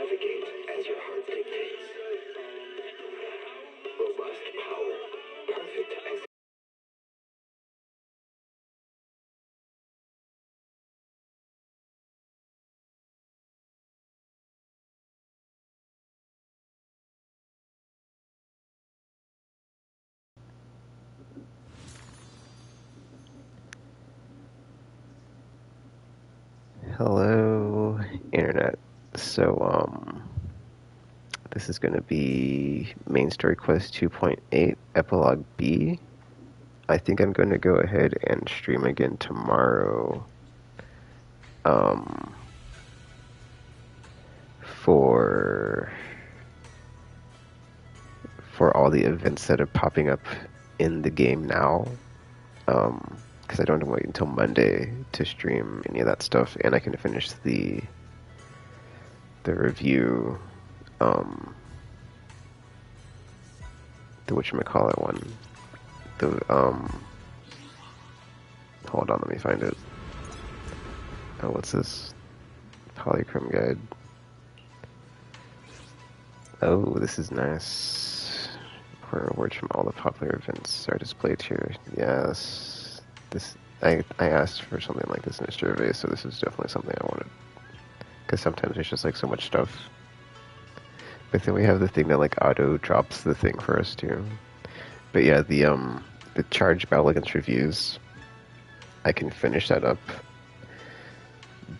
navigate as your heart dictates. Robust power, perfect as Hello, Internet. So, this is going to be Main Story Quest 2.8, Epilogue B. I think I'm going to go ahead and stream again tomorrow, um, for all the events that are popping up in the game now, because I don't want to wait until Monday to stream any of that stuff, and I can finish the review, the whatchamacallit one. Hold on, let me find it. Oh, what's this? Polychrome guide. Oh, this is nice. Where rewards from all the popular events are displayed here. Yes. I asked for something like this in a survey, so this is definitely something I wanted. Because sometimes there's just like so much stuff. But then we have the thing that like auto drops the thing for us too. But yeah, the charge battle against reviews, I can finish that up.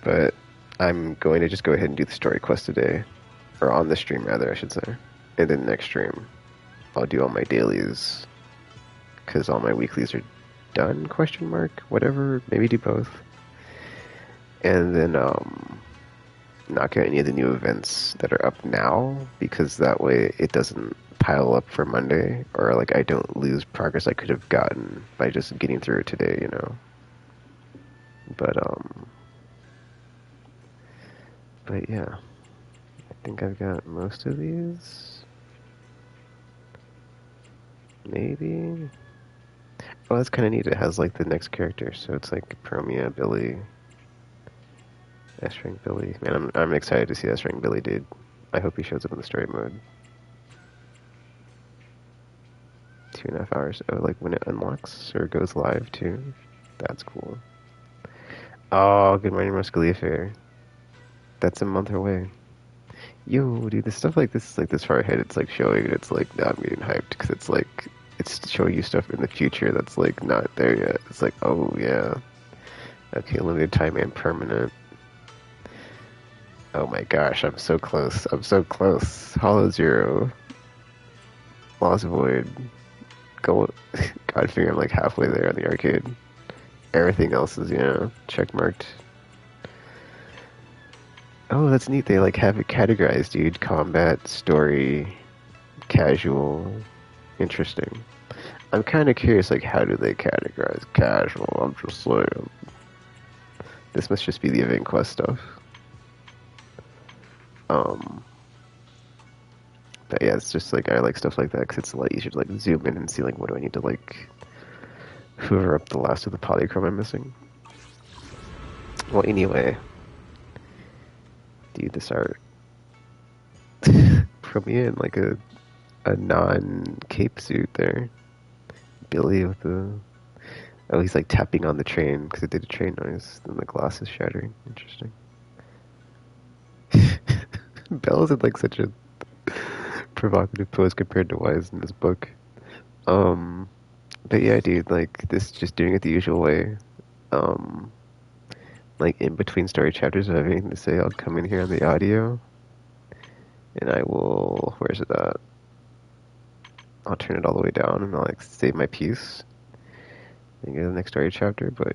But I'm going to just go ahead and do the story quest today. Or on the stream, rather, I should say. And then next stream, I'll do all my dailies. Because all my weeklies are done, question mark? Whatever, maybe do both. And then, knock out any of the new events that are up now, because that way it doesn't pile up for Monday, or like I don't lose progress I could have gotten by just getting through it today, you know? But yeah, I think I've got most of these. Maybe? Oh, that's kind of neat. It has like the next character, so it's like Promia, Billy, S-Rank Billy. Man, I'm excited to see S-Rank Billy, dude. I hope he shows up in the story mode. 2.5 hours. Oh, like when it unlocks or goes live too. That's cool. Oh, good morning, Muscalia Fair. That's a month away. Yo, dude, this stuff like this is like this far ahead. It's like showing. It's like now I'm getting hyped because it's like it's showing you stuff in the future that's like not there yet. It's like, oh yeah, okay, limited time and permanent. Oh my gosh, I'm so close. I'm so close. Hollow Zero, Lost Void, Gold. God, I figure I'm like halfway there on the arcade. Everything else is, check marked. Oh, that's neat. They like have it categorized, dude. Combat, story, casual. Interesting. I'm kind of curious, like, how do they categorize casual? I'm just saying. This must just be the event quest stuff. But yeah, it's just like I like stuff like that because it's a lot easier to like zoom in and see like what do I need to like hoover up the last of the polychrome I'm missing. Well, anyway, dude, this art put me in like a non-cape suit there. Billy with the he's like tapping on the train because it did a train noise. Then the glass is shattering. Interesting. Bella's in like such a provocative pose compared to Wise in this book. But yeah, dude, like this, just doing it the usual way. Um, like in between story chapters, if I have anything to say, I'll come in here on the audio, and I will. Where's it at? I'll turn it all the way down, and I'll like save my piece and get to the next story chapter. But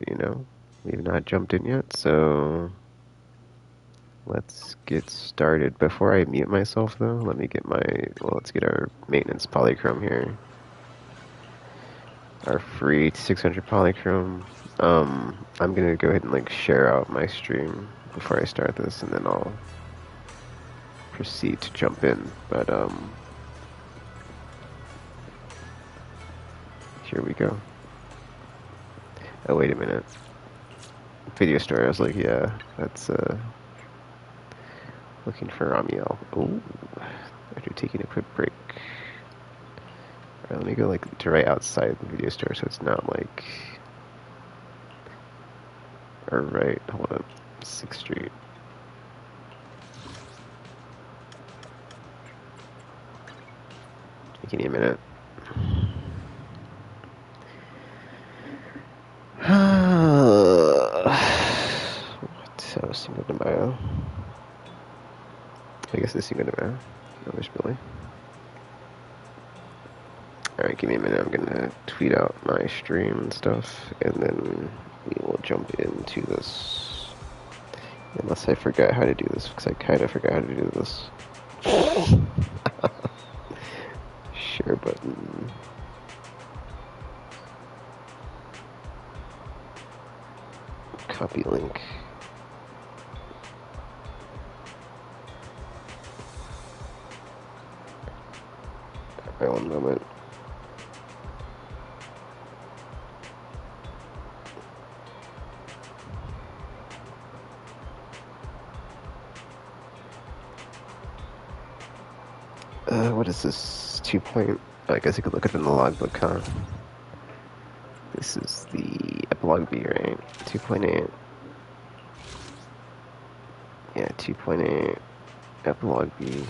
we've not jumped in yet, so let's get started. Before I mute myself, though, let me get let's get our maintenance polychrome here. Our free 600 polychrome. I'm gonna go ahead and like share out my stream before I start this, and then I'll proceed to jump in. But here we go. Oh, wait a minute. Video story. I was like, yeah, that's Looking for Ramiel. Ooh. After taking a quick break. Alright, let me go like to right outside the video store so it's not like... Or right, hold up. 6th Street. Give me a minute. What else Cinco de Mayo? I guess it's Cinco de Mayo. No, there's Billy. Alright, give me a minute. I'm gonna tweet out my stream and stuff, and then we will jump into this. Unless I forgot how to do this, because I kind of forgot how to do this. Share button. Copy link. Alright, one moment. What is this? 2 point... I guess you could look at it in the logbook, huh? This is the Epilogue B, right? 2.8. Yeah, 2.8. Epilogue B.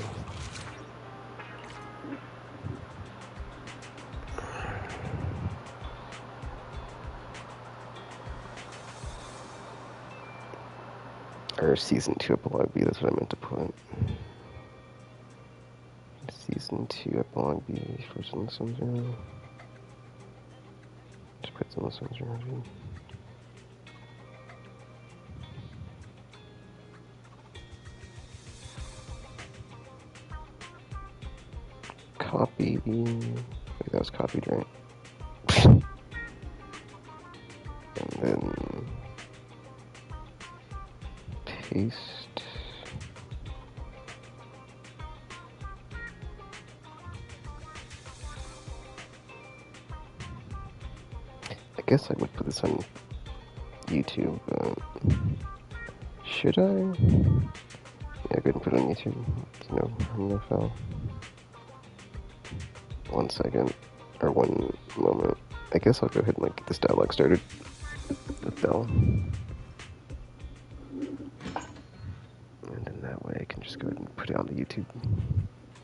Or Season 2 Epilogue B, that's what I meant to put. Season 2 Epilogue B for Zenless Zero. Just put Zenless Zero. Copy. Wait, that was copied, right? And then paste. I guess I would put this on YouTube, but should I? Yeah, go ahead and put it on YouTube. No foul. 1 second, or 1 moment. I guess I'll go ahead and like get this dialogue started with Bell. And then that way I can just go ahead and put it on the YouTube.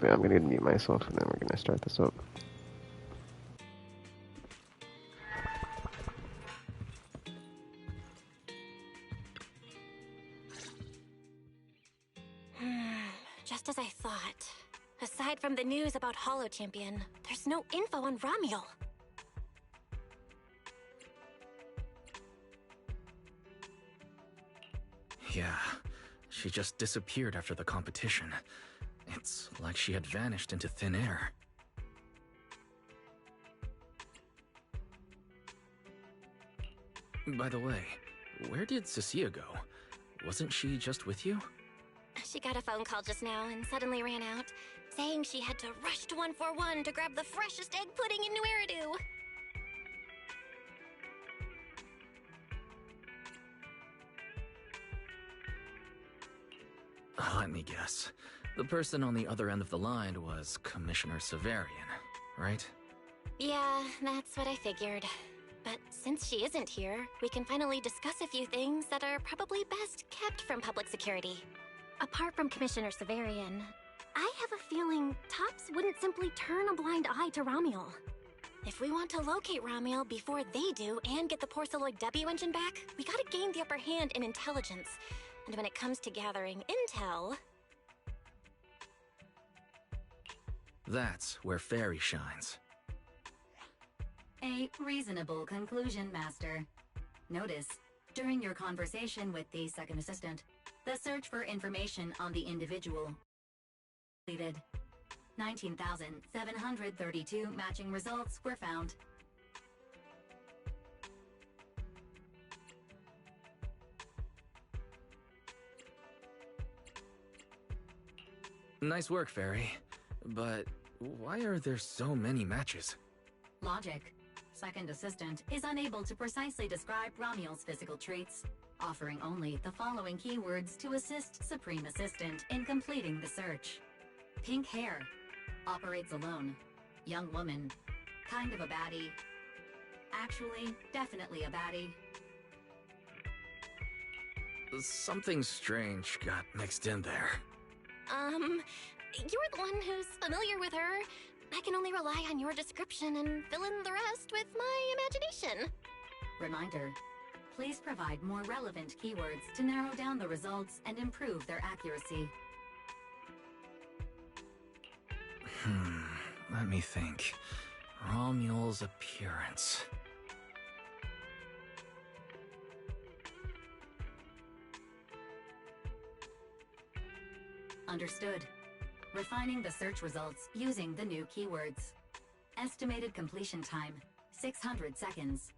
But I'm gonna mute myself and then we're gonna start this up. Just as I thought. Aside from the news about Holo Champion, there's no info on Ramiel. Yeah, she just disappeared after the competition. It's like she had vanished into thin air. By the way, where did Cissia go? Wasn't she just with you? She got a phone call just now and suddenly ran out, saying she had to rush to 141 to grab the freshest egg pudding in New Eridu. Let me guess. The person on the other end of the line was Commissioner Severian, right? Yeah, that's what I figured. But since she isn't here, we can finally discuss a few things that are probably best kept from public security. Apart from Commissioner Severian, I have a feeling Tops wouldn't simply turn a blind eye to Ramiel. If we want to locate Ramiel before they do and get the Porceloid W engine back, we gotta gain the upper hand in intelligence. And when it comes to gathering intel... That's where Fairy shines. A reasonable conclusion, Master. Notice, during your conversation with the second assistant, the search for information on the individual completed. 19,732 matching results were found. Nice work, Fairy. But why are there so many matches? Logic. Second assistant is unable to precisely describe Ramiel's physical traits. offering only the following keywords to assist Supreme Assistant in completing the search. Pink hair. Operates alone. Young woman. Kind of a baddie. Actually, definitely a baddie. Something strange got mixed in there. You're the one who's familiar with her. I can only rely on your description and fill in the rest with my imagination. Reminder. Please provide more relevant keywords to narrow down the results and improve their accuracy. Let me think. Romul's appearance. Understood. Refining the search results using the new keywords. Estimated completion time, 600 seconds.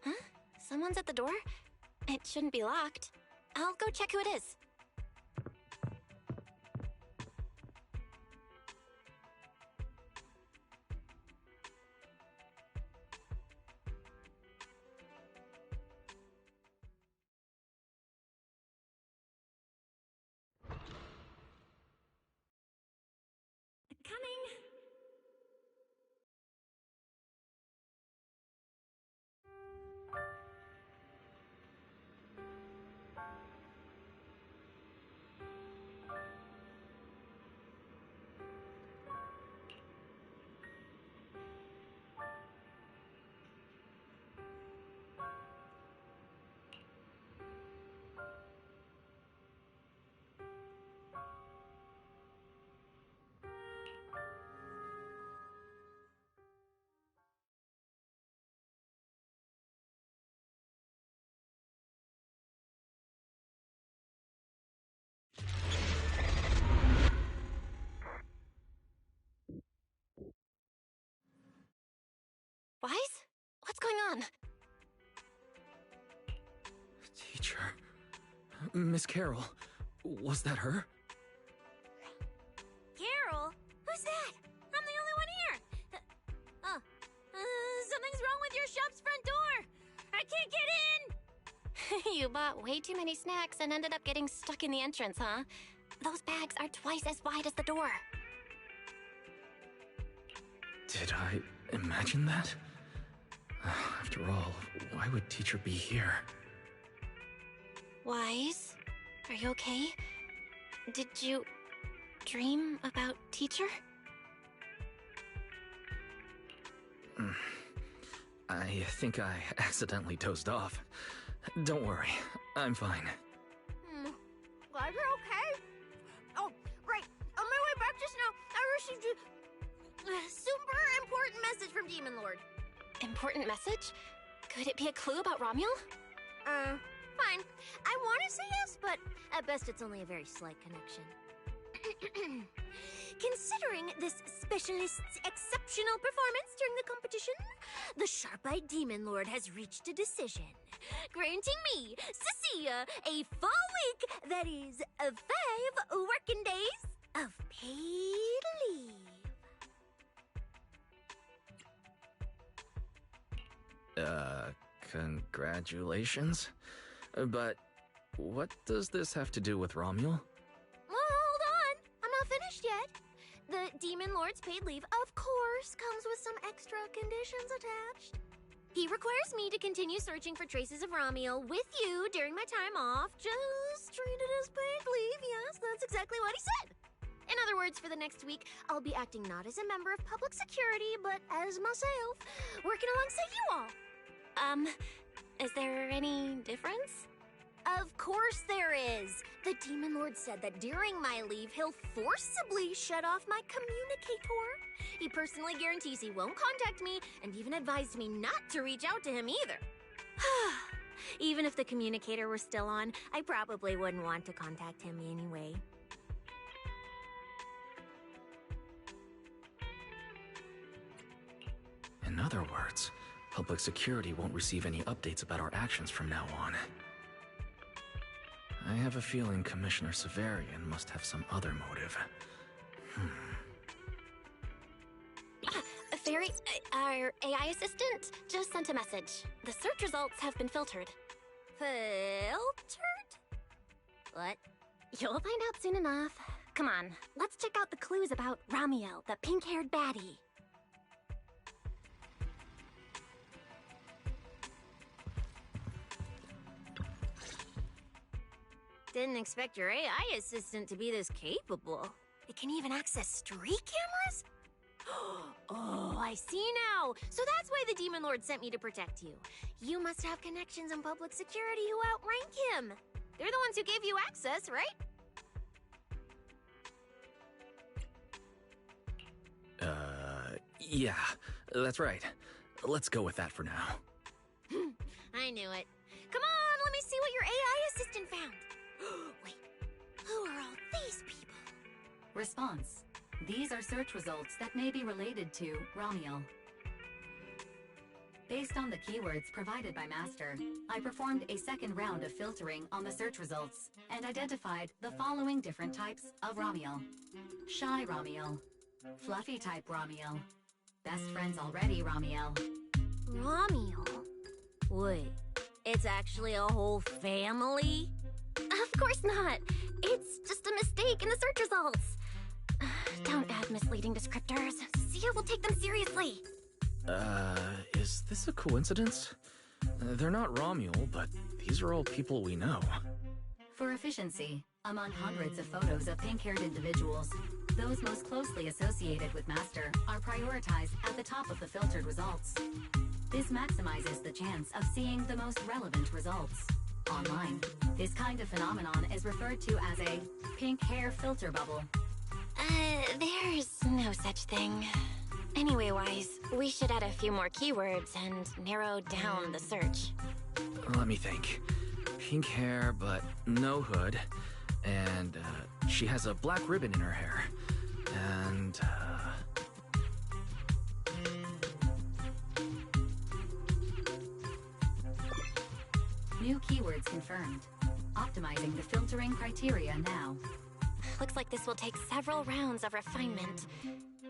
Huh? Someone's at the door? It shouldn't be locked. I'll go check who it is. Coming. Wise? What's going on? Teacher. Miss Carroll. Was that her? Carol? Who's that? I'm the only one here. Something's wrong with your shop's front door. I can't get in. You bought way too many snacks and ended up getting stuck in the entrance, huh? Those bags are twice as wide as the door. Did I imagine that? After all, why would teacher be here? Wise? Are you okay? Did you dream about teacher? I think I accidentally dozed off. Don't worry, I'm fine. Glad you're okay. Oh, right. On my way back just now, I received a super important message from Demon Lord. Important message? Could it be a clue about Romuel? Fine. I want to say yes, but at best it's only a very slight connection. Considering this specialist's exceptional performance during the competition, the sharp-eyed Demon Lord has reached a decision, granting me, Cissia, a full week, that is, 5 working days of paid leave. Congratulations? But what does this have to do with Romuel? Well, hold on. I'm not finished yet. The Demon Lord's paid leave, of course, comes with some extra conditions attached. He requires me to continue searching for traces of Romuel with you during my time off. Just treat it as paid leave. Yes, that's exactly what he said. In other words, for the next week, I'll be acting not as a member of public security, but as myself, working alongside you all. Is there any difference? Of course there is. The Demon Lord said that during my leave, he'll forcibly shut off my communicator. He personally guarantees he won't contact me, and even advised me not to reach out to him either. Even if the communicator were still on, I probably wouldn't want to contact him anyway. In other words, public security won't receive any updates about our actions from now on. I have a feeling Commissioner Severian must have some other motive. Fair Sorry, our AI assistant just sent a message. The search results have been filtered. Filtered? What? You'll find out soon enough. Come on, let's check out the clues about Ramiel, the pink-haired baddie. Didn't expect your AI assistant to be this capable. It can even access street cameras? Oh, I see now. So that's why the Demon Lord sent me to protect you. You must have connections in public security who outrank him. They're the ones who gave you access, right? Yeah, that's right. Let's go with that for now. I knew it. Come on, let me see what your AI assistant found. Wait, who are all these people? Response. These are search results that may be related to Ramiel. Based on the keywords provided by Master, I performed a second round of filtering on the search results and identified the following different types of Ramiel. Shy Ramiel, Fluffy type Ramiel, Best friends already Ramiel. Ramiel? Wait, it's actually a whole family? Of course not. It's just a mistake in the search results. Don't add misleading descriptors. Cissia will take them seriously. Is this a coincidence? They're not Romuel, but these are all people we know. For efficiency, among hundreds of photos of pink-haired individuals, those most closely associated with Master are prioritized at the top of the filtered results. This maximizes the chance of seeing the most relevant results. Online, this kind of phenomenon is referred to as a pink hair filter bubble. There's no such thing. Anyway, Wise, we should add a few more keywords and narrow down the search. Let me think. Pink hair, but no hood. And, she has a black ribbon in her hair. And, New keywords confirmed. Optimizing the filtering criteria now. Looks like this will take several rounds of refinement.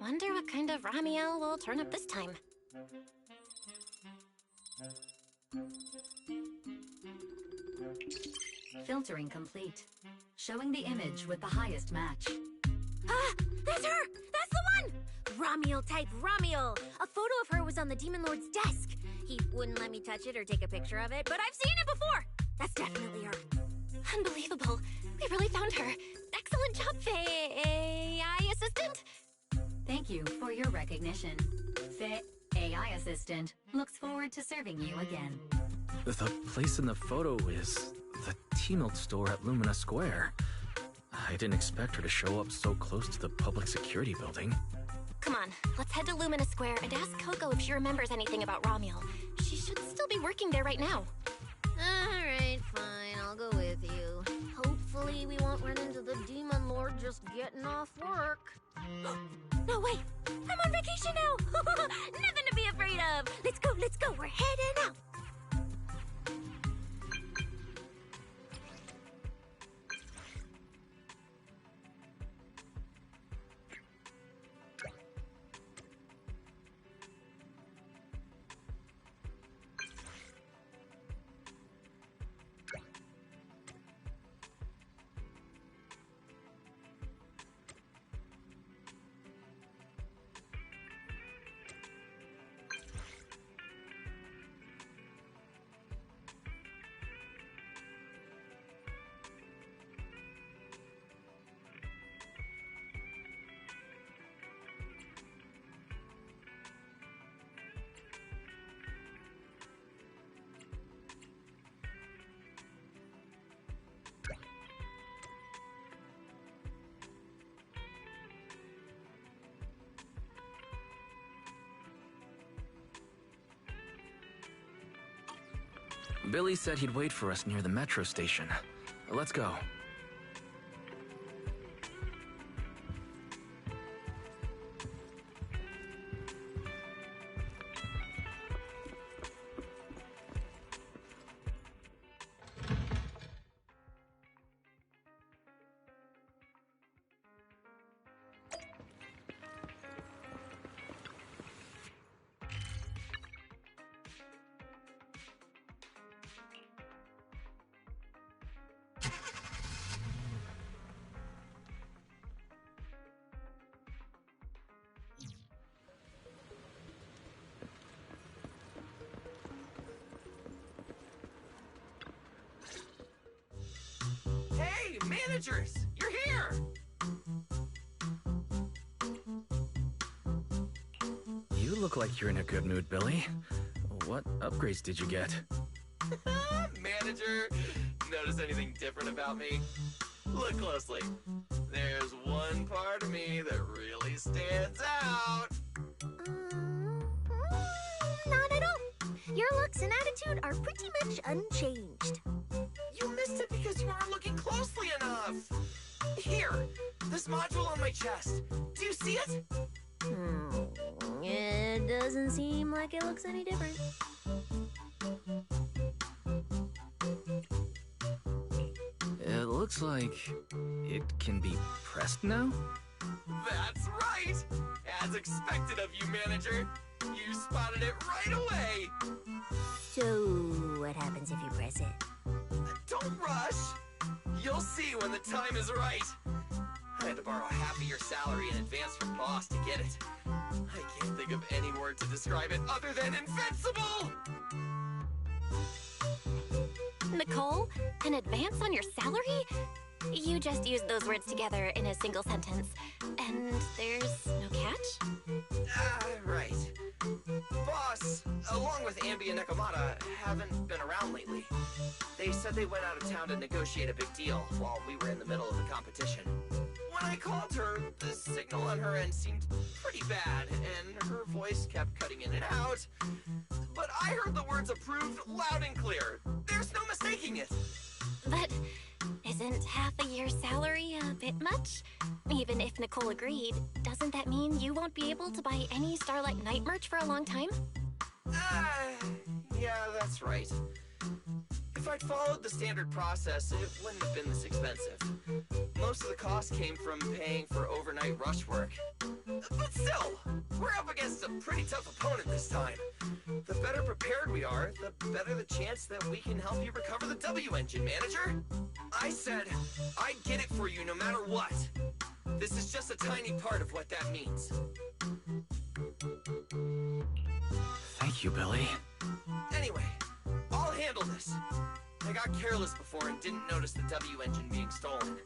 Wonder what kind of Ramiel will turn up this time. Filtering complete. Showing the image with the highest match. Ah! That's her! That's the one! Ramiel type Ramiel! A photo of her was on the Demon Lord's desk. He wouldn't let me touch it or take a picture of it, but I've seen it before! That's definitely her. Unbelievable. We really found her. Excellent job, AI assistant. Thank you for your recognition. AI assistant looks forward to serving you again. the place in the photo is the T-Milk store at Lumina Square. I didn't expect her to show up so close to the public security building. Come on, let's head to Lumina Square and ask Coco if she remembers anything about Ramiel. She should still be working there right now. Alright, fine, I'll go with you. Hopefully we won't run into the Demon Lord just getting off work. No, wait! I'm on vacation now! Nothing to be afraid of! Let's go, we're heading out! Billy said he'd wait for us near the metro station. Let's go. Managers, you're here! You look like you're in a good mood, Billy. What upgrades did you get? Manager, notice anything different about me? Look closely. There's one part of me that really stands out. Not at all. Your looks and attitude are pretty much unchanged. You missed it because you weren't looking closely enough. Here, this module on my chest. Do you see it? It doesn't seem like it looks any different. It looks like it can be pressed now? That's right! As expected of you, Manager. You spotted it right away! So, what happens if you press it? Don't rush! You'll see when the time is right. I had to borrow half of your salary in advance from boss to get it. I can't think of any word to describe it other than invincible! Nicole, an advance on your salary? You just used those words together in a single sentence. And there's no catch? Right. Boss, along with Ambi and Nekomata, haven't been around lately. They said they went out of town to negotiate a big deal while we were in the middle of the competition. When I called her, the signal on her end seemed pretty bad, and her voice kept cutting in and out. But I heard the words approved loud and clear. There's no mistaking it. But isn't half a year's salary a bit much? Even if Nicole agreed, doesn't that mean you won't be able to buy any Starlight Night merch for a long time? Yeah, that's right. If I'd followed the standard process, it wouldn't have been this expensive. Most of the cost came from paying for overnight rush work. But still, we're up against a pretty tough opponent this time. The better prepared we are, the better the chance that we can help you recover the W engine, Manager. I said I'd get it for you no matter what. This is just a tiny part of what that means. Thank you, Billy. Anyway, I'll handle this. I got careless before and didn't notice the W engine being stolen.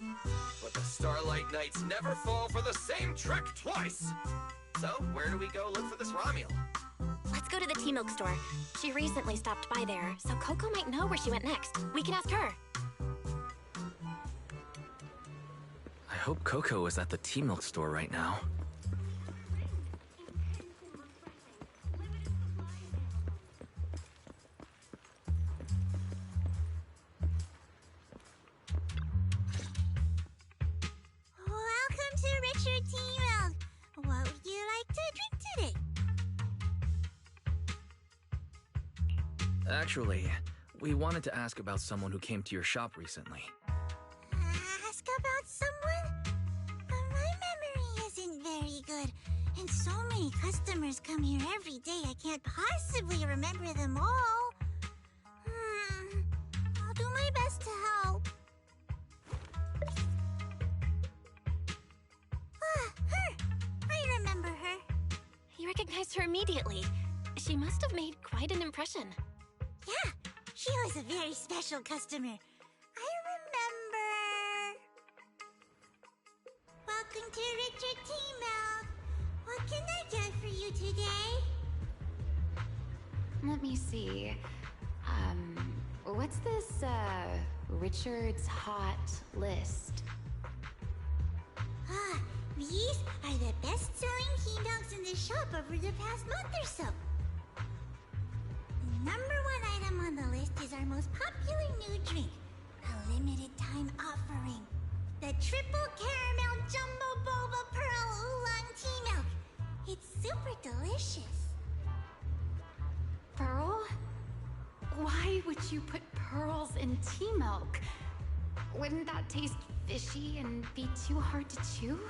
But the Starlight Knights never fall for the same trick twice! So, where do we go look for this Romuel? Let's go to the tea milk store. She recently stopped by there, so Coco might know where she went next. We can ask her. I hope Coco is at the tea milk store right now. Welcome to Richard Tea Milk. What would you like to drink today? Actually, we wanted to ask about someone who came to your shop recently. Ask about someone? My memory isn't very good, and so many customers come here every day I can't possibly remember them all. I'll do my best to help. Her! I remember her. You recognized her immediately. She must have made quite an impression. Yeah, she was a very special customer. I remember. Welcome to Richard Tea Milk. What can I get for you today? Let me see. What's this, Richard's Hot List? These are the best-selling tea milks in the shop over the past month or so. The number one item on the list is our most popular new drink, a limited-time offering. The Triple Caramel Jumbo Boba Pearl Oolong Tea Milk. It's super delicious. Pearl? Why would you put pearls in tea milk? Wouldn't that taste fishy and be too hard to chew?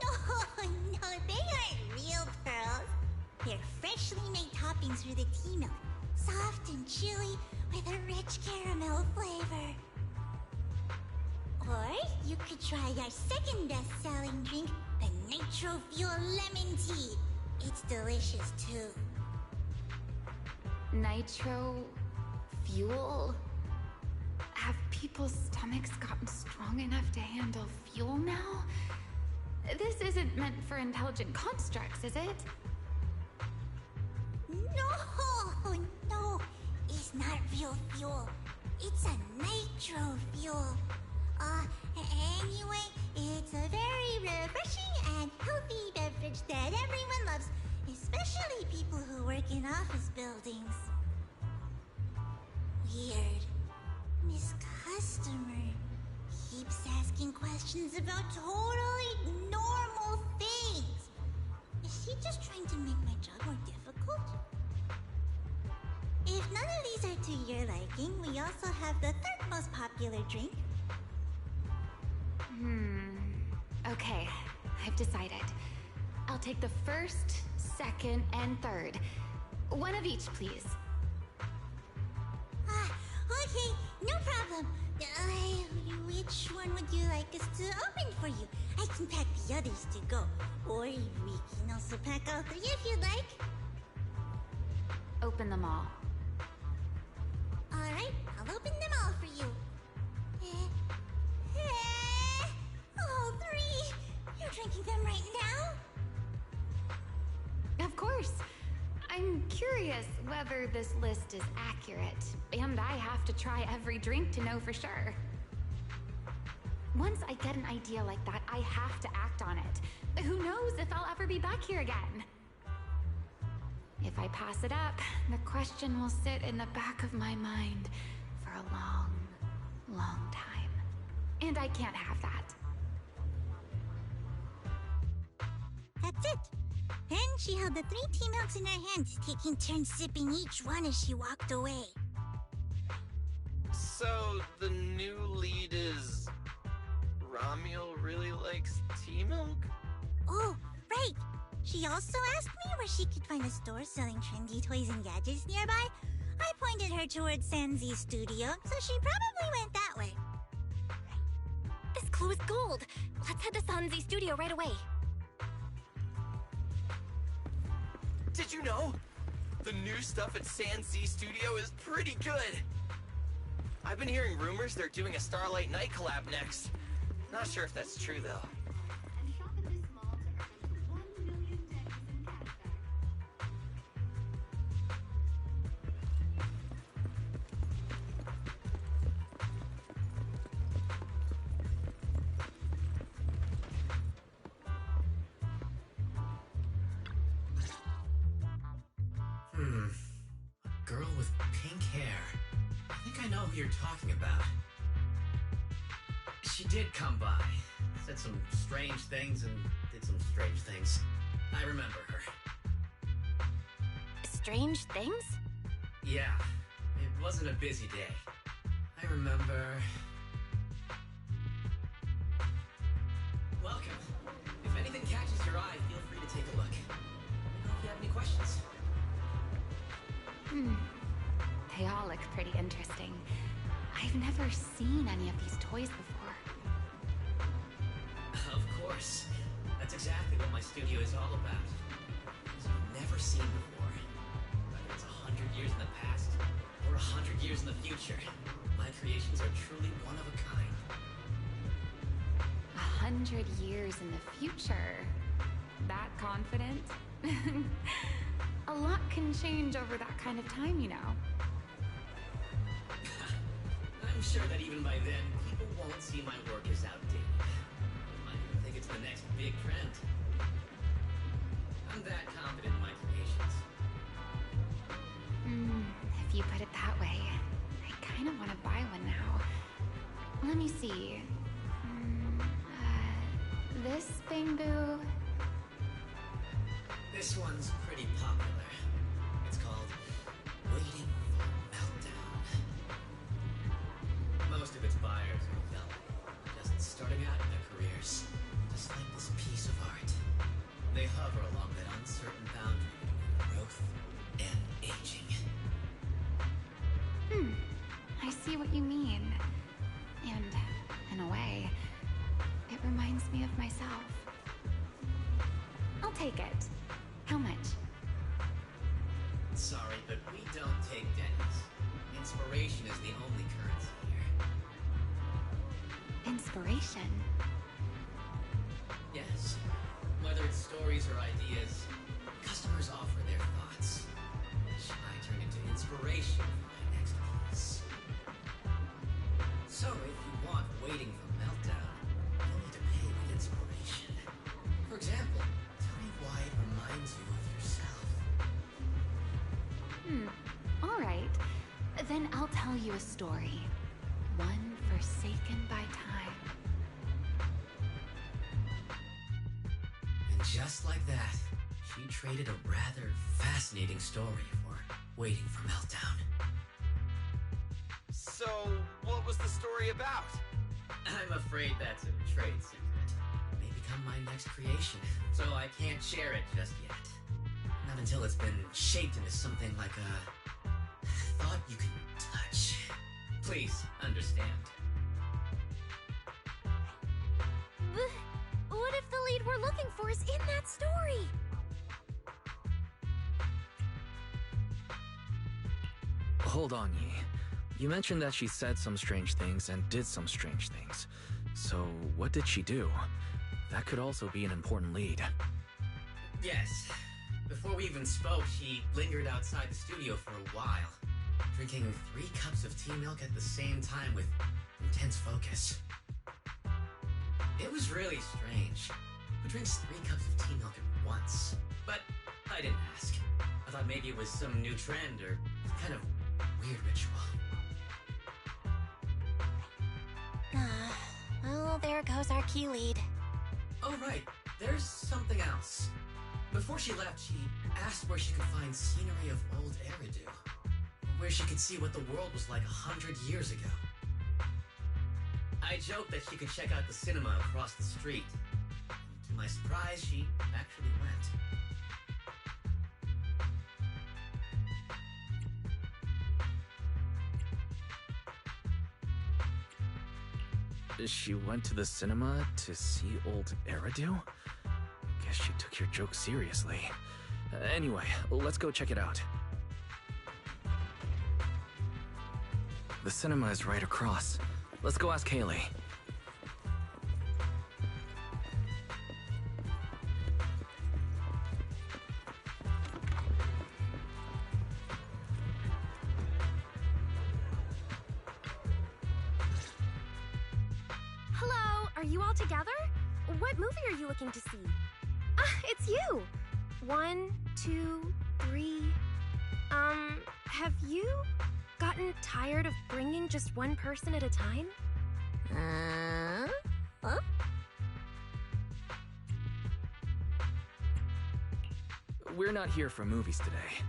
No, they aren't real pearls. They're freshly made toppings for the tea milk, soft and chewy with a rich caramel flavor. Or you could try our second best-selling drink, the Nitro Fuel Lemon Tea. It's delicious too. Nitro fuel? Have people's stomachs gotten strong enough to handle fuel now? This isn't meant for intelligent constructs, is it? No, no, it's not real fuel. It's a nitro fuel. Anyway, it's a very refreshing and healthy beverage that everyone loves, especially people who work in office buildings. Weird. This customer keeps asking questions about totally normal things. Is she just trying to make my job more difficult? If none of these are to your liking, we also have the third most popular drink. Okay, I've decided. I'll take the first, second, and third. One of each, please. Okay, no problem. Which one would you like us to open for you? I can pack the others to go. Or we can also pack all three if you'd like. Open them all. Alright, I'll open them all for you. All three? You're drinking them right now? Of course. I'm curious whether this list is accurate, and I have to try every drink to know for sure. Once I get an idea like that, I have to act on it. Who knows if I'll ever be back here again? If I pass it up, the question will sit in the back of my mind for a long, long time. And I can't have that. That's it. Then she held the 3 tea milks in her hands, taking turns sipping each one as she walked away. So, the new lead is... Ramiel really likes tea milk? Oh, right. She also asked me where she could find a store selling trendy toys and gadgets nearby. I pointed her towards Sanzi's studio, so she probably went that way. This clue is gold. Let's head to Sanzi's studio right away. Did you know? The new stuff at Sanzi Studio is pretty good. I've been hearing rumors they're doing a Starlight Night collab next. Not sure if that's true, though. And shop at this mall to earn 1 million days in cashback. A girl with pink hair. I think I know who you're talking about. She did come by, said some strange things and did some strange things. I remember her. Strange things? Yeah, it wasn't a busy day. I remember... Welcome. If anything catches your eye, feel free to take a look. Let me know if you have any questions. They all look pretty interesting. I've never seen any of these toys before. Of course. That's exactly what my studio is all about. Things you've never seen before. Whether it's 100 years in the past or 100 years in the future, my creations are truly one of a kind. 100 years in the future? That confident? A lot can change over that kind of time, you know. I'm sure that even by then, people won't see my work as outdated. They might even think it's the next big trend. I'm that confident in my creations. If you put it that way, I kind of want to buy one now. Let me see. This bamboo. This one's pretty popular. It's called Waiting for Meltdown. Most of its buyers are young, just starting out in their careers, just like this piece of art. They hover along that uncertain boundary between growth and aging. I see what you mean. And, in a way, it reminds me of myself. I'll take it. How much? Sorry, but we don't take pennies. Inspiration is the only currency here. inspiration. Yes. Whether it's stories or ideas, customers offer their thoughts, which I turn into inspiration for my next piece. So if you want Waiting for Meltdown, you'll need to pay with inspiration. For example, tell me why it reminds you of yourself. Alright. Then I'll tell you a story. One forsaken by time. And just like that, she traded a rather fascinating story for Waiting for Meltdown. So, what was the story about? I'm afraid that's a trade secret. It may become my next creation, so I can't share it just yet. Not until it's been shaped into something like a thought you can touch. Please understand. What if the lead we're looking for is in that story? Hold on, Yi. You mentioned that she said some strange things and did some strange things. So, what did she do? That could also be an important lead. Yes. Before we even spoke, she lingered outside the studio for a while, drinking 3 cups of tea milk at the same time with intense focus. It was really strange. Who drinks 3 cups of tea milk at once? But I didn't ask. I thought maybe it was some new trend or kind of weird ritual. Well, there goes our key lead. Oh, right. There's something else. Before she left, she asked where she could find scenery of old Eridu. Where she could see what the world was like 100 years ago. I joked that she could check out the cinema across the street. And to my surprise, she actually went. She went to the cinema to see old Eridu? Guess she took your joke seriously. Anyway, let's go check it out. The cinema is right across. Let's go ask Haley. Hello, are you all together? What movie are you looking to see? It's you! 1, 2, 3... have you gotten tired of bringing just one person at a time? Huh? We're not here for movies today.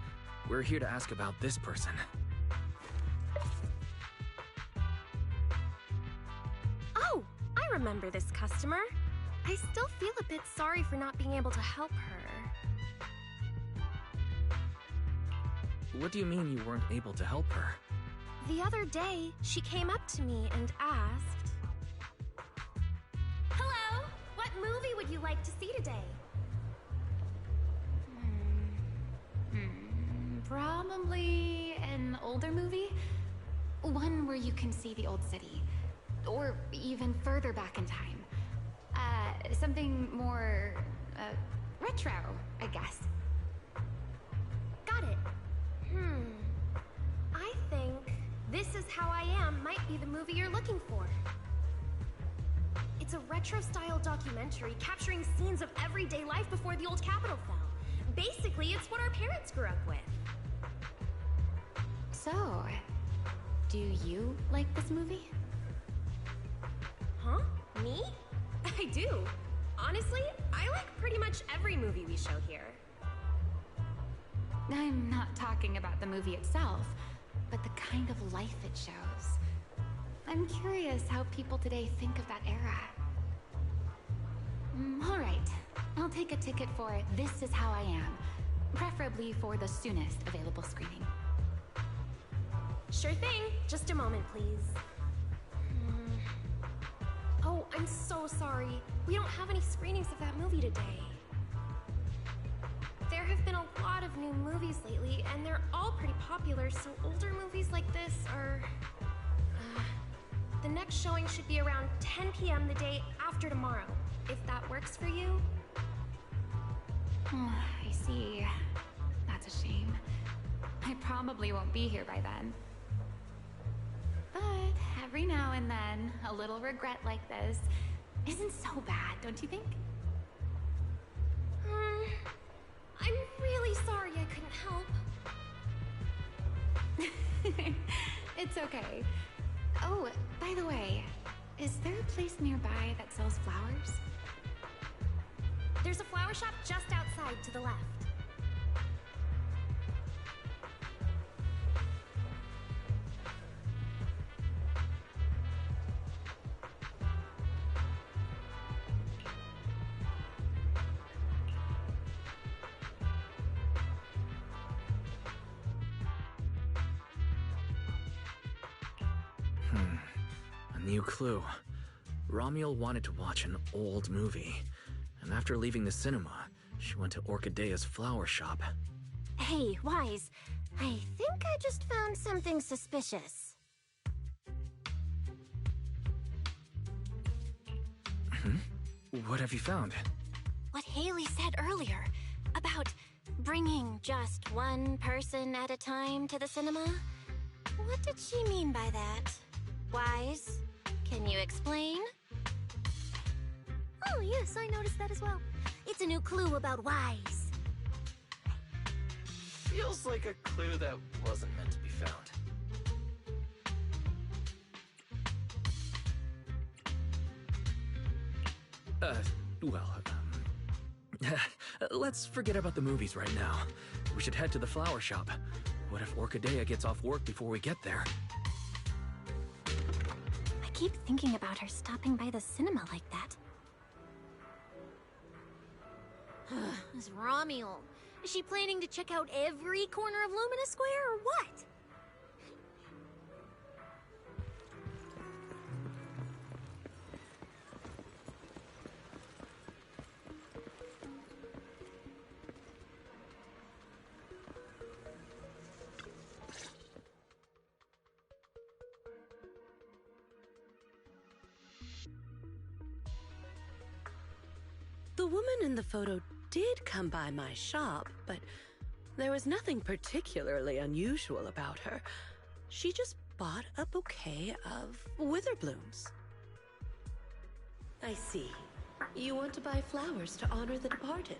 We're here to ask about this person. Oh, I remember this customer. I still feel a bit sorry for not being able to help her. What do you mean you weren't able to help her? The other day, she came up to me and asked... Hello! What movie would you like to see today? Probably an older movie? One where you can see the old city. Or even further back in time. Something more... retro, I guess. Got it. I think This Is How I Am might be the movie you're looking for. It's a retro-style documentary capturing scenes of everyday life before the old Capitol fell. Basically, it's what our parents grew up with. So, do you like this movie? Huh? Me? I do. Honestly, I like pretty much every movie we show here. I'm not talking about the movie itself, but the kind of life it shows. I'm curious how people today think of that era. All right, I'll take a ticket for This Is How I Am, preferably for the soonest available screening. Sure thing. Just a moment, please. Oh, I'm so sorry. We don't have any screenings of that movie today. There have been a lot of new movies lately, and they're all pretty popular, so older movies like this are... the next showing should be around 10 p.m. the day after tomorrow, if that works for you. I see. That's a shame. I probably won't be here by then. But every now and then, a little regret like this isn't so bad, don't you think? I'm really sorry I couldn't help. It's okay. Oh, by the way, is there a place nearby that sells flowers? There's a flower shop just outside to the left. A new clue. Romuald wanted to watch an old movie, and after leaving the cinema, she went to Orchidea's flower shop. Hey, Wise. I think I just found something suspicious. What have you found? What Haley said earlier about bringing just one person at a time to the cinema? What did she mean by that? Wise, can you explain? Oh, yes, I noticed that as well. It's a new clue about Wise. Feels like a clue that wasn't meant to be found. Let's forget about the movies right now. We should head to the flower shop. What if Orchidea gets off work before we get there? I keep thinking about her stopping by the cinema like that. This Romuald. Is she planning to check out every corner of Lumina Square or what? The woman in the photo did come by my shop, but there was nothing particularly unusual about her. She just bought a bouquet of wither blooms. I see. You want to buy flowers to honor the departed.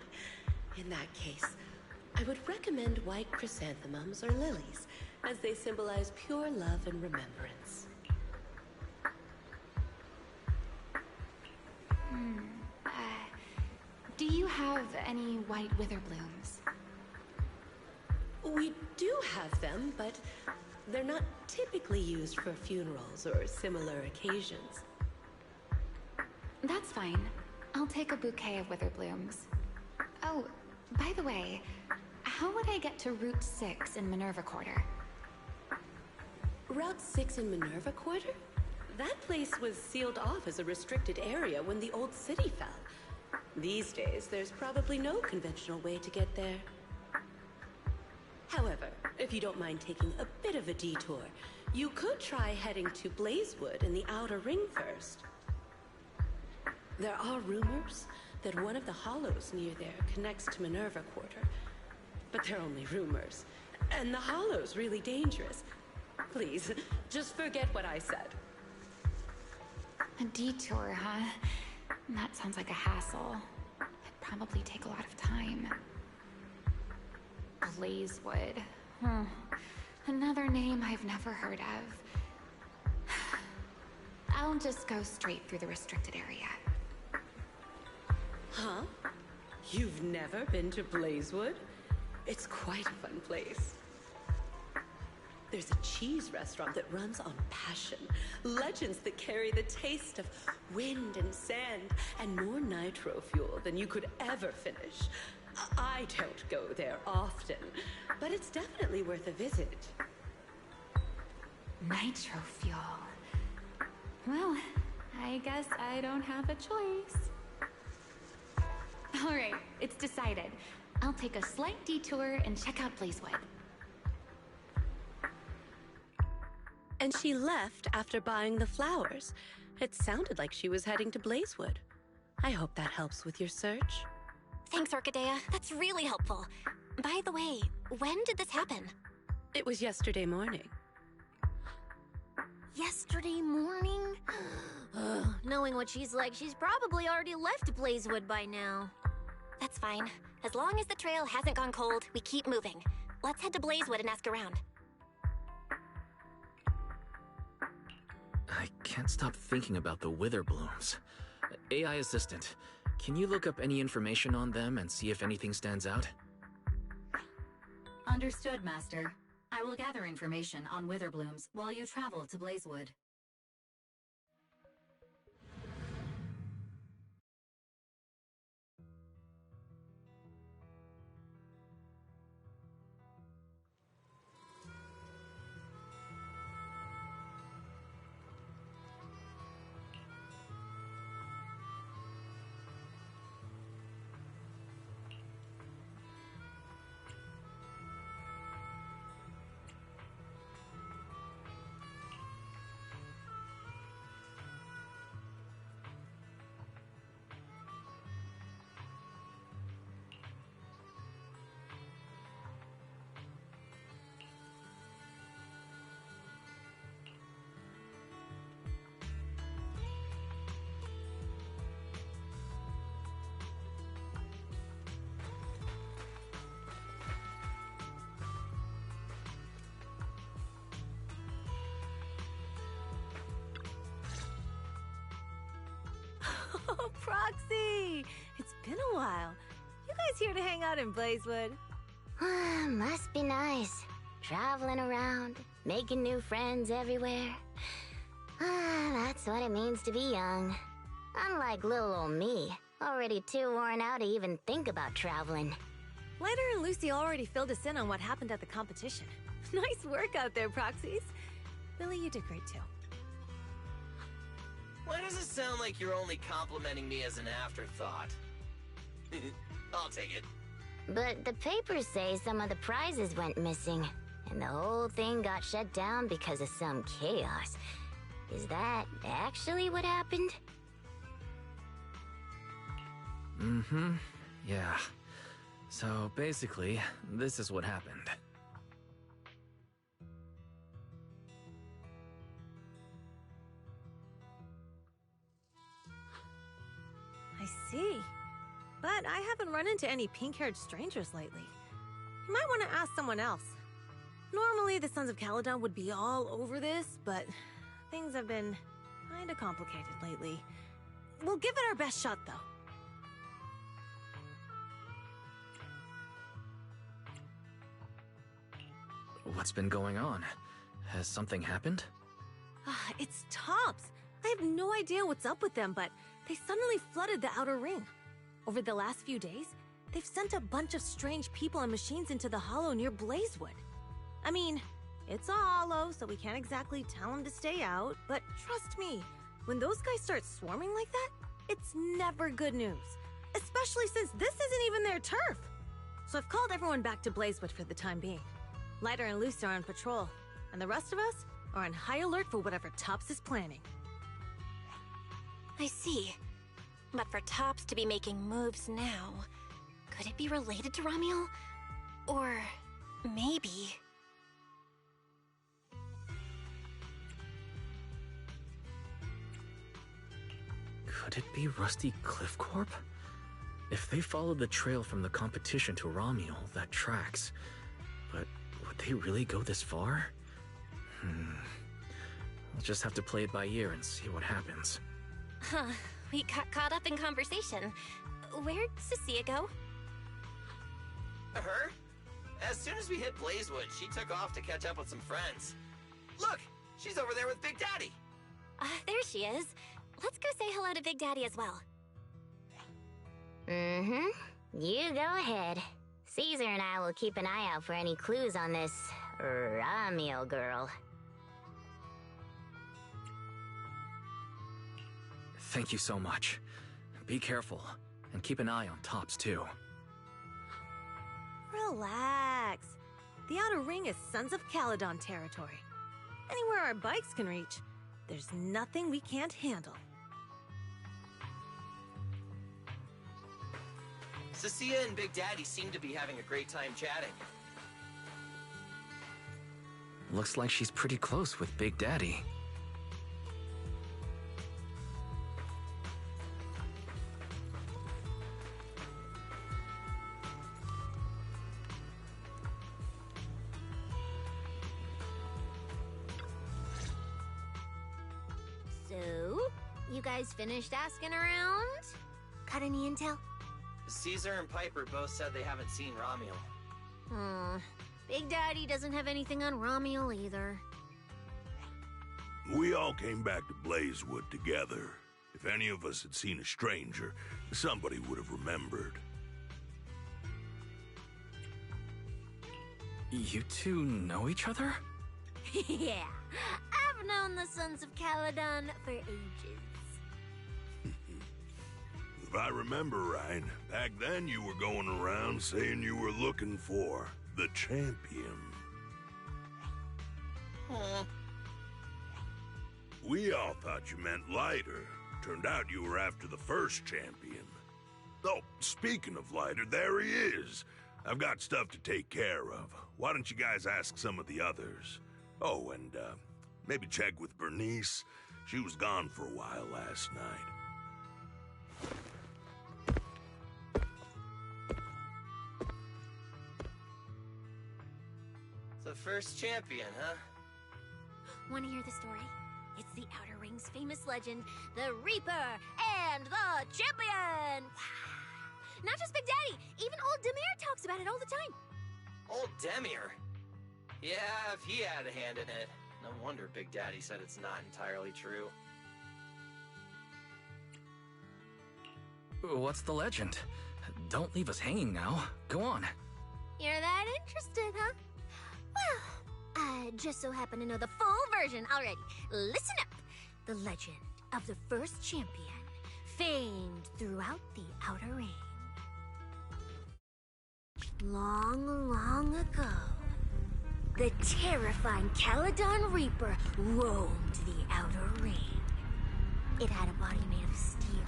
In that case, I would recommend white chrysanthemums or lilies, as they symbolize pure love and remembrance. Do you have any white wither blooms? We do have them, but they're not typically used for funerals or similar occasions. That's fine. I'll take a bouquet of wither blooms. Oh, by the way, how would I get to Route 6 in Minerva Quarter? Route 6 in Minerva Quarter? That place was sealed off as a restricted area when the old city fell. These days, there's probably no conventional way to get there. However, if you don't mind taking a bit of a detour, you could try heading to Blazewood in the Outer Ring first. There are rumors that one of the hollows near there connects to Minerva Quarter, but they're only rumors, and the hollow's really dangerous. Please, just forget what I said. A detour, huh? That sounds like a hassle. It'd probably take a lot of time. Blazewood. Another name I've never heard of. I'll just go straight through the restricted area. Huh? You've never been to Blazewood? It's quite a fun place. There's a cheese restaurant that runs on passion. Legends that carry the taste of wind and sand and more nitro fuel than you could ever finish. I don't go there often, but it's definitely worth a visit. Nitro fuel. Well, I guess I don't have a choice. All right, it's decided. I'll take a slight detour and check out Blazewood. And she left after buying the flowers. It sounded like she was heading to Blazewood. I hope that helps with your search. Thanks, Orchidea. That's really helpful. By the way, when did this happen? It was yesterday morning. Yesterday morning? Ugh, knowing what she's like, she's probably already left Blazewood by now. That's fine. As long as the trail hasn't gone cold, we keep moving. Let's head to Blazewood and ask around. I can't stop thinking about the wither blooms. AI assistant, can you look up any information on them and see if anything stands out? Understood, Master. I will gather information on wither blooms while you travel to Blazewood. Oh, Proxy! It's been a while. You guys here to hang out in Blazewood? Must be nice. Traveling around, making new friends everywhere. That's what it means to be young. Unlike little old me, already too worn out to even think about traveling. Lighter and Lucy already filled us in on what happened at the competition. Nice work out there, Proxies. Billy, you did great too. Why does it sound like you're only complimenting me as an afterthought? I'll take it. But the papers say some of the prizes went missing, and the whole thing got shut down because of some chaos. Is that actually what happened? Mm-hmm. Yeah. So basically, this is what happened. I see. But I haven't run into any pink-haired strangers lately. You might want to ask someone else. Normally, the Sons of Caledon would be all over this, but things have been kinda complicated lately. We'll give it our best shot, though. What's been going on? Has something happened? It's Tops. I have no idea what's up with them, but they suddenly flooded the outer ring. Over the last few days, they've sent a bunch of strange people and machines into the hollow near Blazewood. I mean, it's a hollow, so we can't exactly tell them to stay out, but trust me, when those guys start swarming like that, it's never good news. Especially since this isn't even their turf. So I've called everyone back to Blazewood for the time being. Lighter and Lucy are on patrol, and the rest of us are on high alert for whatever Tops is planning. I see. But for Tops to be making moves now, could it be related to Ramiel? Or maybe... Could it be Rusty Cliff Corp? If they followed the trail from the competition to Ramiel, that tracks. But would they really go this far? We'll just have to play it by ear and see what happens. Huh, we got caught up in conversation. Where'd Cissia go? Her? As soon as we hit Blazewood, she took off to catch up with some friends. Look, she's over there with Big Daddy. There she is. Let's go say hello to Big Daddy as well. Mm-hmm. You go ahead. Caesar and I will keep an eye out for any clues on this Ramiel girl. Thank you so much. Be careful, and keep an eye on Tops too. Relax. The Outer Ring is Sons of Caledon territory. Anywhere our bikes can reach. There's nothing we can't handle. Cissia and Big Daddy seem to be having a great time chatting. Looks like she's pretty close with Big Daddy. So, you guys finished asking around? Got any intel? Caesar and Piper both said they haven't seen Romuel. Big Daddy doesn't have anything on Romuel either. We all came back to Blazewood together. If any of us had seen a stranger, somebody would have remembered. You two know each other? Yeah, I've known the Sons of Caledon for ages. If I remember right, back then you were going around saying you were looking for the champion. We all thought you meant Lighter. Turned out you were after the first champion. Oh, speaking of Lighter, there he is. I've got stuff to take care of. Why don't you guys ask some of the others? Oh, and maybe check with Bernice. She was gone for a while last night. The first champion, huh? Want to hear the story? It's the Outer Ring's famous legend, the Reaper and the Champion! Not just Big Daddy, even old Demir talks about it all the time. Old Demir? Yeah, if he had a hand in it. No wonder Big Daddy said it's not entirely true. What's the legend? Don't leave us hanging now. Go on. You're that interested, huh? Well, I just so happen to know the full version already. Listen up! The legend of the first champion, famed throughout the Outer Ring. Long, long ago, the terrifying Caledon Reaper roamed the Outer Ring. It had a body made of steel,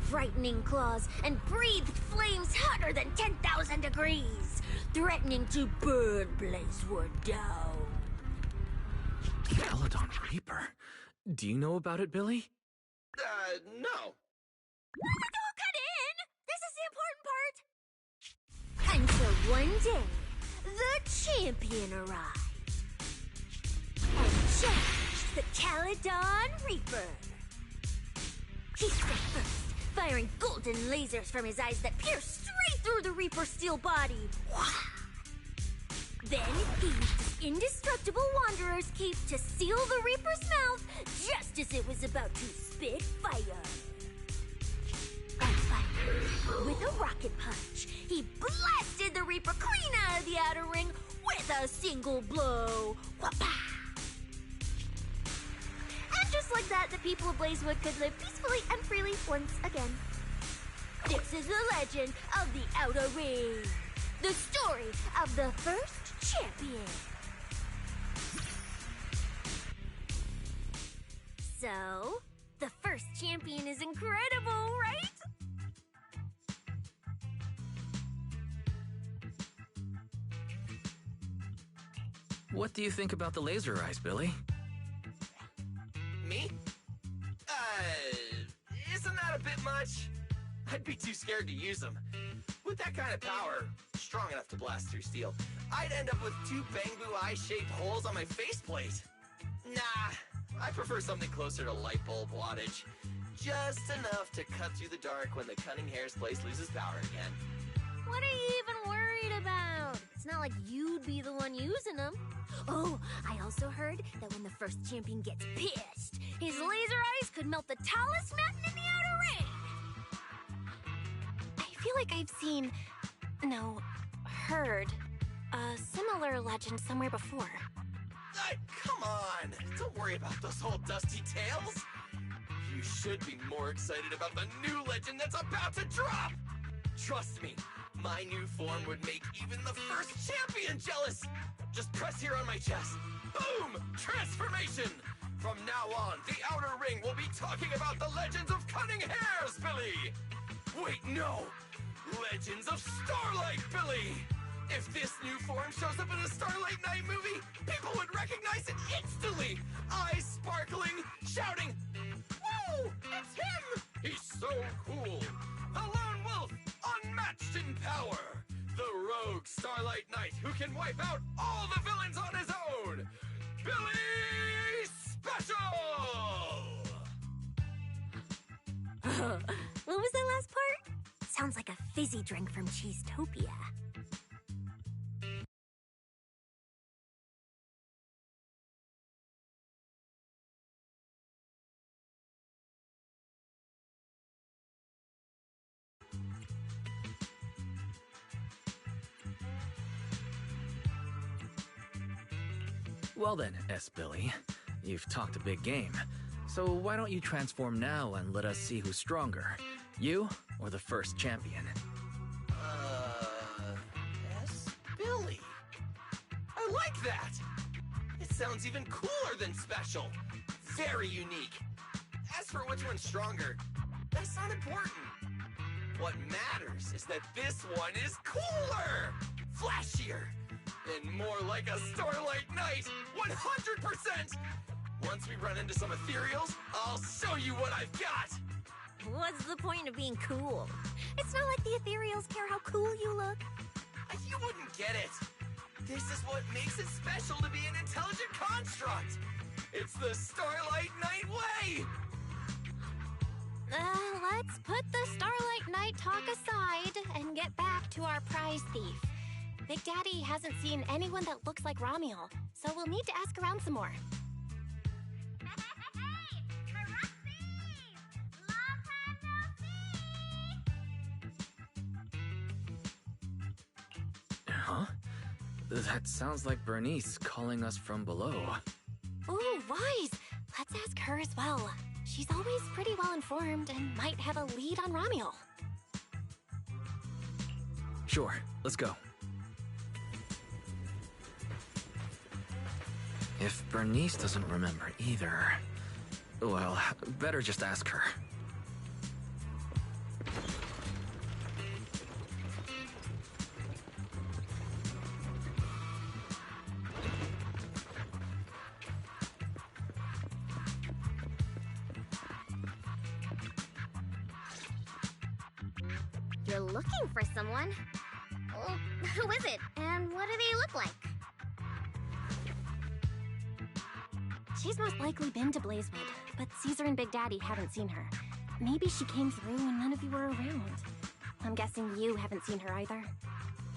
frightening claws, and breathed flames hotter than 10,000 degrees, threatening to burn Blazewood down. Caledon Reaper? Do you know about it, Billy? No. Don't cut in! This is the important part! Until one day, the champion arrived. And challenged the Caledon Reaper. He struck first, firing golden lasers from his eyes that pierced straight through the Reaper's steel body. Then he used his indestructible Wanderer's cape to seal the Reaper's mouth just as it was about to spit fire. And finally, with a rocket punch, he blasted the Reaper clean out of the Outer Ring with a single blow. Wha-pa! And just like that, the people of Blazewood could live peacefully and freely once again. This is the legend of the Outer Ring. The story of the first champion. So, the first champion is incredible, right? What do you think about the laser eyes, Billy? Me? Isn't that a bit much? I'd be too scared to use them. With that kind of power, strong enough to blast through steel, I'd end up with 2 bamboo eye-shaped holes on my faceplate. Nah, I prefer something closer to light bulb wattage. Just enough to cut through the dark when the cunning hair's place loses power again. What are you even worried about? It's not like you'd be the one using them. Oh, I also heard that when the first champion gets pissed, his laser eyes could melt the tallest mountain in the Outer Ring. I feel like I've seen, no, heard a similar legend somewhere before. Come on! Don't worry about those old dusty tales! You should be more excited about the new legend that's about to drop! Trust me, my new form would make even the first champion jealous! Just press here on my chest. Boom! Transformation! From now on, the Outer Ring will be talking about the legends of Cunning Hairs, Billy! Wait, no! Legends of Starlight, Billy! If this new form shows up in a Starlight Night movie, people would recognize it instantly! Eyes sparkling, shouting, "Whoa! It's him! He's so cool! The Lone Wolf, unmatched in power! The rogue Starlight Knight who can wipe out all the villains on his own! Billy Special!" What was that last part? Sounds like a fizzy drink from Cheesetopia. Well then, S-Billy, you've talked a big game. So why don't you transform now and let us see who's stronger? You or the first champion? Billy. I like that! It sounds even cooler than special. Very unique. As for which one's stronger, that's not important. What matters is that this one is cooler, flashier, and more like a Starlight Knight, 100%! Once we run into some ethereals, I'll show you what I've got! What's the point of being cool? It's not like the ethereals care how cool you look. You wouldn't get it. This is what makes it special to be an intelligent construct. It's the Starlight Knight way! Let's put the Starlight Knight talk aside and get back to our prize thief. Big Daddy hasn't seen anyone that looks like Ramiel, so we'll need to ask around some more. Huh? That sounds like Bernice calling us from below. Ooh, Wise! Let's ask her as well. She's always pretty well informed and might have a lead on Ramiel. Sure, let's go. If Bernice doesn't remember either, well, better just ask her. You're looking for someone? Well, who is it? And what do they look like? She's most likely been to Blazewood, but Caesar and Big Daddy haven't seen her. Maybe she came through and none of you were around. I'm guessing you haven't seen her either.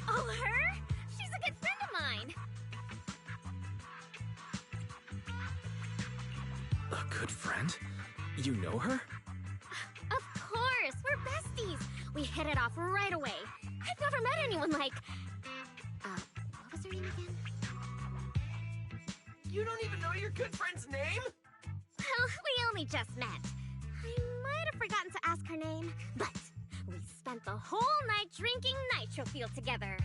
Oh, her? She's a good friend of mine. A good friend? You know her? Of course, we're besties. We hit it off right away. I've never met anyone like... what was her name again? You don't even know your good friend's name? Well, we only just met. I might have forgotten to ask her name, but we spent the whole night drinking nitro fuel together.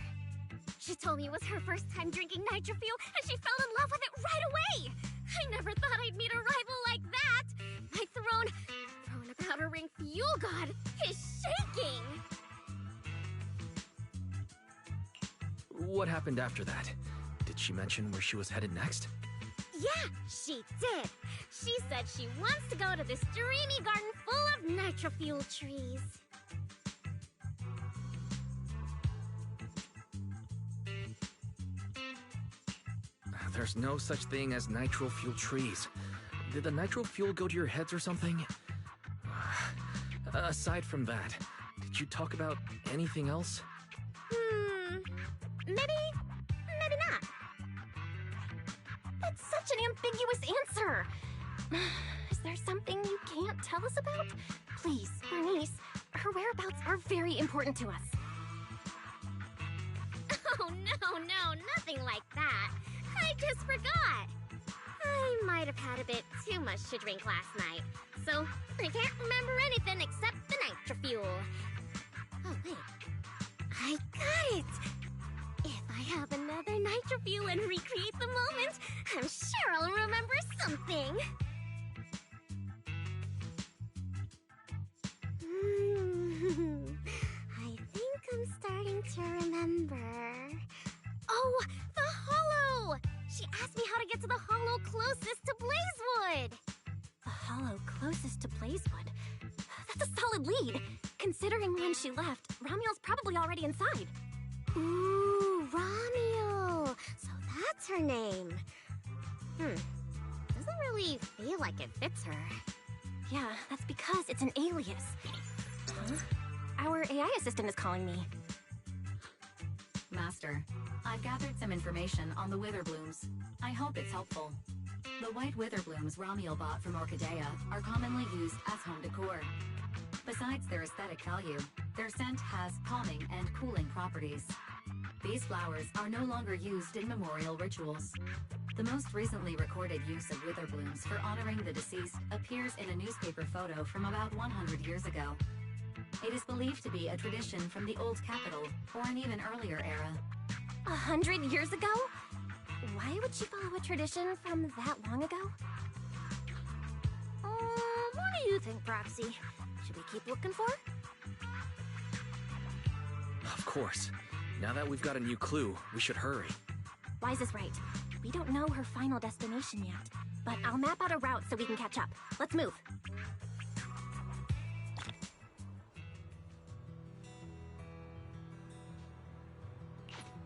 She told me it was her first time drinking nitro fuel, and she fell in love with it right away. I never thought I'd meet a rival like that. My throne of Outer Ring fuel god is shaking. What happened after that? Did she mention where she was headed next? Yeah, she did. She said she wants to go to this dreamy garden full of nitro fuel trees. There's no such thing as nitro fuel trees. Did the nitro fuel go to your heads or something? Aside from that, did you talk about anything else? Maybe not. That's such an ambiguous answer. Is there something you can't tell us about? Please, Bernice, her whereabouts are very important to us. Oh, no, nothing like that. I just forgot. I might have had a bit too much to drink last night, so I can't remember anything except the nitro fuel. Oh, wait. I got it! If I have another night review and recreate the moment, I'm sure I'll remember something. I think I'm starting to remember. Oh, the hollow! She asked me how to get to the hollow closest to Blazewood. The hollow closest to Blazewood? That's a solid lead. Considering when she left, Ramiel's probably already inside. Ooh, Ramiel. So that's her name. Doesn't really feel like it fits her. Yeah, that's because it's an alias. Huh? Our AI assistant is calling me. Master, I've gathered some information on the Witherblooms. I hope it's helpful. The white Witherblooms Ramiel bought from Orchidea are commonly used as home decor. Besides their aesthetic value, their scent has calming and cooling properties. These flowers are no longer used in memorial rituals. The most recently recorded use of Witherblooms for honoring the deceased appears in a newspaper photo from about 100 years ago. It is believed to be a tradition from the Old Capital, or an even earlier era. 100 years ago? Why would she follow a tradition from that long ago? What do you think, Proxy? Should we keep looking for her? Of course. Now that we've got a new clue, we should hurry. Wise is right. We don't know her final destination yet, but I'll map out a route so we can catch up. Let's move.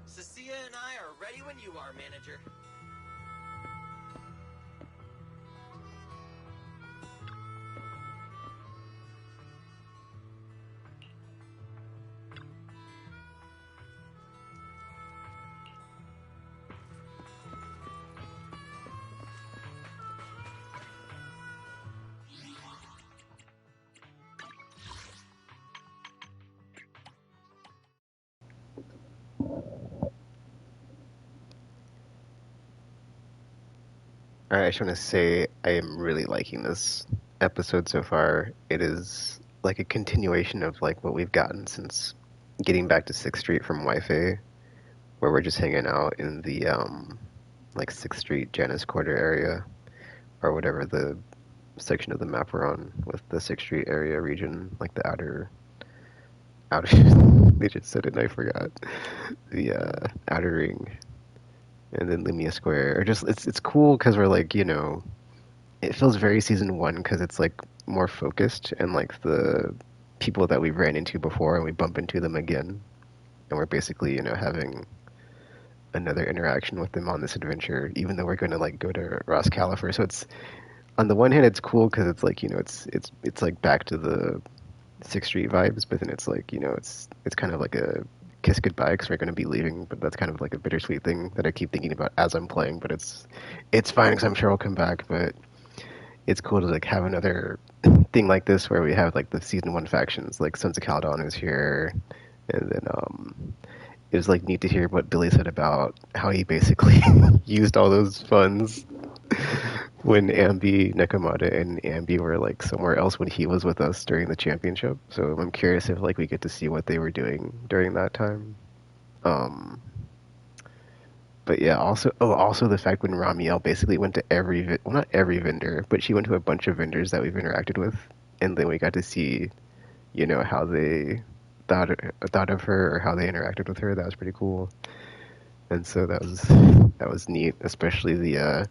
Cissia and I are ready when you are, Manager. Alright, I just want to say I am really liking this episode so far. It is like a continuation of like what we've gotten since getting back to 6th Street from Wi-Fi, where we're just hanging out in the like 6th Street Janus Quarter area, or whatever the section of the map we're on with the 6th Street area region, like the outer they just said it and I forgot. The outer ring. And then Lumia Square, or just it's cool because we're like, you know, it feels very season 1 because it's like more focused, and like the people that we've ran into before and we bump into them again, and we're basically, you know, having another interaction with them on this adventure, even though we're going to like go to Ras Califer. So it's, on the one hand it's cool because it's like, you know, it's like back to the 6th Street vibes, but then it's like, you know, it's kind of like a kiss goodbye because we're going to be leaving, but that's kind of like a bittersweet thing that I keep thinking about as I'm playing. But it's fine because I'm sure we'll come back. But it's cool to like have another thing like this where we have like the season 1 factions, like Sons of Caledon is here, and then it was like neat to hear what Billy said about how he basically used all those funds when Ambi, Nekomata, and Ambi were like somewhere else when he was with us during the championship. So I'm curious if like we get to see what they were doing during that time. But yeah, also the fact when Ramiel basically went to not every vendor, but she went to a bunch of vendors that we've interacted with, and then we got to see, you know, how they thought of her or how they interacted with her. That was pretty cool. And so that was neat, especially the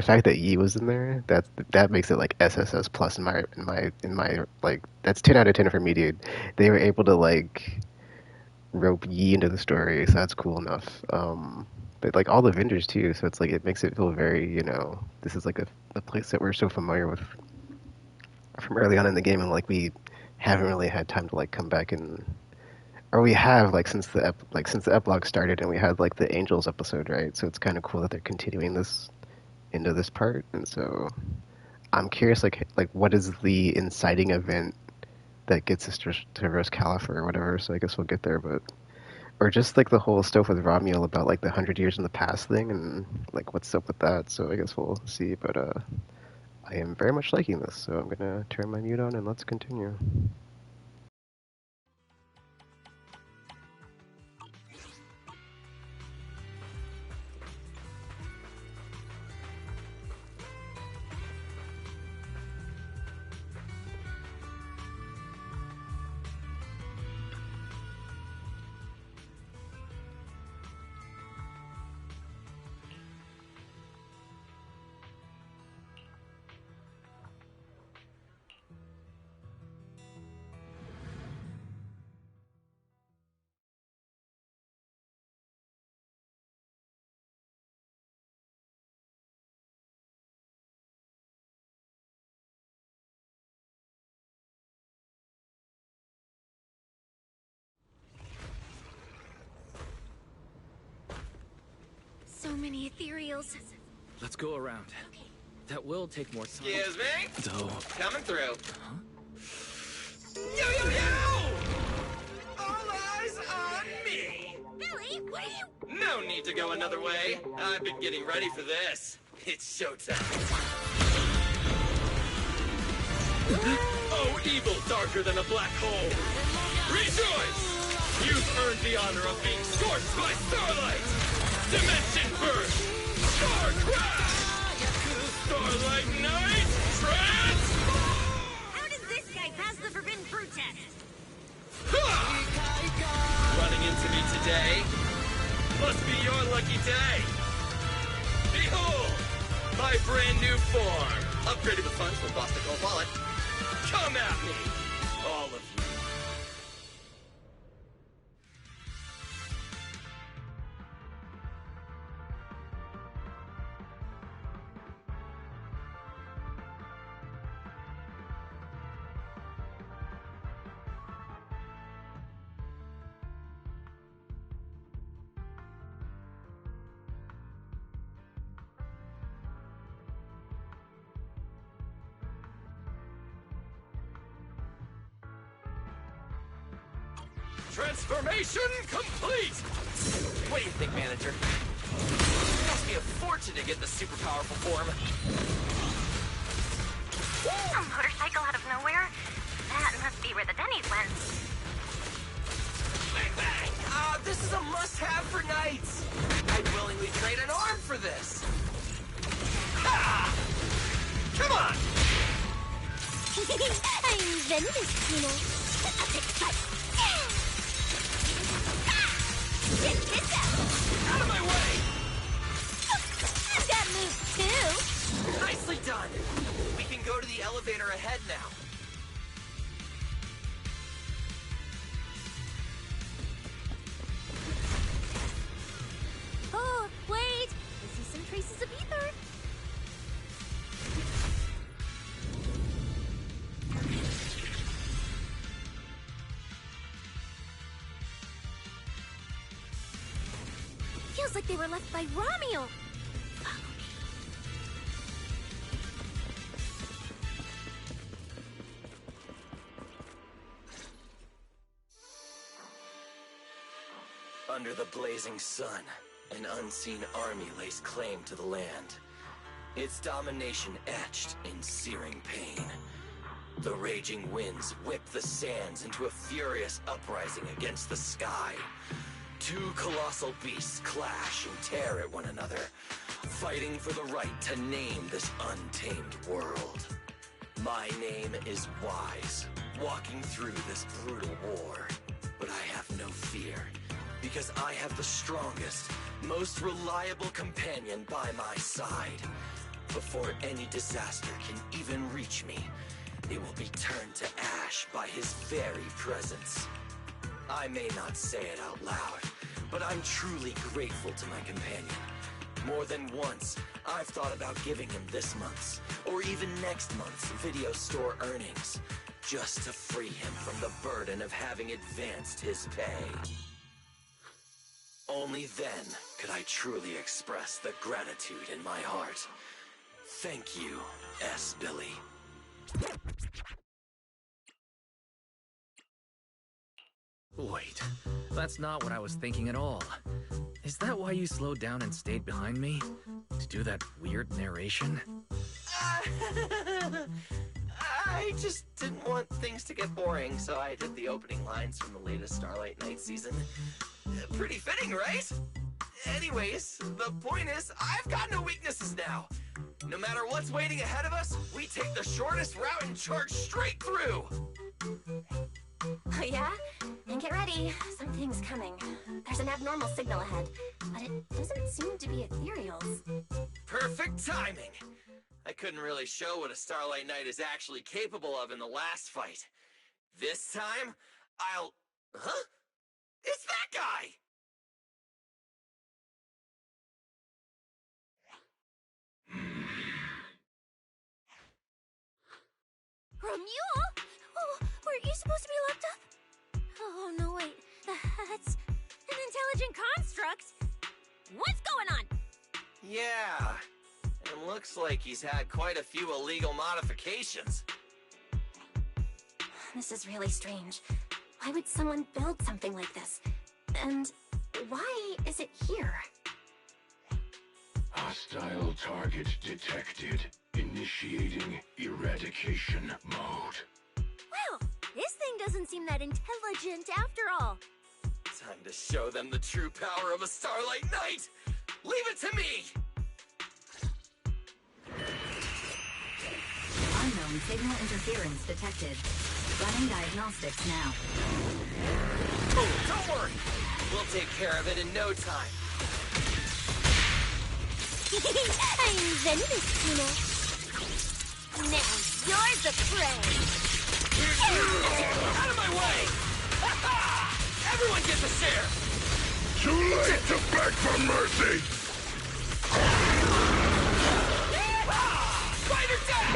fact that Yi was in there. That makes it like SSS plus in my like, that's 10 out of 10 for me, dude. They were able to like rope Yi into the story, so that's cool enough. But like all the vendors too, so it's like it makes it feel very, you know, this is like a place that we're so familiar with from early on in the game, and like we haven't really had time to like come back and, or we have like since the epilogue started, and we had like the Angels episode, right? So it's kind of cool that they're continuing this into this part, and so I'm curious like what is the inciting event that gets us to Rose Califer or whatever. So I guess we'll get there, but or just like the whole stuff with Ramiel about like the 100 years in the past thing, and like what's up with that. So I guess we'll see, but I am very much liking this, so I'm gonna turn my mute on and let's continue. many ethereals. Let's go around. That will take more time. Excuse me? Though. Coming through. Huh? Yo, yo, yo! All eyes on me! Billy, what are you... No need to go another way. I've been getting ready for this. It's showtime. Oh, evil darker than a black hole! Rejoice! You've earned the honor of being scorched by starlight! Dimension burst! Star crash! Starlight night! Trance! How does this guy pass the forbidden fruit test? Running into me today? Must be your lucky day! Behold! My brand new form! Upgraded with funds from Boston Gold Wallet. Come at me! All of you. Transformation complete! What do you think, manager? It cost me a fortune to get this super powerful form. A motorcycle out of nowhere? That must be where the Denny's went. Bang, bang! This is a must-have for nights! I'd willingly trade an arm for this! Ha! Come on! I'm inventive, you know. I'll take a fight. Check this out! Out of my way! I've got moves too! Nicely done! We can go to the elevator ahead now. Oh, wait! I see some traces of ether. Feels like they were left by Romeo. Under the blazing sun, an unseen army lays claim to the land. Its domination etched in searing pain. The raging winds whip the sands into a furious uprising against the sky. Two colossal beasts clash and tear at one another, fighting for the right to name this untamed world. My name is Wise, walking through this brutal war. But I have no fear, because I have the strongest, most reliable companion by my side. Before any disaster can even reach me, it will be turned to ash by his very presence. I may not say it out loud, but I'm truly grateful to my companion. More than once, I've thought about giving him this month's, or even next month's video store earnings, just to free him from the burden of having advanced his pay. Only then could I truly express the gratitude in my heart. Thank you, S. Billy. Wait, that's not what I was thinking at all. Is that why you slowed down and stayed behind me? To do that weird narration? I just didn't want things to get boring, so I did the opening lines from the latest Starlight Night season. Pretty fitting, right? Anyways, the point is, I've got no weaknesses now. No matter what's waiting ahead of us, we take the shortest route and charge straight through. Oh yeah? And get ready. Something's coming. There's an abnormal signal ahead, but it doesn't seem to be ethereals. Perfect timing. I couldn't really show what a Starlight Knight is actually capable of in the last fight. This time, I'll... Huh? It's that guy! Romulo? Oh, weren't you supposed to be locked up? Oh, no, wait. That's an intelligent construct. What's going on? Yeah, and looks like he's had quite a few illegal modifications. This is really strange. Why would someone build something like this? And why is it here? Hostile target detected. Initiating eradication mode. Well, this thing doesn't seem that intelligent after all. Time to show them the true power of a Starlight Knight! Leave it to me! Unknown signal interference detected. Running diagnostics now. Oh, don't worry! We'll take care of it in no time. I'm Zenless, you know. Now you're the prey! Out of my way! Everyone gets a share! Too late to beg for mercy! Spider dash!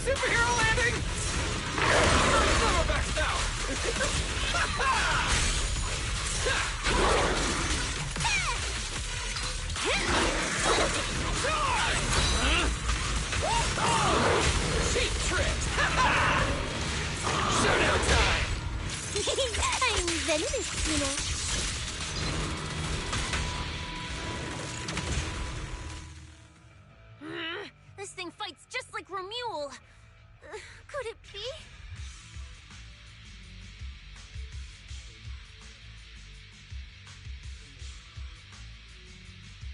Superhero landing! Silver backs Cheap trick! Showdown time! I'm Zenless, you know. This thing fights just like Romule. Could it be?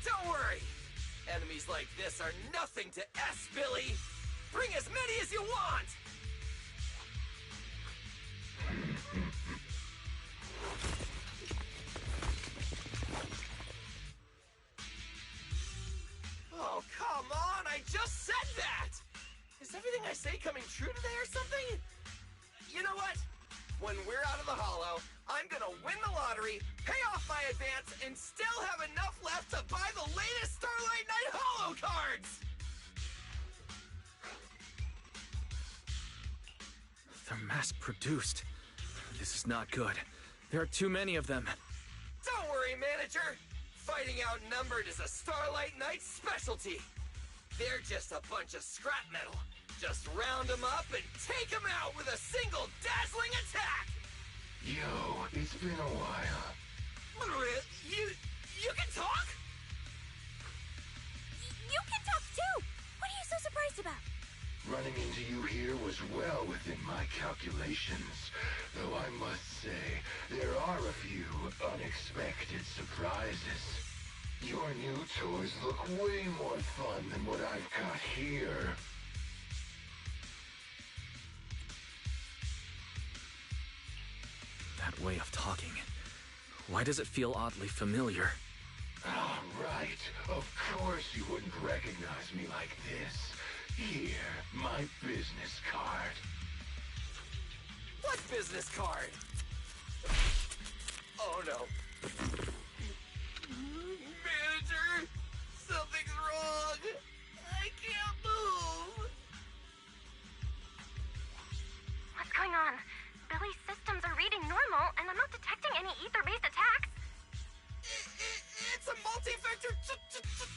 Don't worry! Enemies like this are nothing to S, Billy! Bring as many as you want! Oh, come on! I just said that! Is everything I say coming true today or something? You know what? When we're out of the hollow, I'm gonna win the lottery, pay off my advance, and still have enough left to buy the latest Starlight Knight Hollow cards! They're mass-produced. This is not good. There are too many of them. Don't worry, manager! Fighting outnumbered is a Starlight Knight's specialty. They're just a bunch of scrap metal. Just round them up and take them out with a single dazzling attack! Yo, it's been a while. You can talk? You can talk too! What are you so surprised about? Running into you here was well within my calculations. Though I must say, there are a few unexpected surprises. Your new toys look way more fun than what I've got here. That way of talking. Why does it feel oddly familiar? Ah, right. Of course you wouldn't recognize me like this. Here, my business card. What business card? Oh no. Manager! Something's wrong! I can't move! What's going on? Billy's systems are reading normal, and I'm not detecting any ether-based attacks. It's a multi-vector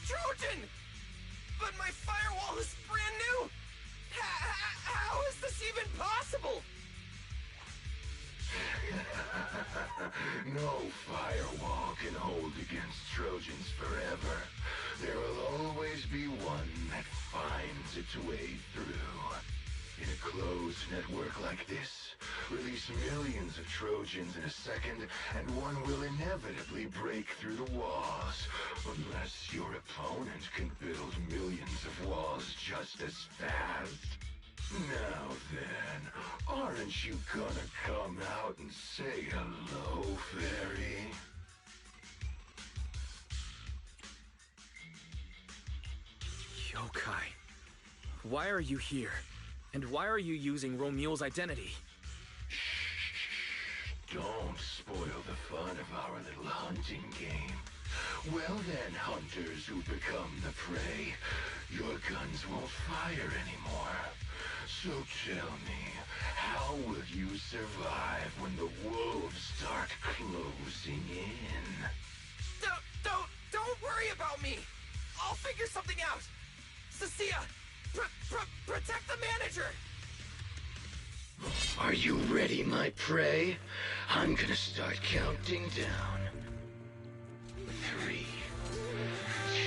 Trojan! But my firewall is brand new! How is this even possible? No firewall can hold against Trojans forever. There will always be one that finds its way through. In a closed network like this, release millions of Trojans in a second, and one will inevitably break through the walls. Unless your opponent can build millions of walls just as fast. Now then, aren't you gonna come out and say hello, fairy? Yokai. Why are you here? And why are you using Romule's identity? Don't spoil the fun of our little hunting game. Well then, hunters who become the prey, your guns won't fire anymore. So tell me, how will you survive when the wolves start closing in? Don't worry about me! I'll figure something out! Cissia, protect the manager! Are you ready, my prey? I'm gonna start counting down. 3,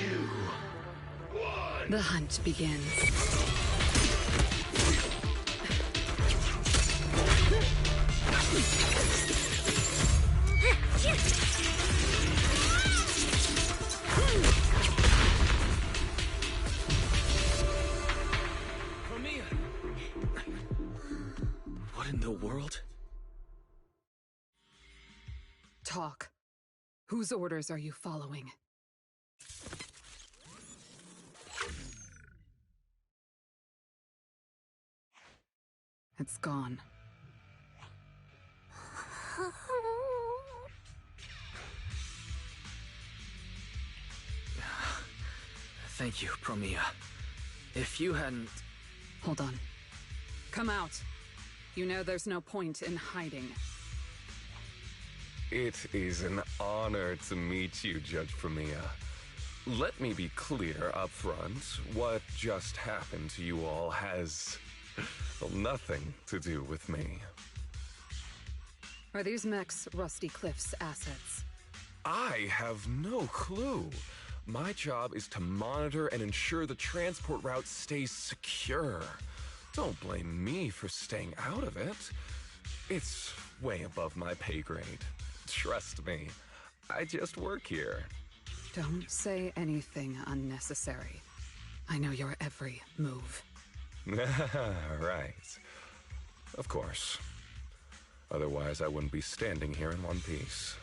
2, 1. The hunt begins. Mia! What in the world? Talk. Whose orders are you following? It's gone. Thank you, Promia. If you hadn't... Hold on. Come out. You know there's no point in hiding. It is an honor to meet you, Judge Promia. Let me be clear up front. What just happened to you all has... well, nothing to do with me. Are these mechs Rusty Cliff's assets? I have no clue. My job is to monitor and ensure the transport route stays secure. Don't blame me for staying out of it. It's way above my pay grade. Trust me, I just work here. Don't say anything unnecessary. I know your every move. Right. Of course. Otherwise, I wouldn't be standing here in one piece.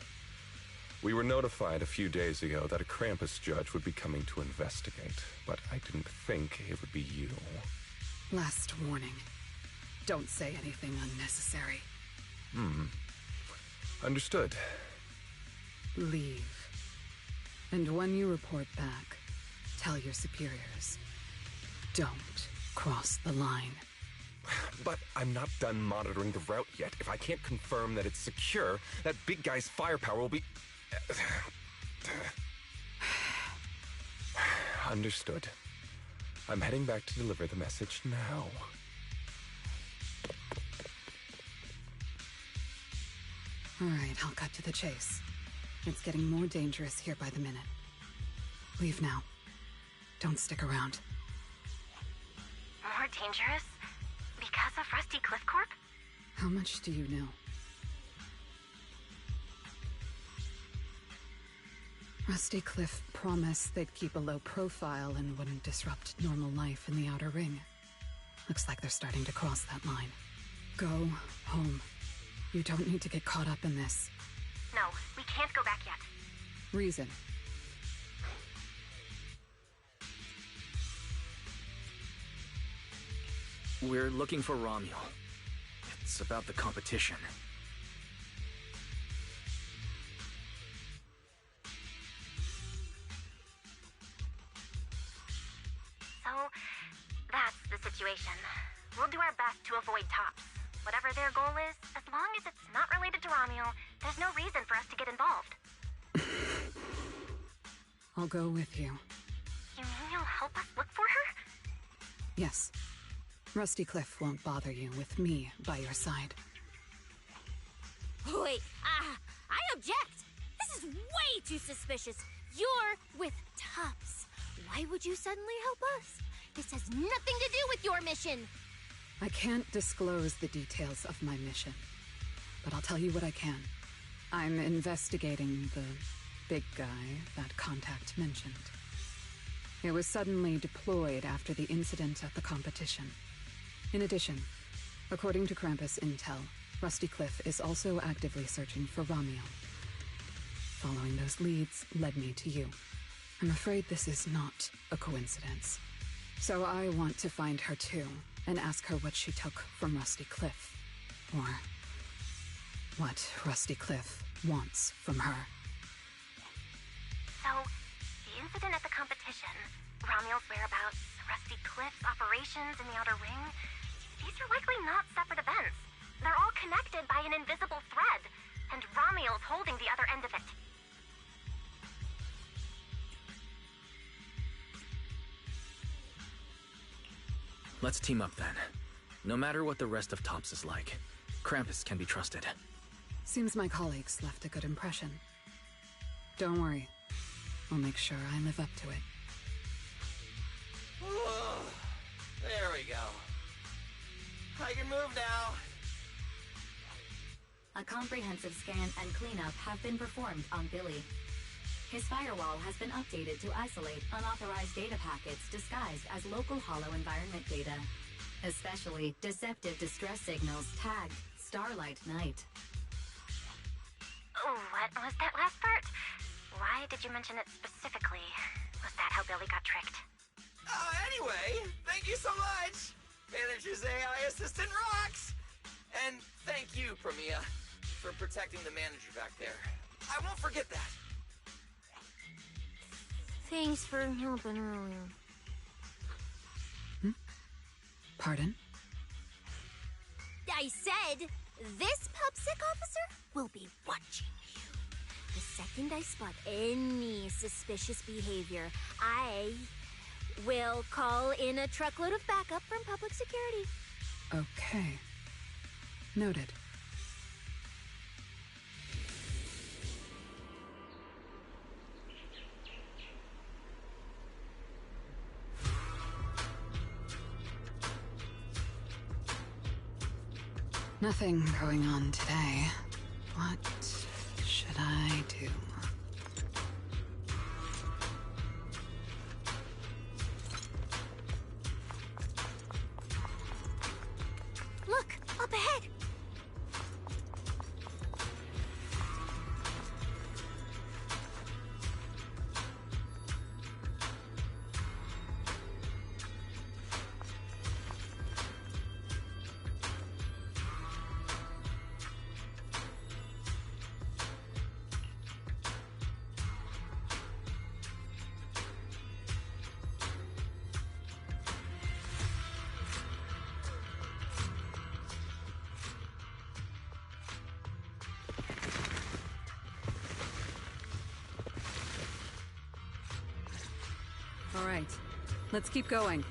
We were notified a few days ago that a Krampus judge would be coming to investigate, but I didn't think it would be you. Last warning. Don't say anything unnecessary. Understood. Leave. And when you report back, tell your superiors. Don't cross the line. But I'm not done monitoring the route yet. If I can't confirm that it's secure, that big guy's firepower will be... Understood. I'm heading back to deliver the message now. All right, I'll cut to the chase. It's getting more dangerous here by the minute. Leave now. Don't stick around. More dangerous? Because of Rusty Cliff Corp? How much do you know? Rusty Cliff promised they'd keep a low profile and wouldn't disrupt normal life in the Outer Ring. Looks like they're starting to cross that line. Go home. You don't need to get caught up in this. No, we can't go back yet. Reason. We're looking for Romuald. It's about the competition. So, that's the situation. We'll do our best to avoid tops. Whatever their goal is, as long as it's not related to Romuald, there's no reason for us to get involved. I'll go with you. You mean you'll help us look for her? Yes. Rusty Cliff won't bother you with me by your side. Wait, I object! This is way too suspicious. You're with Tubbs. Why would you suddenly help us? This has nothing to do with your mission. I can't disclose the details of my mission, but I'll tell you what I can. I'm investigating the big guy that Contact mentioned. It was suddenly deployed after the incident at the competition. In addition, according to Krampus intel, Rusty Cliff is also actively searching for Romuald. Following those leads led me to you. I'm afraid this is not a coincidence. So I want to find her too, and ask her what she took from Rusty Cliff. Or what Rusty Cliff wants from her. So, the incident at the competition, Romual's whereabouts, Rusty Cliff's operations in the Outer Ring, these are likely not separate events. They're all connected by an invisible thread, and Romual's holding the other end of it. Let's team up then. No matter what the rest of Tops is like, Krampus can be trusted. Seems my colleagues left a good impression. Don't worry. I'll make sure I live up to it. There we go. I can move now. A comprehensive scan and cleanup have been performed on Billy. His firewall has been updated to isolate unauthorized data packets disguised as local hollow environment data, especially deceptive distress signals tagged Starlight Night. Oh, what was that last part? Why did you mention it specifically? Was that how Billy got tricked? Anyway, thank you so much! Manager's AI assistant rocks! And thank you, Premia, for protecting the manager back there. I won't forget that. Thanks for helping earlier. Pardon? I said, this PubSec officer will be watching you. The second I spot any suspicious behavior, I will call in a truckload of backup from public security. Okay. Noted. Nothing going on today. What should I do? Look, up ahead! All right, let's keep going.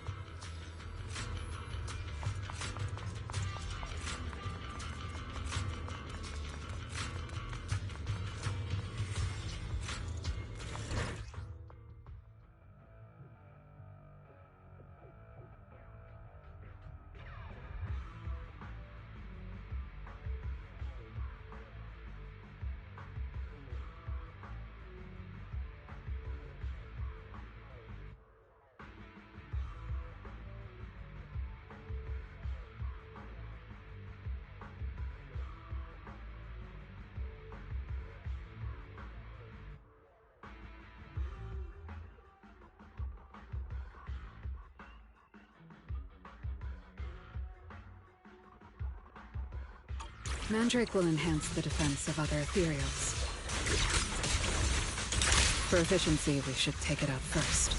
Mandrake will enhance the defense of other ethereals. For efficiency, we should take it out first.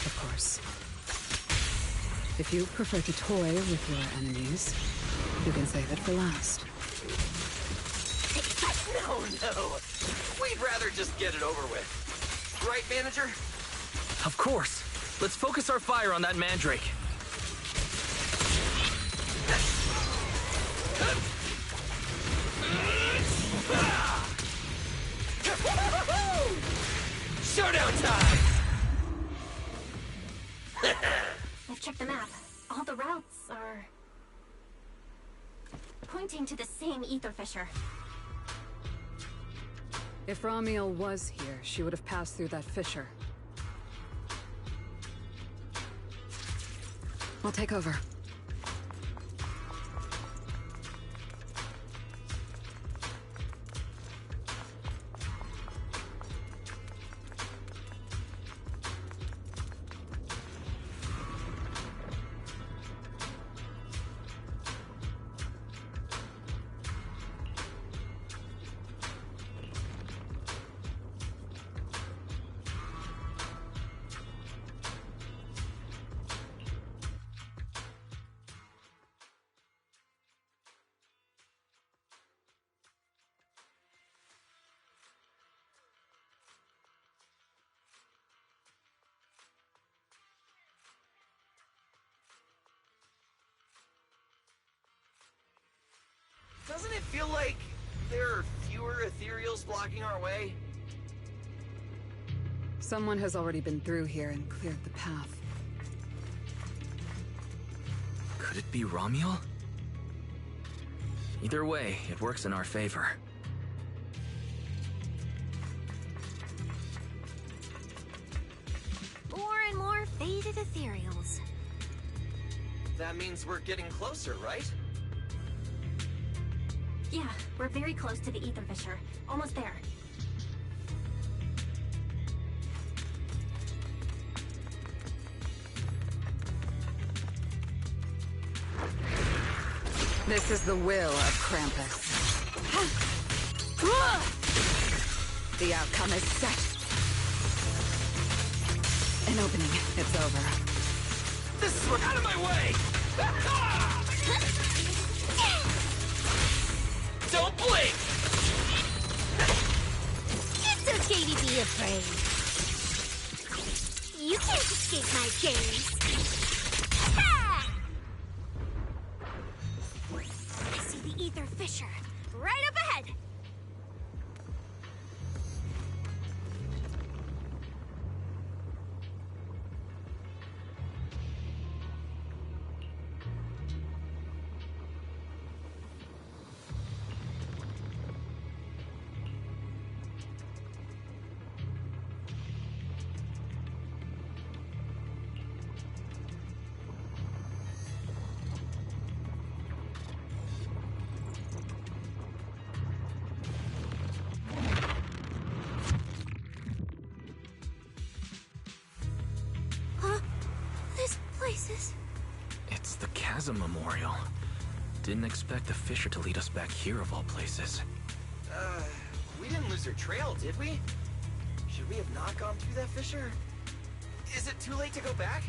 Of course. If you prefer to toy with your enemies, you can save it for last. No. We'd rather just get it over with. Right, manager? Of course. Let's focus our fire on that Mandrake. Showdown time! I've checked the map. All the routes are pointing to the same ether fissure. If Romual was here, she would have passed through that fissure. I'll take over. there are fewer ethereals blocking our way? Someone has already been through here and cleared the path. Could it be Romuel? Either way, it works in our favor. More and more faded ethereals. That means we're getting closer, right? Yeah, we're very close to the ether fissure. Almost there. This is the will of Krampus. The outcome is set. An opening. It's over. This is what— out of my way! Don't blink! It's okay to be afraid. You can't escape my gaze. Ha! I see the ether fissure. Right up ahead. It's the Chasm Memorial. Didn't expect the fissure to lead us back here of all places. We didn't lose our trail, did we? Should we have not gone through that fissure? Is it too late to go back?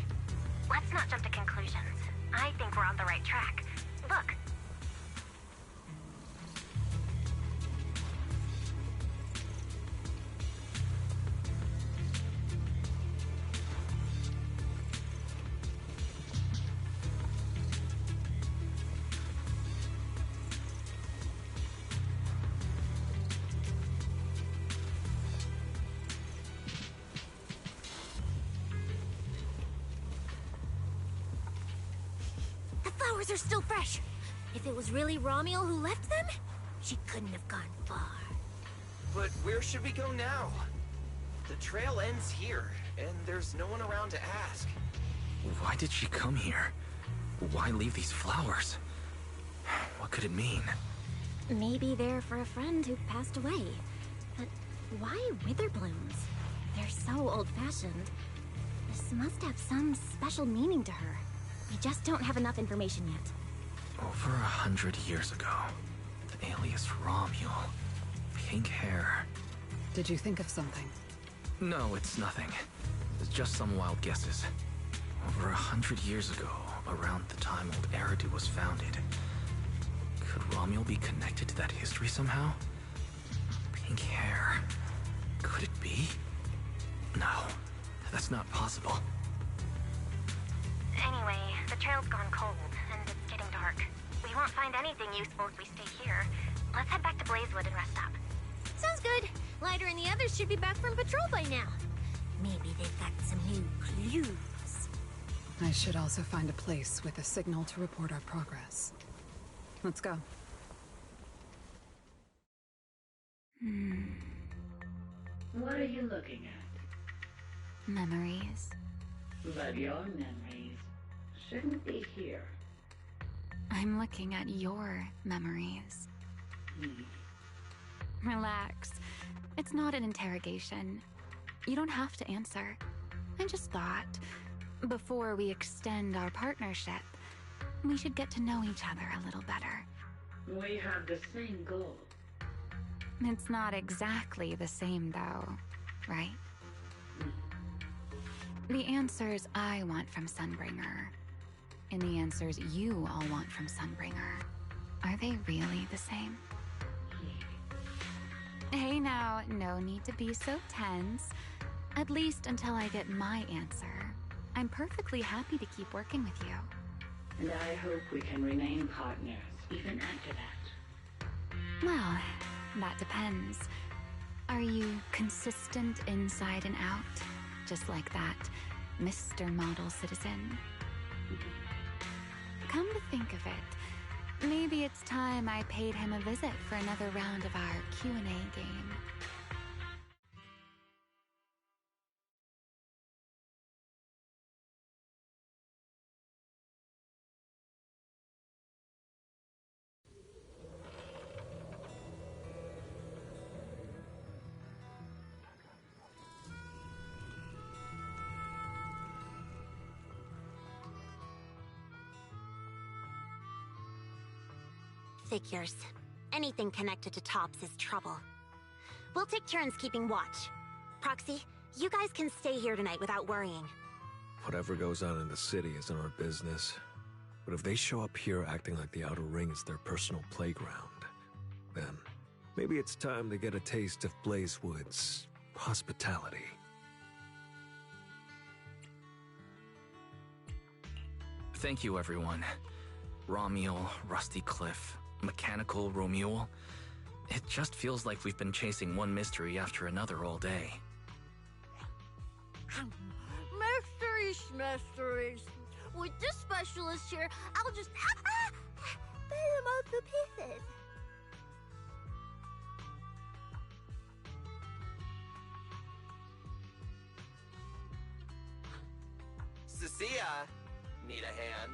Let's not jump to conclusions. I think we're on the right track. Look. Flowers are still fresh. If it was really Romuel who left them, she couldn't have gone far. But where should we go now? The trail ends here, and there's no one around to ask. Why did she come here? Why leave these flowers? What could it mean? Maybe they're for a friend who passed away. But why wither blooms? They're so old-fashioned. This must have some special meaning to her. We just don't have enough information yet. Over 100 years ago, the alias Romuel. Pink hair. Did you think of something? No, it's nothing. It's just some wild guesses. Over 100 years ago, around the time old Eridu was founded. Could Romuel be connected to that history somehow? Pink hair. Could it be? No, that's not possible. Anyway, the trail's gone cold, and it's getting dark. We won't find anything useful if we stay here. Let's head back to Blazewood and rest up. Sounds good. Lighter and the others should be back from patrol by now. Maybe they've got some new clues. I should also find a place with a signal to report our progress. Let's go. What are you looking at? Memories. But your memories shouldn't be here. I'm looking at your memories. Relax. It's not an interrogation. You don't have to answer. I just thought, before we extend our partnership, we should get to know each other a little better. We have the same goal. It's not exactly the same, though, right? The answers I want from Sunbringer, and the answers you all want from Sunbringer, are they really the same? Hey now, no need to be so tense. At least until I get my answer. I'm perfectly happy to keep working with you. And I hope we can remain partners, even after that. Well, that depends. Are you consistent inside and out? Just like that Mr. Model Citizen? Come to think of it, maybe it's time I paid him a visit for another round of our Q&A game. Figures. Anything connected to Tops is trouble. We'll take turns keeping watch. Proxy, you guys can stay here tonight without worrying. Whatever goes on in the city isn't our business. But if they show up here acting like the Outer Ring is their personal playground, then maybe it's time to get a taste of Blazewood's hospitality. Thank you, everyone. Romuel, Rusty Cliff, Mechanical Romuel. It just feels like we've been chasing one mystery after another all day. Mysteries. With this specialist here, I'll just pull him off the pieces. Cissia, need a hand?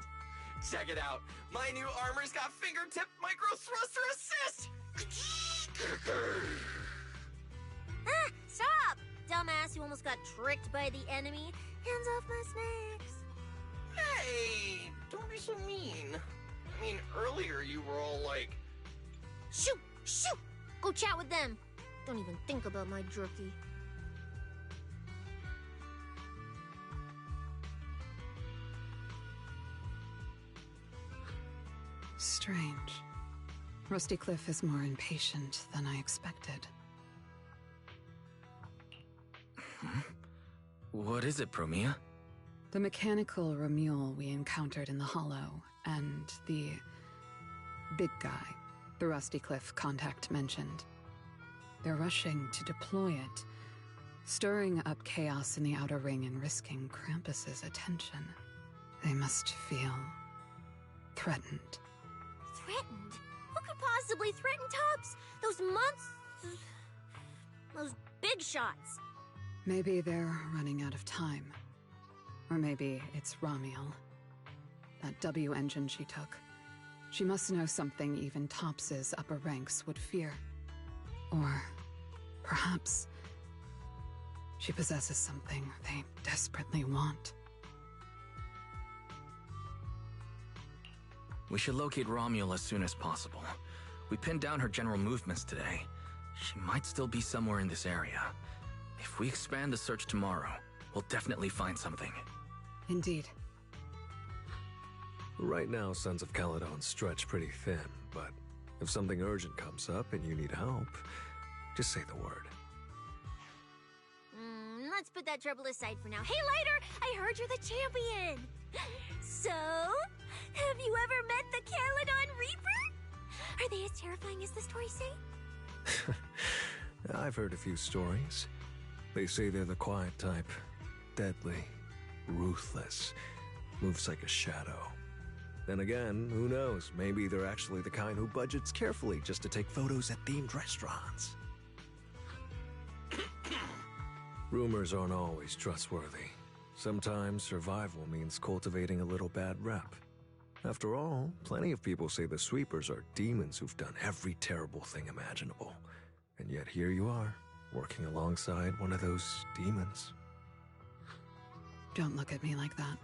Check it out. My new armor's got fingertip micro thruster assist. Stop! Dumbass who almost got tricked by the enemy. Hands off my snacks. Hey, don't be so mean. I mean, earlier you were all like, Shoot! Shoot! Go chat with them. Don't even think about my jerky. Strange. Rusty Cliff is more impatient than I expected. What is it, Promia? The mechanical Romuel we encountered in the Hollow, and the big guy the Rusty Cliff contact mentioned. They're rushing to deploy it, stirring up chaos in the Outer Ring and risking Krampus's attention. They must feel threatened. Threatened? Who could possibly threaten Tops? Those monsters... Those big shots. Maybe they're running out of time. Or maybe it's Romuel. That W engine she took. She must know something even Tops's upper ranks would fear. Or perhaps she possesses something they desperately want. We should locate Romuel as soon as possible. We pinned down her general movements today. She might still be somewhere in this area. If we expand the search tomorrow, we'll definitely find something. Indeed. Right now, Sons of Caledon stretch pretty thin, but if something urgent comes up and you need help, just say the word. Let's put that trouble aside for now. Hey, Lighter! I heard you're the champion! So, have you ever met the Caledon Reaper? Are they as terrifying as the stories say? I've heard a few stories. They say they're the quiet type. Deadly. Ruthless. Moves like a shadow. Then again, who knows? Maybe they're actually the kind who budgets carefully just to take photos at themed restaurants. Rumors aren't always trustworthy. Sometimes survival means cultivating a little bad rep. After all, plenty of people say the sweepers are demons who've done every terrible thing imaginable. And yet here you are, working alongside one of those demons. Don't look at me like that.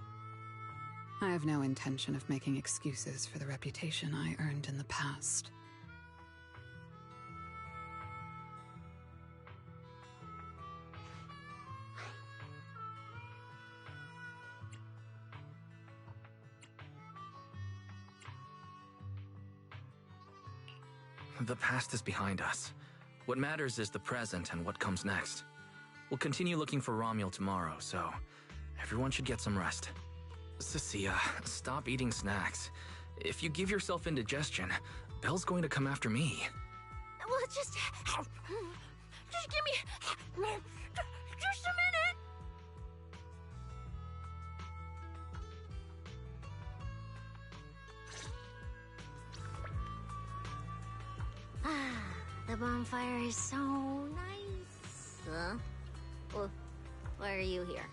I have no intention of making excuses for the reputation I earned in the past. The past is behind us. What matters is the present and what comes next. We'll continue looking for Romuel tomorrow, so everyone should get some rest. Cissia, stop eating snacks. If you give yourself indigestion, Belle's going to come after me. Well, just give me just a minute. The bonfire is so nice. Huh? Well, why are you here?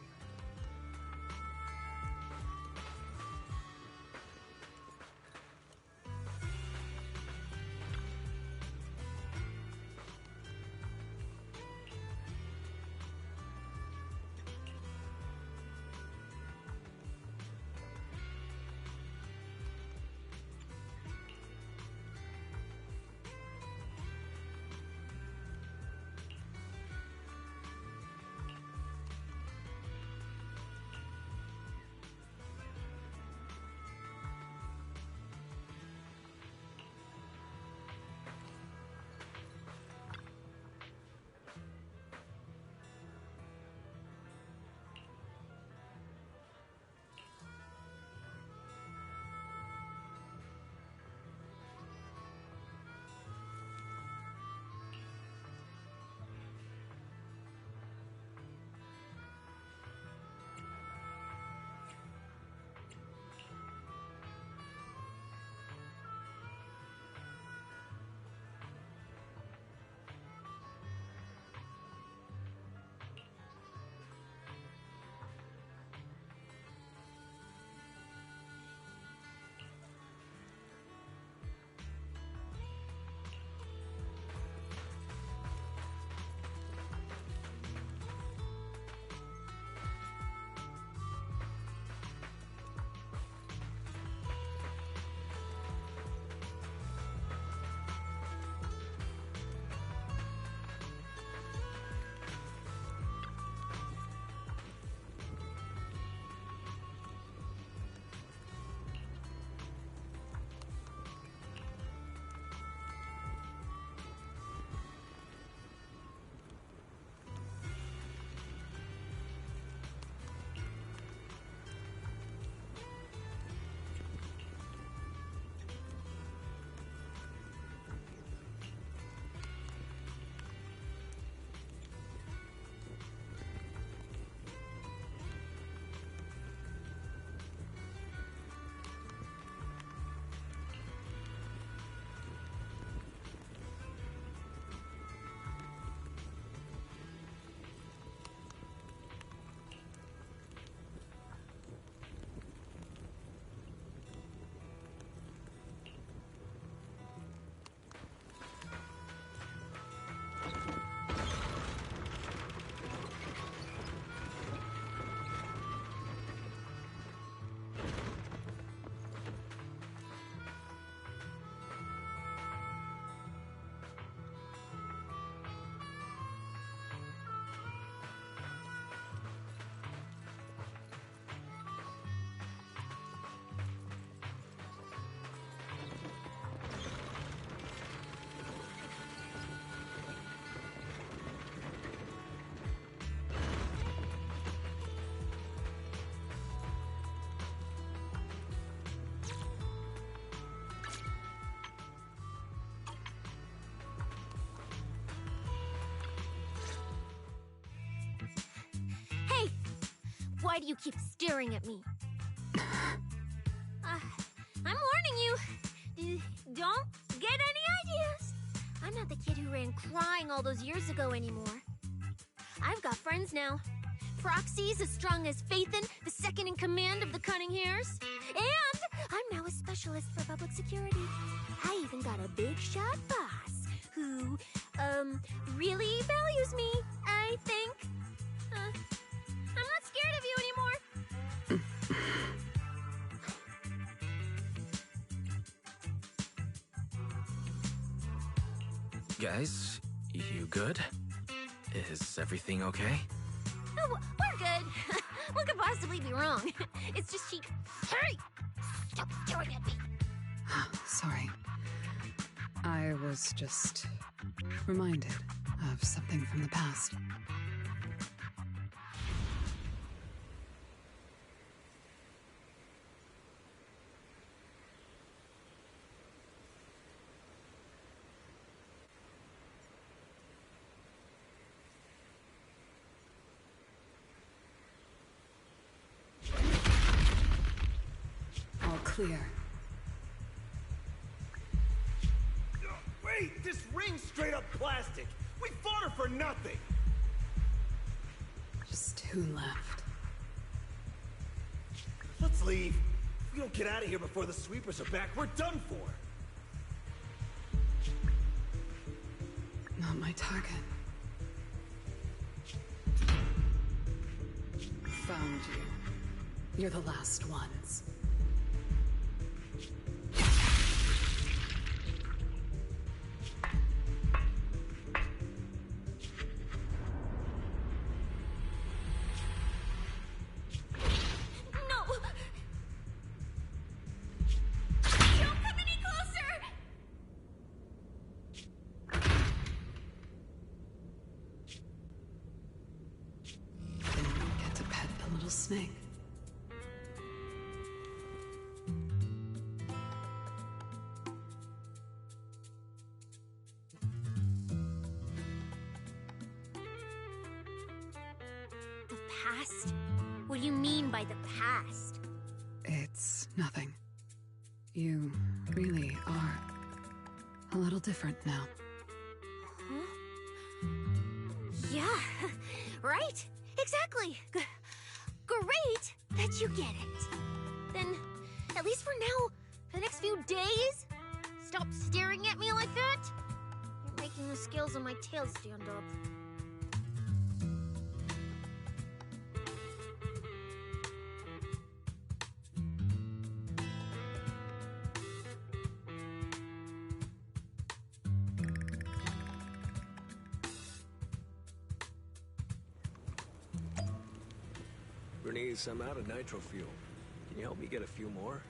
Why do you keep staring at me? I'm warning you. Don't get any ideas. I'm not the kid who ran crying all those years ago anymore. I've got friends now. Proxies as strong as Faithin, the second in command of the Cunning Hares. And I'm now a specialist for public security. I even got a big shot boss who, really values me, I think. I'm not scared of you anymore. Guys, you good? Is everything okay? Oh, we're good. What could possibly be wrong? It's just she... Hey! Stop staring at me! Sorry. I was just reminded of something from the past. clear. Wait, this ring's straight up plastic. We fought her for nothing. Just 2 left. Let's leave. If we don't get out of here before the sweepers are back, we're done for. Not my target. Found you. You're the last ones. Snake. The past? What do you mean by the past? It's nothing. You really are a little different now. Huh? Yeah, right? Exactly. Great that you get it. Then, at least for now, for the next few days, stop staring at me like that. You're making the scales on my tail stand up. Bernice, I'm out of nitro fuel. Can you help me get a few more?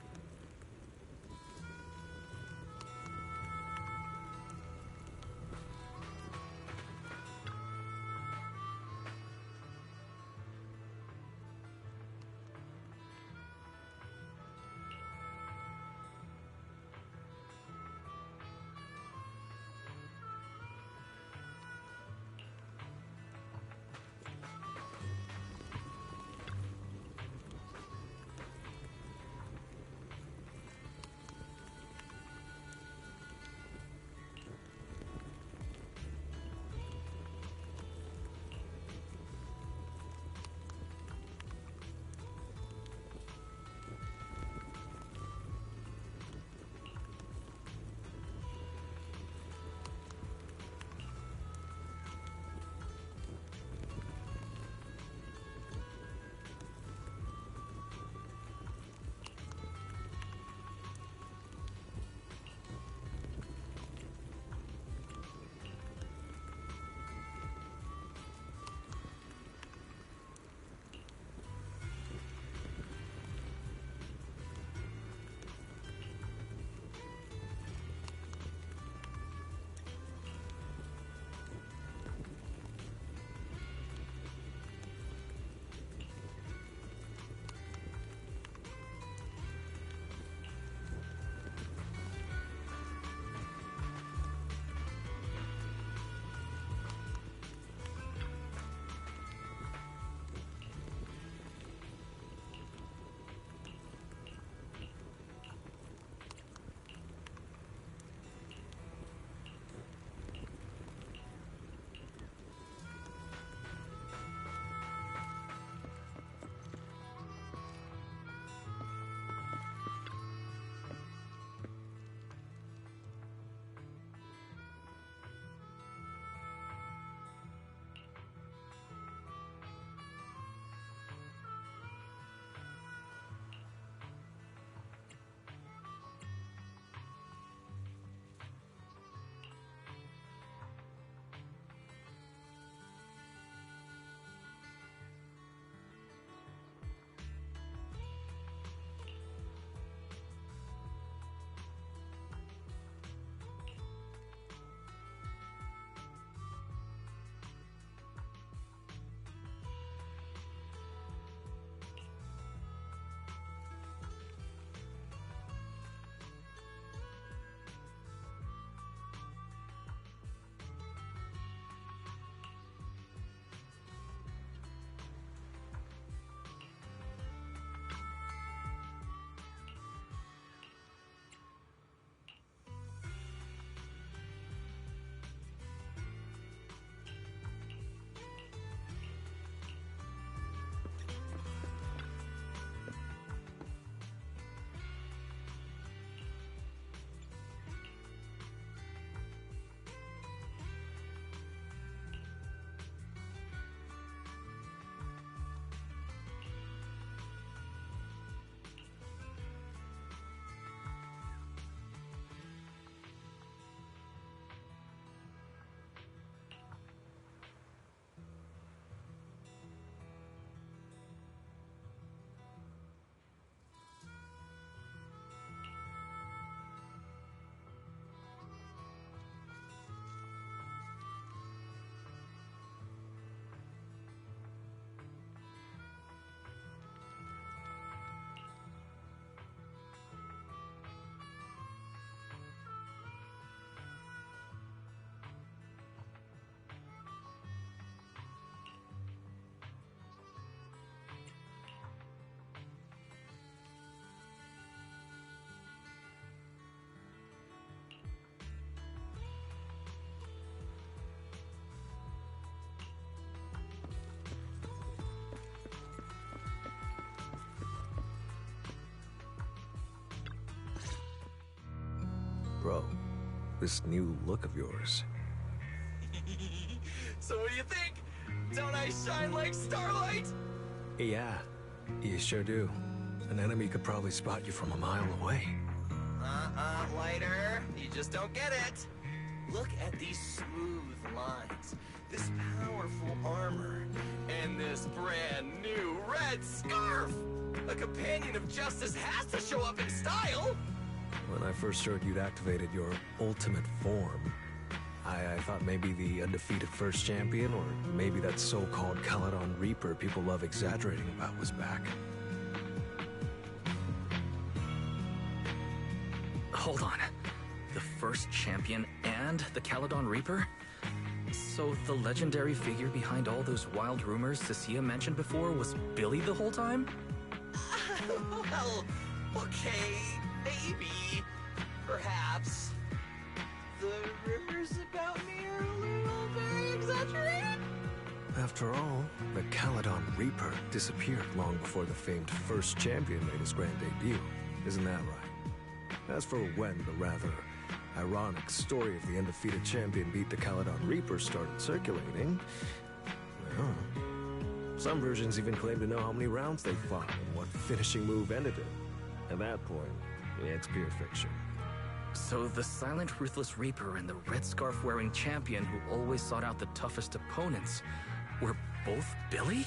Bro, this new look of yours. So what do you think? Don't I shine like starlight? Yeah, you sure do. An enemy could probably spot you from a mile away. Lighter. You just don't get it. Look at these smooth lines, this powerful armor, and this brand new red scarf! A companion of justice has to show up in style! When I first heard you'd activated your ultimate form, I thought maybe the undefeated first champion, or maybe that so-called Caledon Reaper people love exaggerating about was back. Hold on. The first champion and the Caledon Reaper? So the legendary figure behind all those wild rumors Cissia mentioned before was Billy the whole time? Well, okay, maybe, perhaps. The rumors about me are a little very exaggerated? After all, the Caledon Reaper disappeared long before the famed first champion made his grand debut. Isn't that right? As for when the rather ironic story of the undefeated champion beat the Caledon Reaper started circulating, well, some versions even claim to know how many rounds they fought and what finishing move ended it. At that point, it's pure fiction. So the silent, ruthless Reaper and the red scarf-wearing champion who always sought out the toughest opponents were both Billy?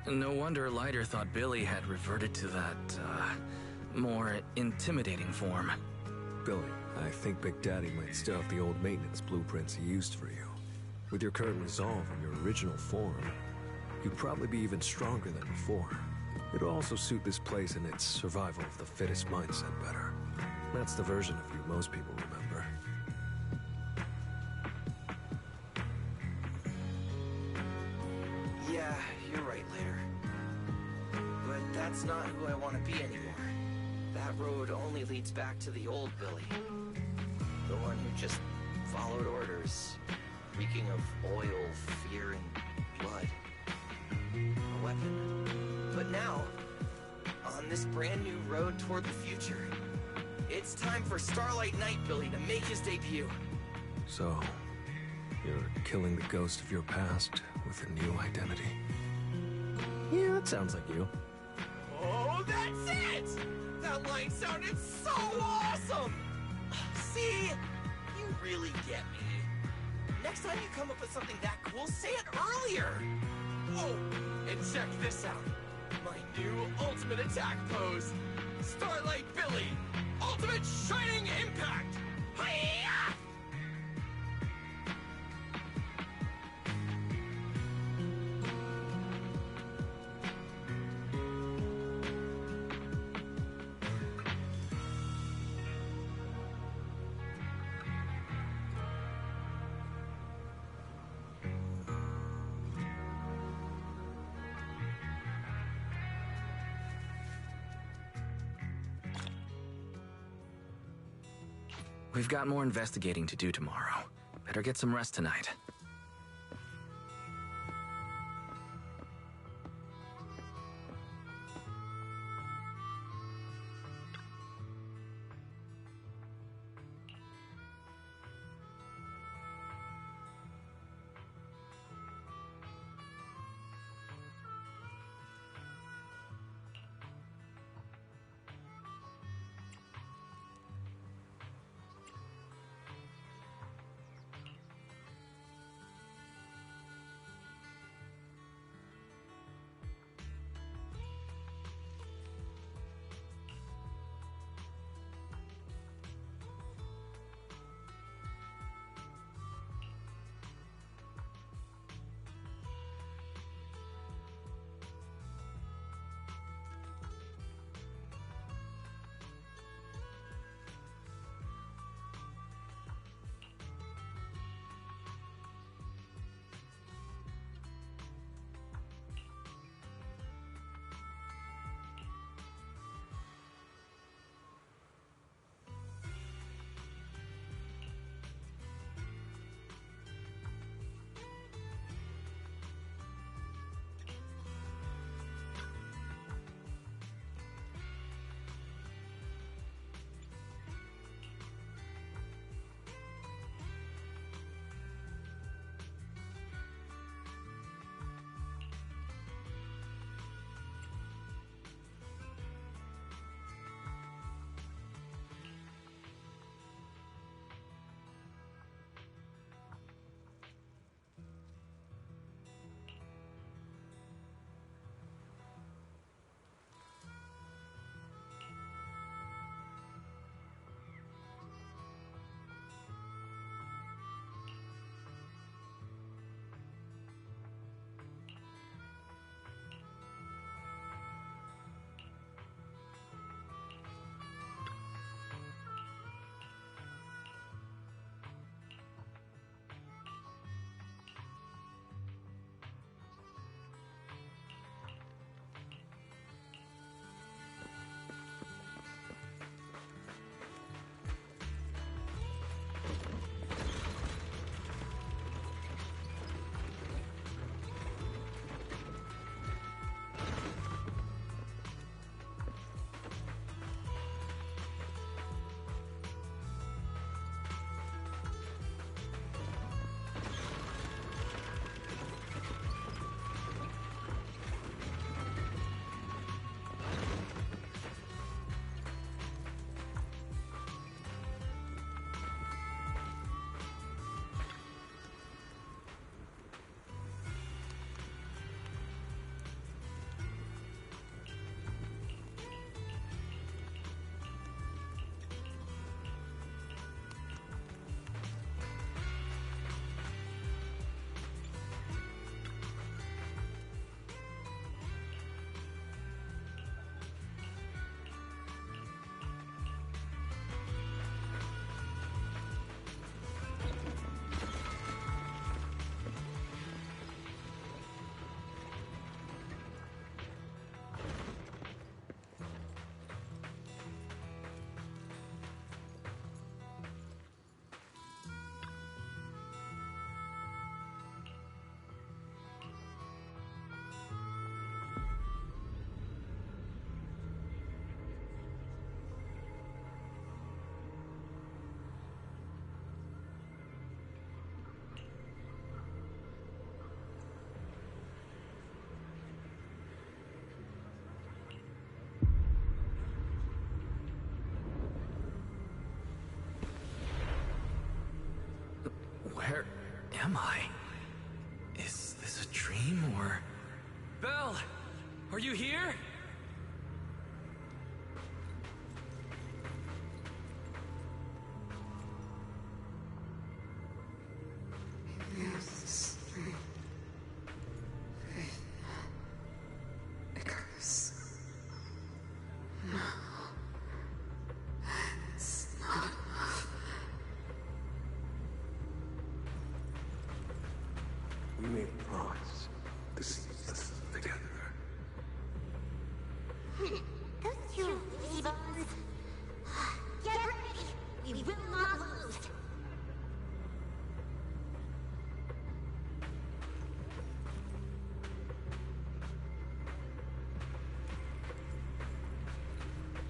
No wonder Lighter thought Billy had reverted to that, more intimidating form. Billy, I think Big Daddy might still have the old maintenance blueprints he used for you. With your current resolve and your original form, you'd probably be even stronger than before. It'll also suit this place and its survival of the fittest mindset better. That's the version of you most people remember. Yeah, you're right, Later. But that's not who I want to be anymore. That road only leads back to the old Billy. The one who just followed orders, reeking of oil, fear, and blood. A weapon. But now, on this brand new road toward the future, it's time for Starlight Knight Billy to make his debut. So, you're killing the ghost of your past with a new identity. Yeah, that sounds like you. Oh, that's it! That line sounded so awesome! See? You really get me. Next time you come up with something that cool, say it earlier! Oh, and check this out. My new ultimate attack pose. Starlight Billy. Ultimate Shining Impact! Hi-ya! We've got more investigating to do tomorrow. Better get some rest tonight. am I? Is this a dream or... Belle! Are you here? Yes, strength. Faith. Icarus. No. It's not enough. We made a promise to see this together. Those two lazy-bones. Get ready! We will not lose!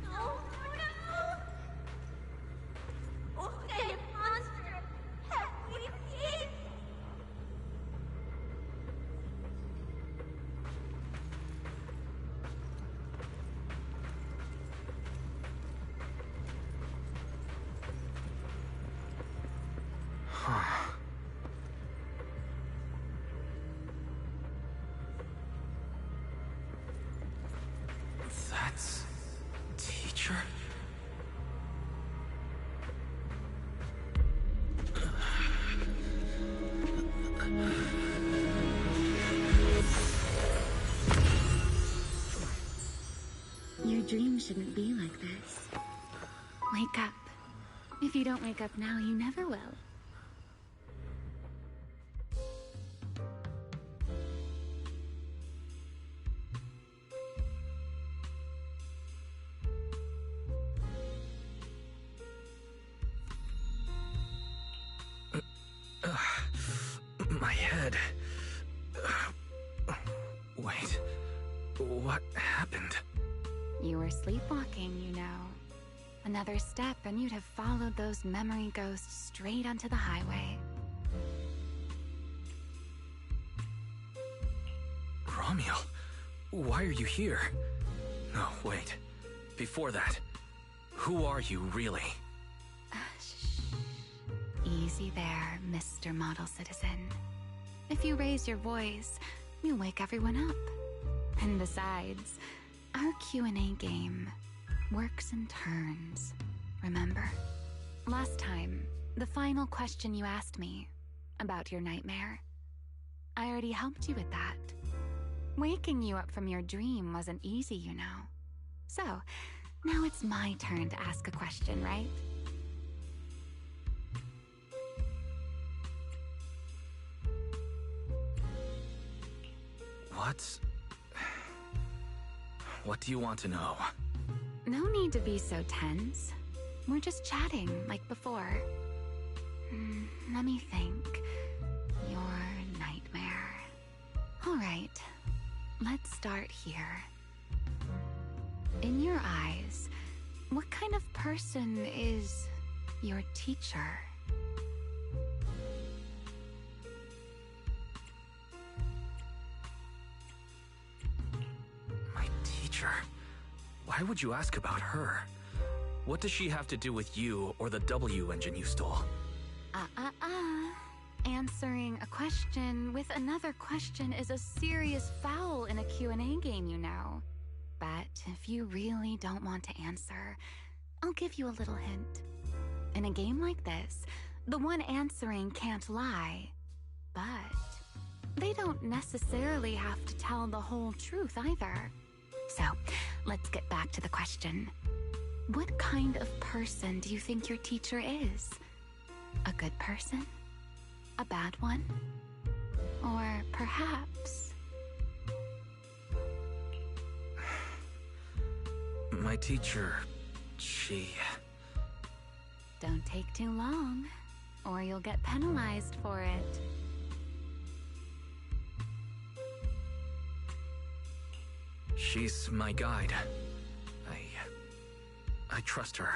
No! What kind of monster have we seen? Huh. That's... Teacher? Your dream shouldn't be like this. Wake up. If you don't wake up now, you never will. My head... Wait... What happened? You were sleepwalking, you know. Another step and you'd have followed those memory ghosts straight onto the highway. Romiel, why are you here? No, wait. Before that, who are you really? Easy there, Mr. Model Citizen. If you raise your voice, you'll wake everyone up. And besides, our Q&A game works in turns, remember? Last time, the final question you asked me about your nightmare, I already helped you with that. Waking you up from your dream wasn't easy, you know. So, now it's my turn to ask a question, right? What do you want to know? No need to be so tense. We're just chatting like before. Let me think. Your nightmare. All right, let's start here. In your eyes, what kind of person is your teacher? Why would you ask about her? What does she have to do with you or the W engine you stole? Answering a question with another question is a serious foul in a Q&A game, you know. But if you really don't want to answer, I'll give you a little hint. In a game like this, the one answering can't lie. But they don't necessarily have to tell the whole truth either. So, let's get back to the question. What kind of person do you think your teacher is? A good person? A bad one? Or perhaps... My teacher, she... Don't take too long, or you'll get penalized for it. She's my guide. I trust her.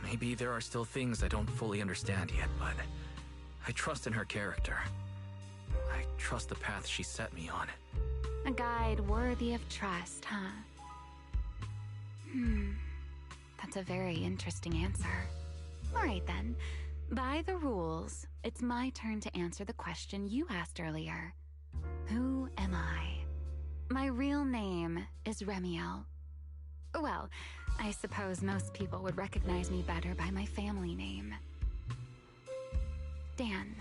Maybe there are still things I don't fully understand yet, but I trust in her character. I trust the path she set me on. A guide worthy of trust, huh? That's a very interesting answer. All right then, By the rules, it's my turn to answer the question you asked earlier. Who am I? My real name is Remiel. Well, I suppose most people would recognize me better by my family name. Dan.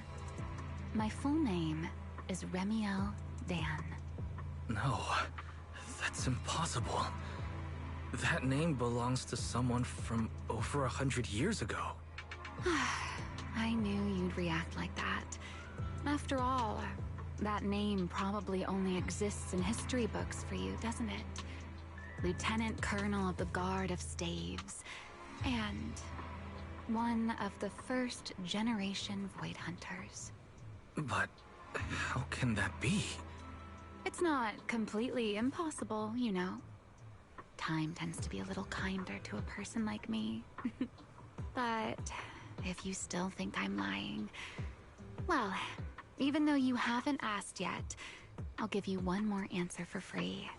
My full name is Remiel Dan. No, that's impossible. That name belongs to someone from over 100 years ago. I knew you'd react like that. After all, that name probably only exists in history books for you, doesn't it? Lieutenant Colonel of the Guard of Staves, and one of the first generation Void Hunters. But how can that be? It's not completely impossible, you know. Time tends to be a little kinder to a person like me. But if you still think I'm lying, well, even though you haven't asked yet, I'll give you one more answer for free.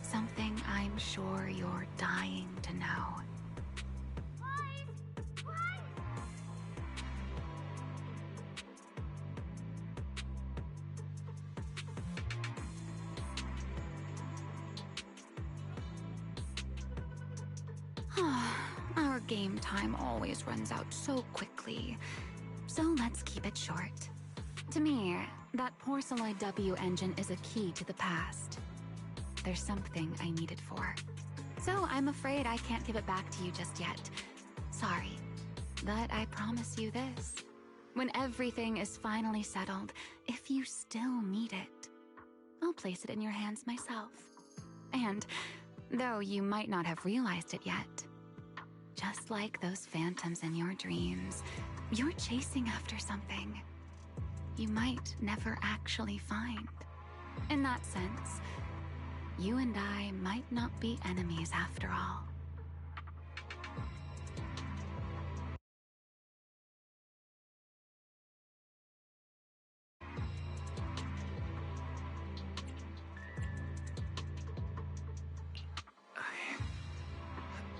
Something I'm sure you're dying to know. Our game time always runs out so quickly, so let's keep it short. To me, that Porceloid W engine is a key to the past. There's something I need it for. So I'm afraid I can't give it back to you just yet. Sorry, but I promise you this. When everything is finally settled, if you still need it, I'll place it in your hands myself. And though you might not have realized it yet, just like those phantoms in your dreams, you're chasing after something you might never actually find. In that sense, you and I might not be enemies after all.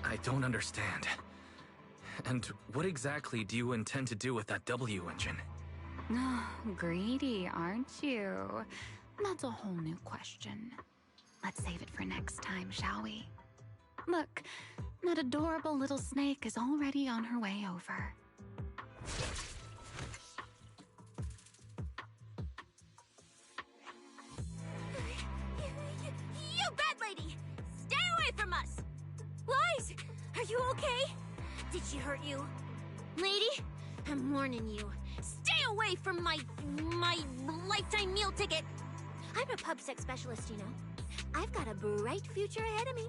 I don't understand. And what exactly do you intend to do with that W engine? Greedy, aren't you? That's a whole new question. Let's save it for next time, shall we? Look, that adorable little snake is already on her way over. You bad lady! Stay away from us! Lies! Are you okay? Did she hurt you? Lady, I'm warning you. Stay away from my lifetime meal ticket! I'm a pub sex specialist, you know. I've got a bright future ahead of me.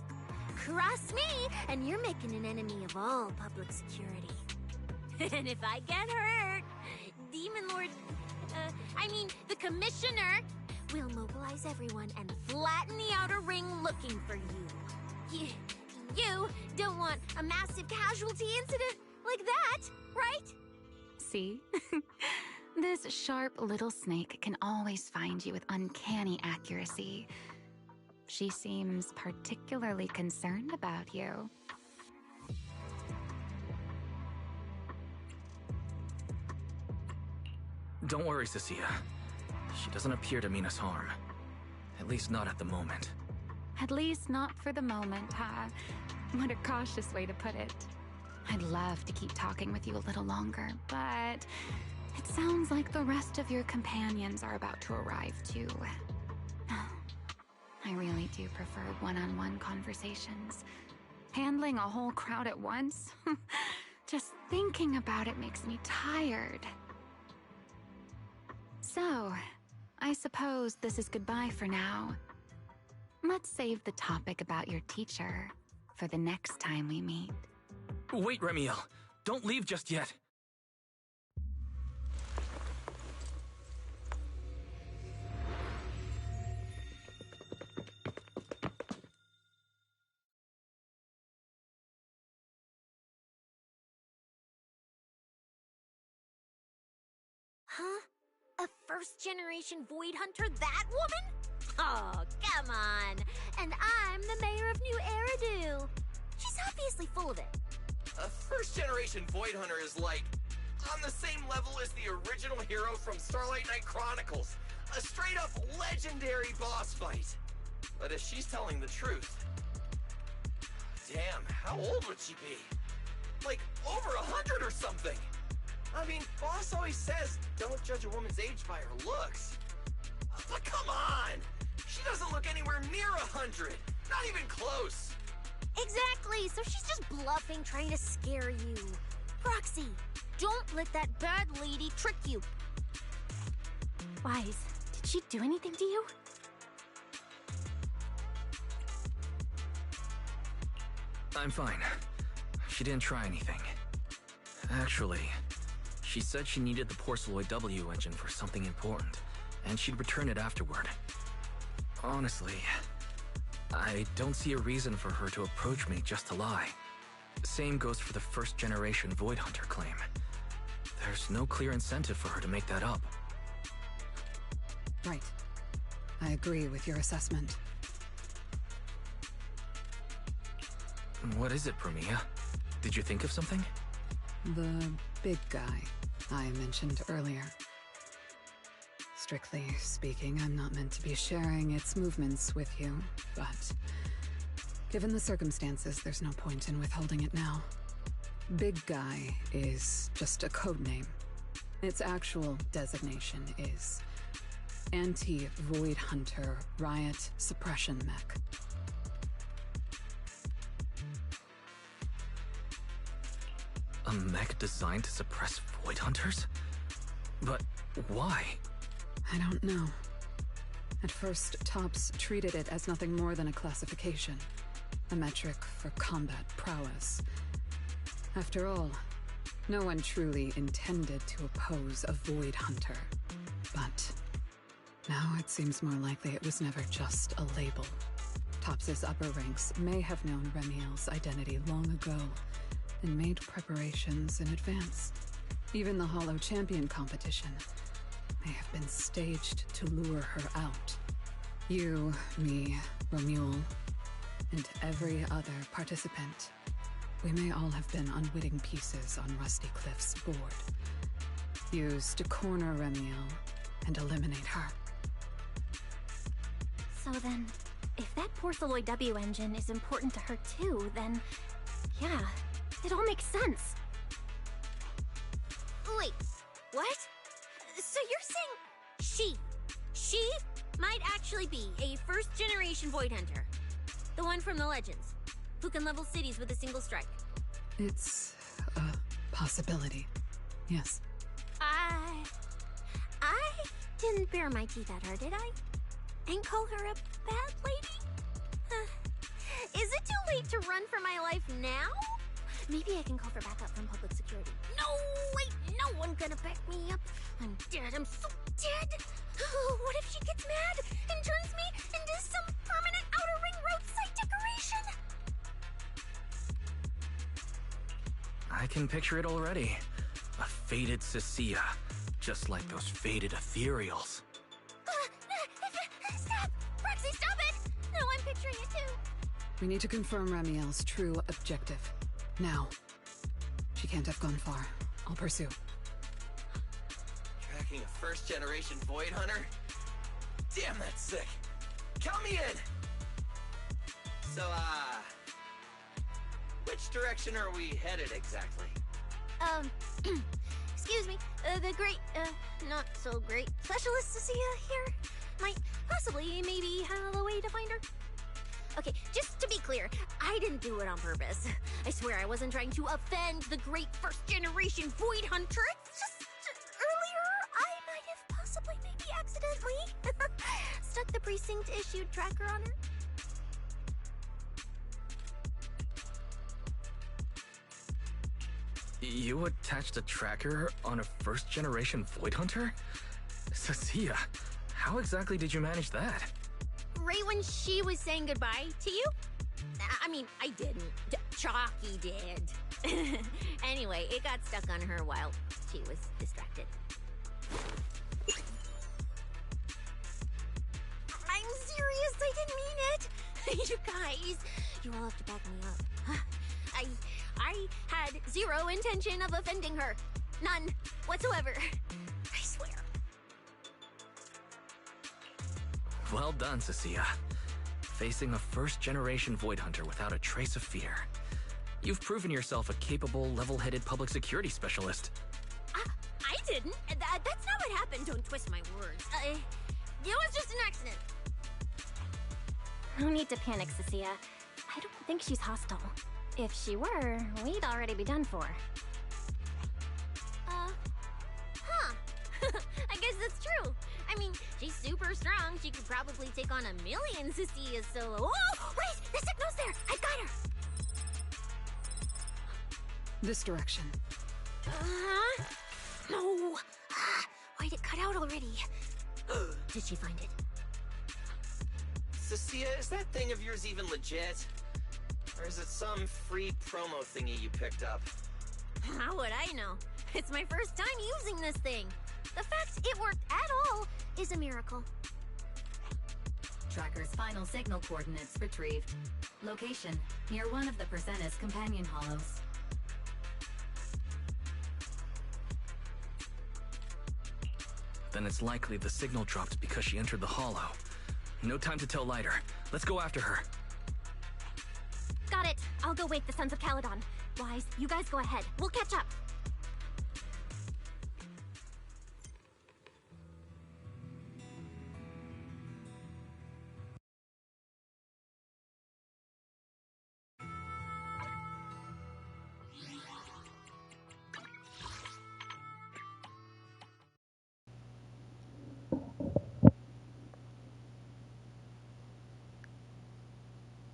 Cross me, and you're making an enemy of all public security. And if I get hurt, Demon Lord... the Commissioner will mobilize everyone and flatten the outer ring looking for you. You don't want a massive casualty incident like that, right? See? This sharp little snake can always find you with uncanny accuracy. She seems particularly concerned about you. Don't worry, Cissia. She doesn't appear to mean us harm. At least not at the moment. At least not for the moment, huh? What a cautious way to put it. I'd love to keep talking with you a little longer, but it sounds like the rest of your companions are about to arrive too. I really do prefer one-on-one conversations. Handling a whole crowd at once? Just thinking about it makes me tired. So, I suppose this is goodbye for now. Let's save the topic about your teacher for the next time we meet. Wait, Remiel! Don't leave just yet! Huh? A first-generation Void Hunter, that woman? Oh, come on. And I'm the mayor of New Eridu. She's obviously full of it. A first-generation Void Hunter is like On the same level as the original hero from Starlight Knight Chronicles. A straight-up legendary boss fight. But if she's telling the truth... Damn, how old would she be? Like, over 100 or something! I mean, Boss always says, don't judge a woman's age by her looks. But come on! She doesn't look anywhere near 100! Not even close! Exactly, so she's just bluffing, trying to scare you. Roxy, don't let that bad lady trick you. Wise, did she do anything to you? I'm fine. She didn't try anything. Actually, she said she needed the Porceloid W engine for something important, and she'd return it afterward. Honestly, I don't see a reason for her to approach me just to lie. Same goes for the first-generation Void Hunter claim. There's no clear incentive for her to make that up. Right. I agree with your assessment. What is it, Promia? Did you think of something? The big guy I mentioned earlier. Strictly speaking, I'm not meant to be sharing its movements with you, but given the circumstances, there's no point in withholding it now. Big Guy is just a code name. Its actual designation is Anti-Void Hunter Riot Suppression Mech. A mech designed to suppress Void Hunters? But why? I don't know. At first, Tops treated it as nothing more than a classification, a metric for combat prowess. After all, no one truly intended to oppose a Void Hunter. But now it seems more likely it was never just a label. Tops's upper ranks may have known Remiel's identity long ago and made preparations in advance. Even the Hollow Champion competition may have been staged to lure her out. You, me, Romuald, and every other participant, we may all have been unwitting pieces on Rusty Cliff's board, used to corner Remiel and eliminate her. So then, if that Porceloid W engine is important to her too, then yeah, it all makes sense. Wait, what? So you're saying she might actually be a first-generation Void Hunter? The one from the Legends, who can level cities with a single strike? It's a possibility, yes. I didn't bare my teeth at her, did I? And call her a bad lady? Is it too late to run for my life now? Maybe I can call for backup from public security. No, wait, no one's gonna back me up. I'm dead, I'm so dead. What if she gets mad and turns me into some permanent outer ring roadside decoration? I can picture it already. A faded Cissia, just like those faded ethereals. Stop! Roxy, stop it! No, I'm picturing it too. We need to confirm Remiel's true objective. Now. She can't have gone far. I'll pursue. Tracking a first-generation Void Hunter? Damn, that's sick. Count me in! So, which direction are we headed exactly? Excuse me, the great, not so great specialist Cissia here might possibly maybe have a way to find her. Okay, just to be clear, I didn't do it on purpose. I swear I wasn't trying to offend the great first-generation Void Hunter. It's just earlier I might have possibly maybe accidentally stuck the precinct-issued tracker on her. You attached a tracker on a first-generation Void Hunter? Cissia, how exactly did you manage that? Right when she was saying goodbye to you? I mean, I didn't. Chalky did. Anyway, it got stuck on her while she was distracted. I'm serious, I didn't mean it. You guys, you all have to back me up. I had zero intention of offending her. None whatsoever. I swear. Well done, Cissia. Facing a first-generation Void Hunter without a trace of fear. You've proven yourself a capable, level-headed public security specialist. I didn't. That's not what happened. Don't twist my words. It was just an accident. No need to panic, Cissia. I don't think she's hostile. If she were, we'd already be done for. Huh. I guess that's true. I mean, she's super strong. She could probably take on 1,000,000 Cissias solo. Oh, wait! The signal's there! I've got her! This direction. No! Why'd it cut out already? Did she find it? Cissia, is that thing of yours even legit? Or is it some free promo thingy you picked up? How would I know? It's my first time using this thing. The fact it worked at all is a miracle. Tracker's final signal coordinates retrieved. Location, near one of the Persenis companion hollows. Then it's likely the signal dropped because she entered the hollow. No time to tell Lighter. Let's go after her. Got it. I'll go wake the Sons of Caledon. Wise, you guys go ahead. We'll catch up.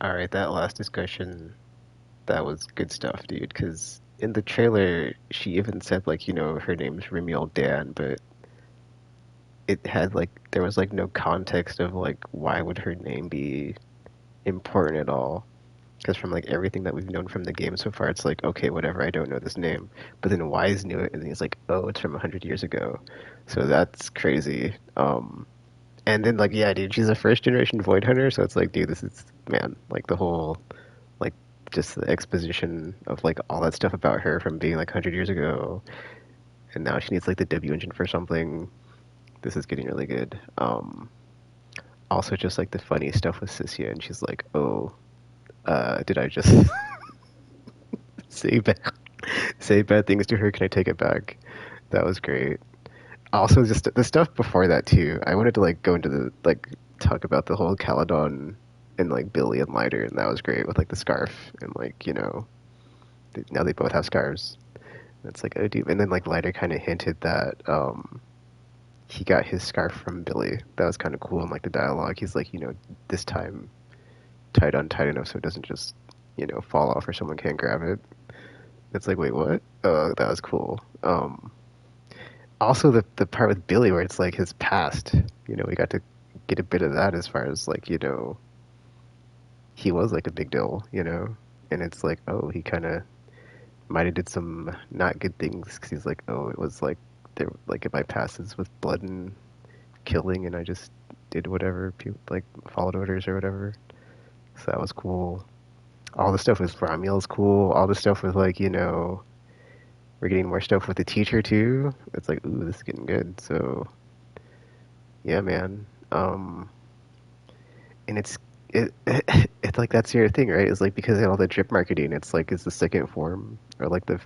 Alright, that last discussion, that was good stuff, dude, because in the trailer, she even said, like, you know, her name's Remiel Dan, but it had, like, there was, like, no context of, like, why would her name be important at all. Because from, like, everything that we've known from the game so far, it's like, okay, whatever, I don't know this name. But then Wise knew it, and he's like, oh, it's from 100 years ago. So that's crazy. And then, like, yeah, dude, she's a first-generation Void Hunter, so it's like, dude, this is, man, like, the whole, like, just the exposition of, like, all that stuff about her from being, like, 100 years ago, and now she needs, like, the W engine for something. This is getting really good. Also, just, like, the funny stuff with Cissia, and she's like, oh, did I just say bad things to her? Can I take it back? That was great. Also, just the stuff before that too. I wanted to like go into the like talk about the whole Caledon and like Billy and Lighter, and that was great with like the scarf and like, you know, now they both have scarves. And it's like, oh dude, and then like Lighter kind of hinted that he got his scarf from Billy. That was kind of cool in like the dialogue. He's like, you know, this time tied on tight enough so it doesn't just, you know, fall off or someone can't grab it. It's like, wait, what? That was cool. Also, the part with Billy where it's like his past, you know, we got to get a bit of that as far as like, you know, he was like a big deal, you know, and it's like, oh, he kind of might have did some not good things because he's like, oh, it was like there like in my past is with blood and killing, and I just did whatever people like followed orders or whatever. So that was cool. All the stuff with Ramiel is cool. All the stuff with like, you know, we're getting more stuff with the teacher too. It's like, ooh, this is getting good. So, yeah, man. And it's like that's your thing, right? It's like because of all the drip marketing, it's like it's the second form or like the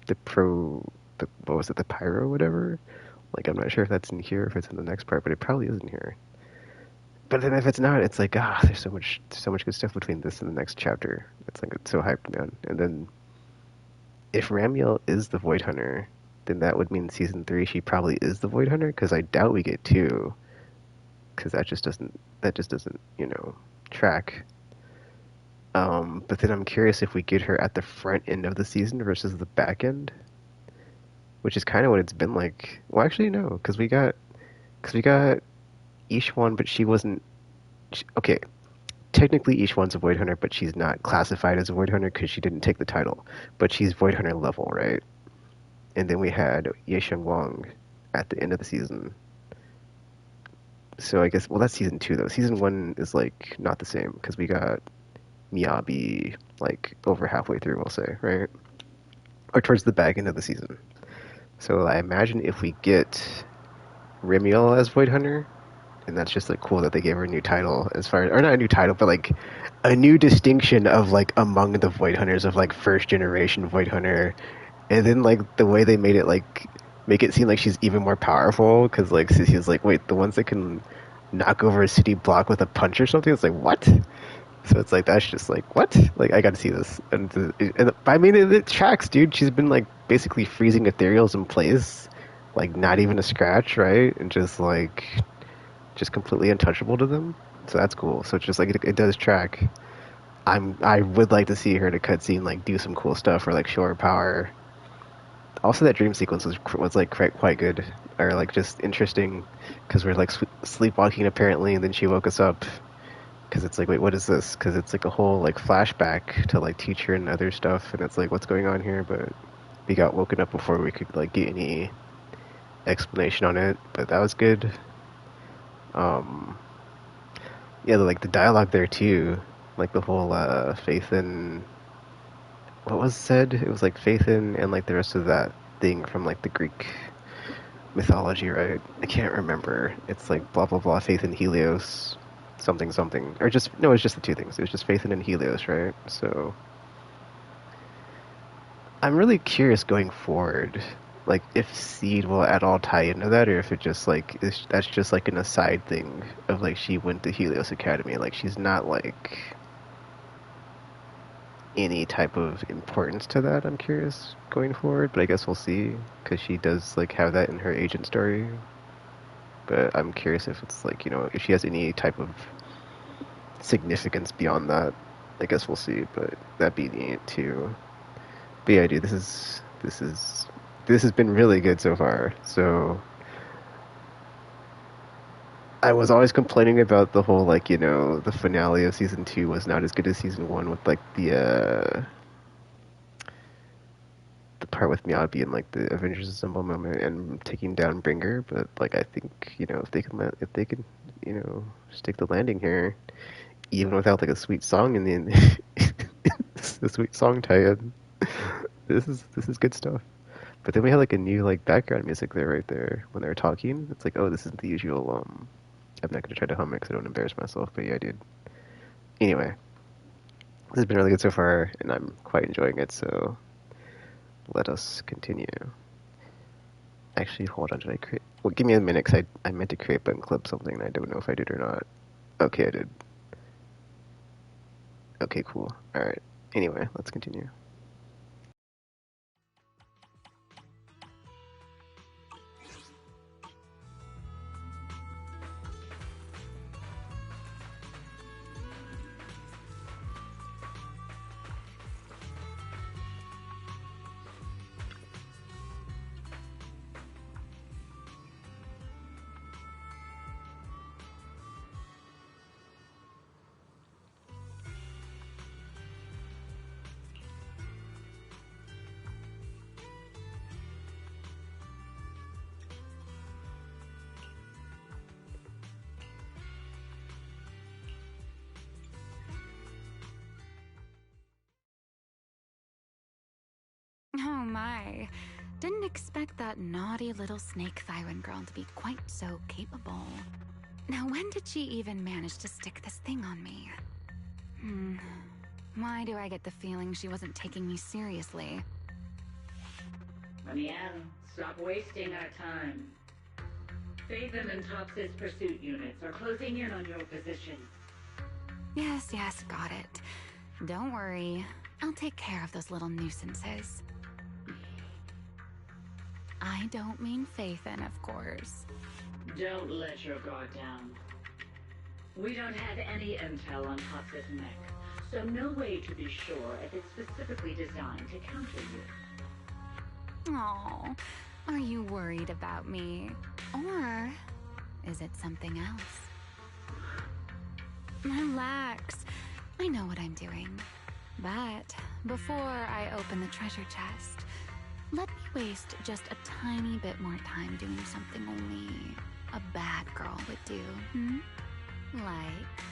what was it, the pyro or whatever. Like I'm not sure if that's in here, if it's in the next part, but it probably isn't here. But then if it's not, it's like there's so much good stuff between this and the next chapter. It's like it's so hyped, man. And then if Ramiel is the Void Hunter, then that would mean season 3 she probably is the Void Hunter, because I doubt we get 2, because that just doesn't you know track. But then I'm curious if we get her at the front end of the season versus the back end, which is kind of what it's been like. Well, actually no, because we got Ishwan, but she wasn't. Okay, technically Ishwan's a Void Hunter, but she's not classified as a Void Hunter because she didn't take the title. But she's Void Hunter level, right? And then we had Yesheng Wang at the end of the season. So I guess, well, that's season 2 though. Season 1 is like not the same because we got Miyabi like over halfway through, we'll say, right? Or towards the back end of the season. So I imagine if we get Remiel as Void Hunter, and that's just like cool that they gave her a new title as far as, or not a new title, but like a new distinction of like among the Void Hunters of like first generation Void Hunter, and then like the way they made it like make it seem like she's even more powerful because like Cissia's like, wait, the ones that can knock over a city block with a punch or something. It's like what? So it's like that's just like what? Like I got to see this, and I mean it tracks, dude. She's been like basically freezing ethereals in place, like not even a scratch, right? And just completely untouchable to them. So that's cool. So it's just like it does track. I would like to see her in a cutscene like do some cool stuff or like show her power. Also, that dream sequence was like quite good, or like just interesting because we're like sleepwalking apparently, and then she woke us up because it's like, wait, what is this? Because it's like a whole like flashback to like teacher and other stuff, and it's like, what's going on here? But we got woken up before we could like get any explanation on it. But that was good. Yeah, like the dialogue there too, like the whole faith in what was said. It was like faith in and like the rest of that thing from like the Greek mythology, right? I can't remember. It's like blah blah blah, faith in Helios, something something, or just no, it's just the two things. It was just faith in and Helios, right? So I'm really curious going forward, like if Seed will at all tie into that, or if it just like that's just like an aside thing of like she went to Helios Academy, like she's not like any type of importance to that. I'm curious going forward, but I guess we'll see because she does like have that in her agent story. But I'm curious if it's like, you know, if she has any type of significance beyond that. I guess we'll see, but that'd be neat too. But yeah, dude, this has been really good so far. So I was always complaining about the whole like, you know, the finale of season 2 was not as good as season 1 with like the part with Meow being like the Avengers Assemble moment and taking down Bringer, but like I think, you know, if they can you know, stick the landing here, even without like a sweet song in the the sweet song tie-in, this is good stuff. But then we had like a new like background music there right there when they were talking. It's like, oh, this isn't the usual. I'm not gonna try to hum it because I don't embarrass myself. But yeah, I did. Anyway, this has been really good so far, and I'm quite enjoying it. So let us continue. Actually, hold on. Did I create? Well, give me a minute, because I meant to create button clip something, and I don't know if I did or not. Okay, I did. Okay, cool. All right. Anyway, let's continue. Oh my. Didn't expect that naughty little snake Thyran girl to be quite so capable. Now when did she even manage to stick this thing on me? Why do I get the feeling she wasn't taking me seriously? Amiel, stop wasting our time. Phaethon and Tops's pursuit units are closing in on your position. Yes, got it. Don't worry. I'll take care of those little nuisances. I don't mean Phaethon, of course. Don't let your guard down. We don't have any intel on Tops's mech, so no way to be sure if it's specifically designed to counter you. Oh, are you worried about me? Or is it something else? Relax. I know what I'm doing. But before I open the treasure chest, let me waste just a tiny bit more time doing something only a bad girl would do, Like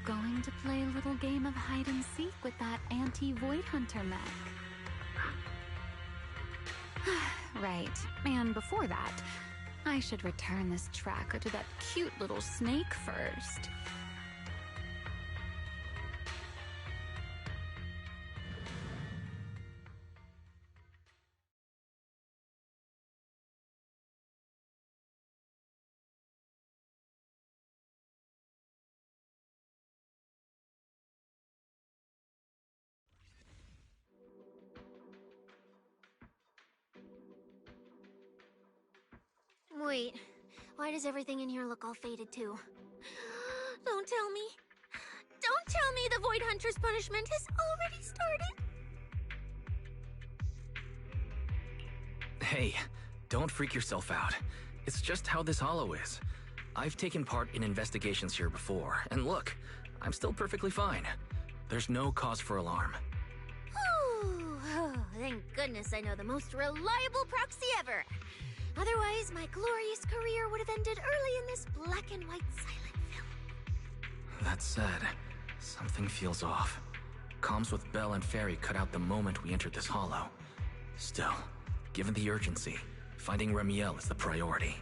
going to play a little game of hide and seek with that anti-Void Hunter mech. Right. And before that, I should return this tracker to that cute little snake first. Wait, why does everything in here look all faded too? Don't tell me. Don't tell me the Void Hunter's punishment has already started. Hey, don't freak yourself out. It's just how this hollow is. I've taken part in investigations here before, and look, I'm still perfectly fine. There's no cause for alarm. Whew. Oh, thank goodness I know the most reliable proxy ever. Otherwise, my glorious career would have ended early in this black and white silent film. That said, something feels off. Comms with Belle and Fairy cut out the moment we entered this hollow. Still, given the urgency, finding Remiel is the priority.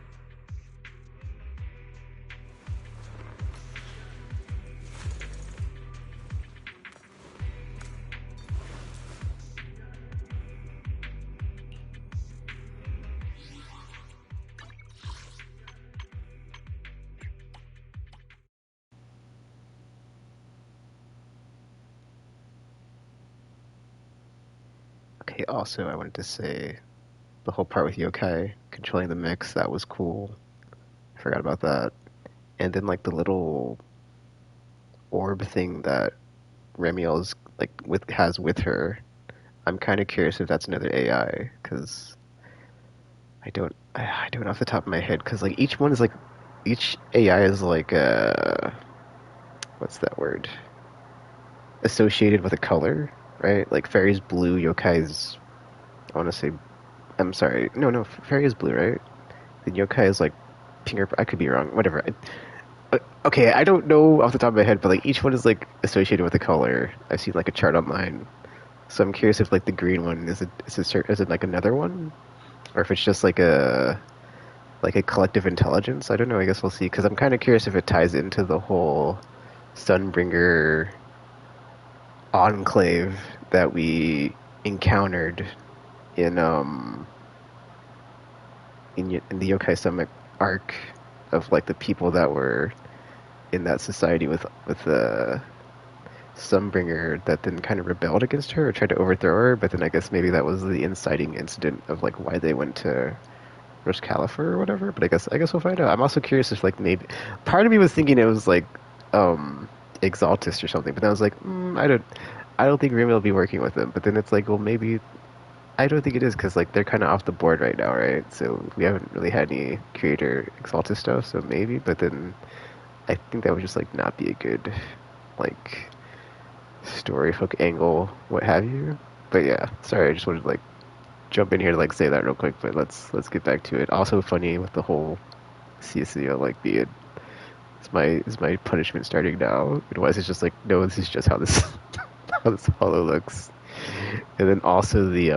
Okay, also, I wanted to say the whole part with Yokai controlling the mix, that was cool. I forgot about that. And then, like, the little orb thing that Remiel's, like, has with her. I'm kind of curious if that's another AI, because I don't off the top of my head, because, like, each one is, like, each AI is, like, what's that word? Associated with a color, right? Like, Fairy's blue, Yokai's, I want to say, I'm sorry, no, Fairy is blue, right? Then Yokai is, like, pink or, I could be wrong, whatever. Okay, I don't know off the top of my head, but, like, each one is, like, associated with a color. I've seen, like, a chart online. So I'm curious if, like, the green one, is it like, another one? Or if it's just, like a collective intelligence? I don't know, I guess we'll see. Because I'm kind of curious if it ties into the whole Sunbringer enclave that we encountered in the Yokai Summit arc of, like, the people that were in that society with the Sunbringer that then kind of rebelled against her or tried to overthrow her, but then I guess maybe that was the inciting incident of, like, why they went to Rush Califer or whatever. But I guess we'll find out. I'm also curious if, like, maybe part of me was thinking it was like Exaltus or something, but then I was like, I don't think Remy will be working with them. But then it's like, well, maybe I don't think it is, because, like, they're kind of off the board right now, right? So we haven't really had any creator Exaltus stuff, so maybe. But then I think that would just, like, not be a good, like, story hook angle, what have you. But yeah, sorry, I just wanted to, like, jump in here to, like, say that real quick, but let's get back to it. Also funny with the whole Cissia, like, being, is my punishment starting now? Otherwise it's just like, no, this is just how this how this hollow looks. And then also the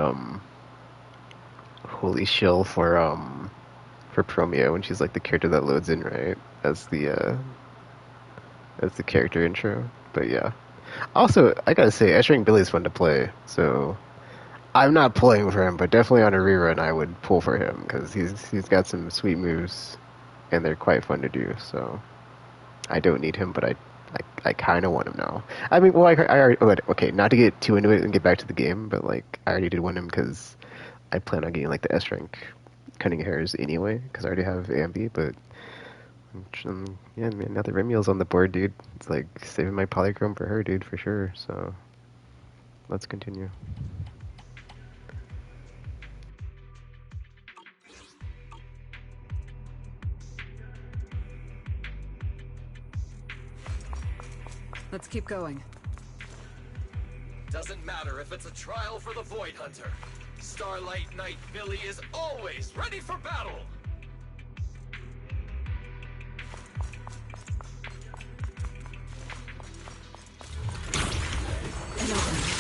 holy shill for Promio, when she's, like, the character that loads in, right? As the character intro. But yeah. Also, I gotta say, S-Ring Billy's fun to play, so I'm not pulling for him, but definitely on a rerun I would pull for him, because he's got some sweet moves, and they're quite fun to do, so I don't need him, but I kind of want him now. I mean, well, I already, okay, not to get too into it and get back to the game, but, like, I already did want him because I plan on getting, like, the S-Rank Cunning Hairs anyway, because I already have Ambi, but yeah, man, now that Remiel's on the board, dude, it's like saving my polychrome for her, dude, for sure. So let's continue. Let's keep going. Doesn't matter if it's a trial for the Void Hunter. Starlight Knight Billy is always ready for battle!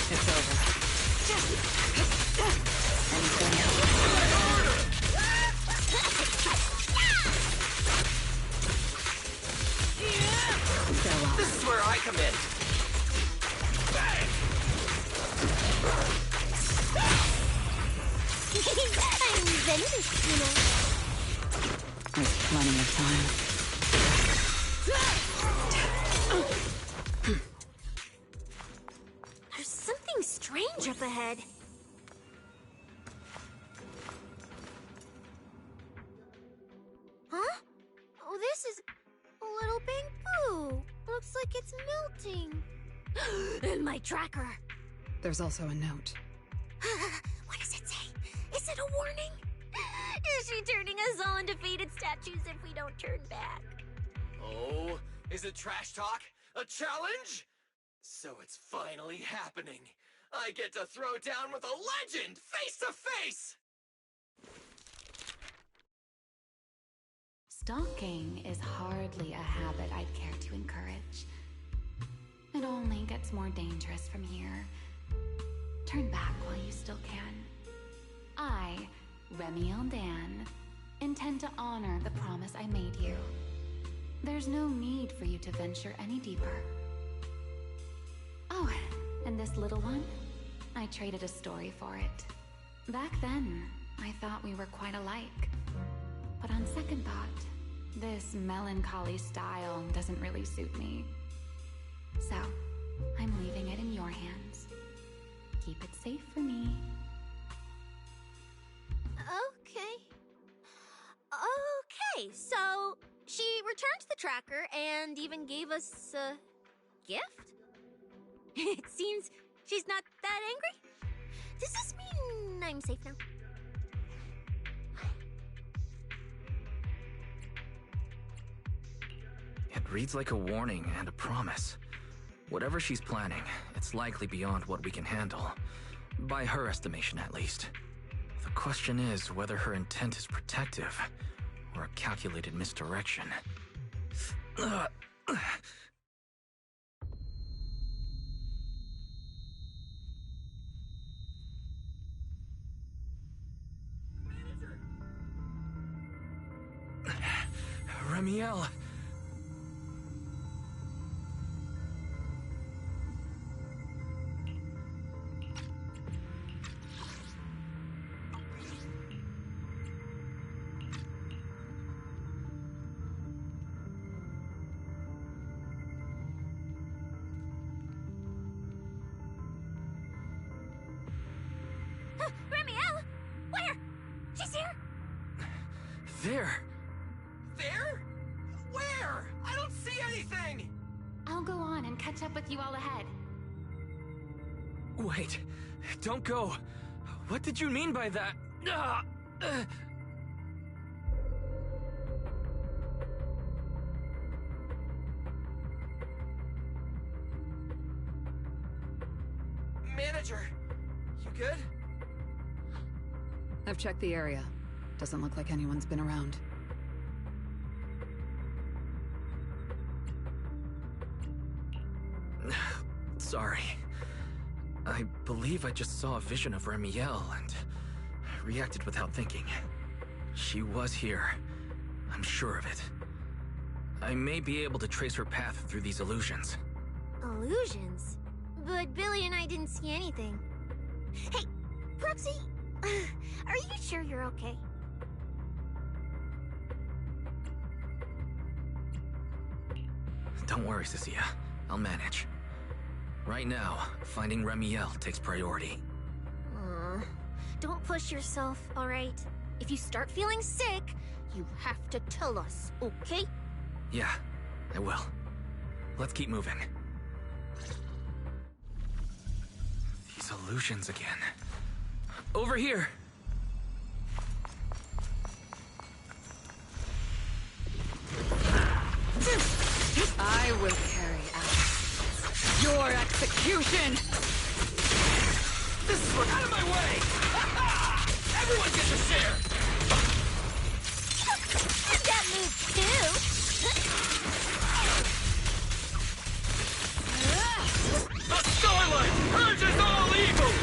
It's over. Try harder! feminist, you know. There's plenty of time. There's something strange up ahead. Huh? Oh, this is a little pink poo. Looks like it's melting. And my tracker. There's also a note. What does it say? Is it a warning? Is she turning us all into faded statues if we don't turn back? Oh, is it trash talk? A challenge? So it's finally happening. I get to throw down with a legend, face to face! Stalking is hardly a habit I'd care to encourage. It only gets more dangerous from here. Turn back while you still can. I, Remiel Dan, intend to honor the promise I made you. There's no need for you to venture any deeper. Oh, and this little one? I traded a story for it. Back then, I thought we were quite alike. But on second thought, this melancholy style doesn't really suit me. So, I'm leaving it in your hands. Keep it safe for me. Okay. Okay, so she returned the tracker and even gave us a gift? It seems she's not that angry. Does this mean I'm safe now? It reads like a warning and a promise. Whatever she's planning, it's likely beyond what we can handle. By her estimation, at least. The question is whether her intent is protective or a calculated misdirection. Remiel! Remiel! Where? She's here! There! There? Where? I don't see anything! I'll go on and catch up with you all ahead. Wait, don't go. What did you mean by that? Manager, you good? I've checked the area. Doesn't look like anyone's been around. Sorry. I believe I just saw a vision of Remiel and reacted without thinking. She was here. I'm sure of it. I may be able to trace her path through these illusions. Illusions? But Billy and I didn't see anything. Hey, Proxy, are you sure you're okay? Don't worry, Cissia. I'll manage. Right now, finding Remiel takes priority. Don't push yourself, alright? If you start feeling sick, you have to tell us, okay? Yeah, I will. Let's keep moving. These illusions again. Over here! I will carry out your execution! This is what— out of my way! Everyone gets a share! That move too! The Starlight purges all evil!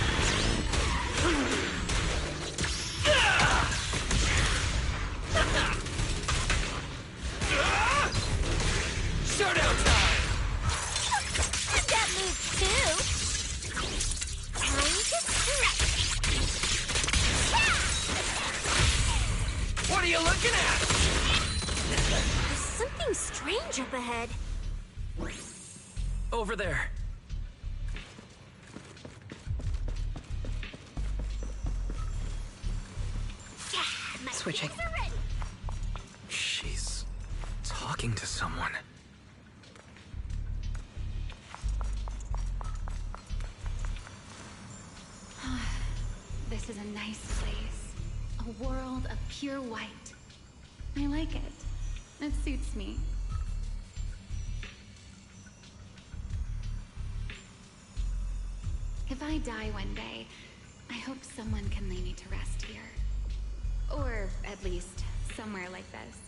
Showdown time! That move too! Time to stretch! What are you looking at? There's something strange up ahead. Over there. Yeah, my Switching. kids are ready. She's talking to someone. This is a nice place. A world of pure white. I like it. It suits me. If I die one day, I hope someone can lay me to rest here. Or at least somewhere like this.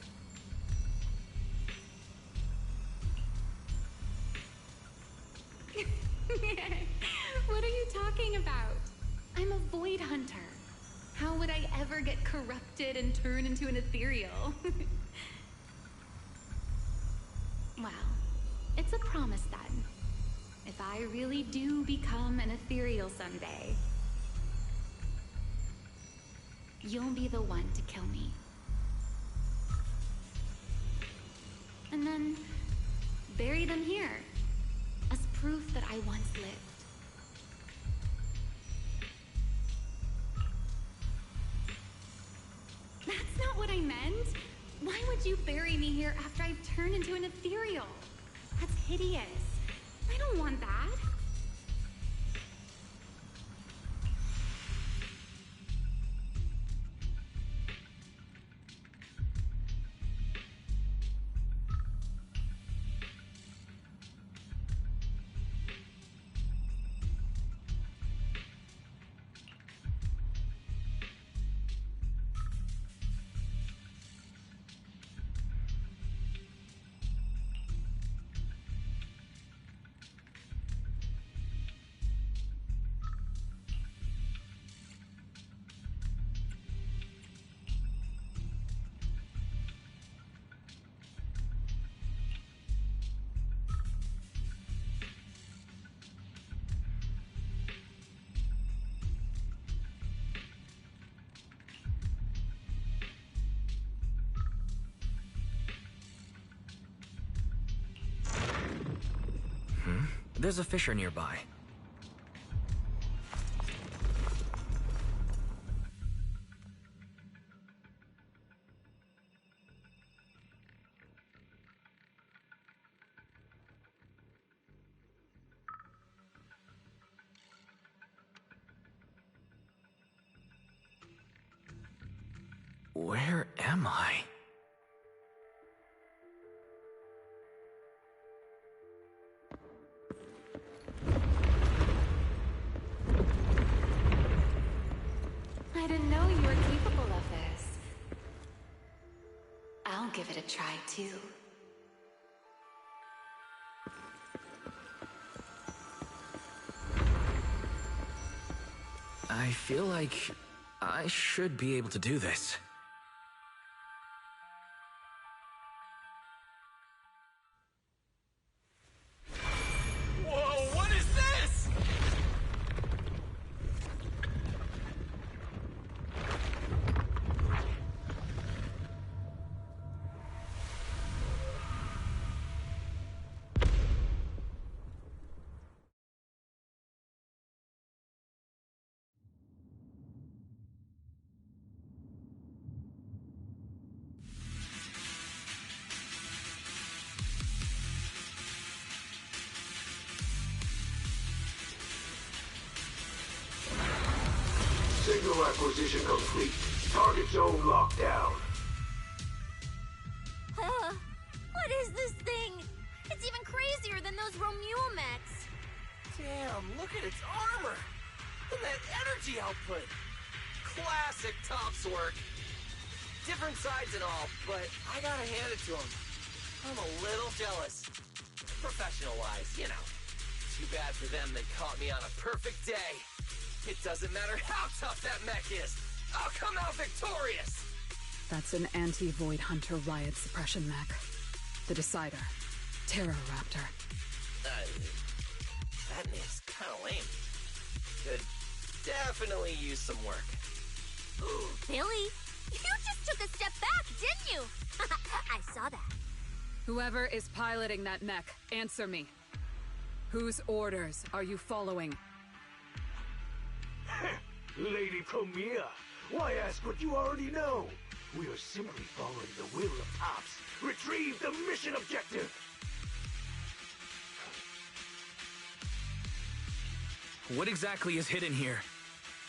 What are you talking about? I'm a void hunter. How would I ever get corrupted and turn into an ethereal? Well, it's a promise then. If I really do become an ethereal someday, you'll be the one to kill me. And then bury them here as proof that I once lived. That's not what I meant. Why would you bury me here after I've turned into an ethereal? That's hideous. I don't want that. There's a fissure nearby. Where am I? I didn't know you were capable of this. I'll give it a try too. I feel like I should be able to do this. Whoa, what is this? Signal acquisition complete. Target zone locked down. What is this thing? It's even crazier than those Romulo mechs. Damn, look at its armor! And that energy output! Classic Topps work! Different sides and all, but I gotta hand it to him. I'm a little jealous. Professional-wise, you know. Too bad for them they caught me on a perfect day. It doesn't matter how tough that mech is. I'll come out victorious! That's an anti-Void Hunter riot suppression mech. The Decider. Terror Raptor. That name's kinda lame. Could definitely use some work. Billy, You just took a step back, didn't you? I saw that. Whoever is piloting that mech, answer me. Whose orders are you following? Lady Premier, why ask what you already know? We are simply following the will of Tops. Retrieve the mission objective! What exactly is hidden here?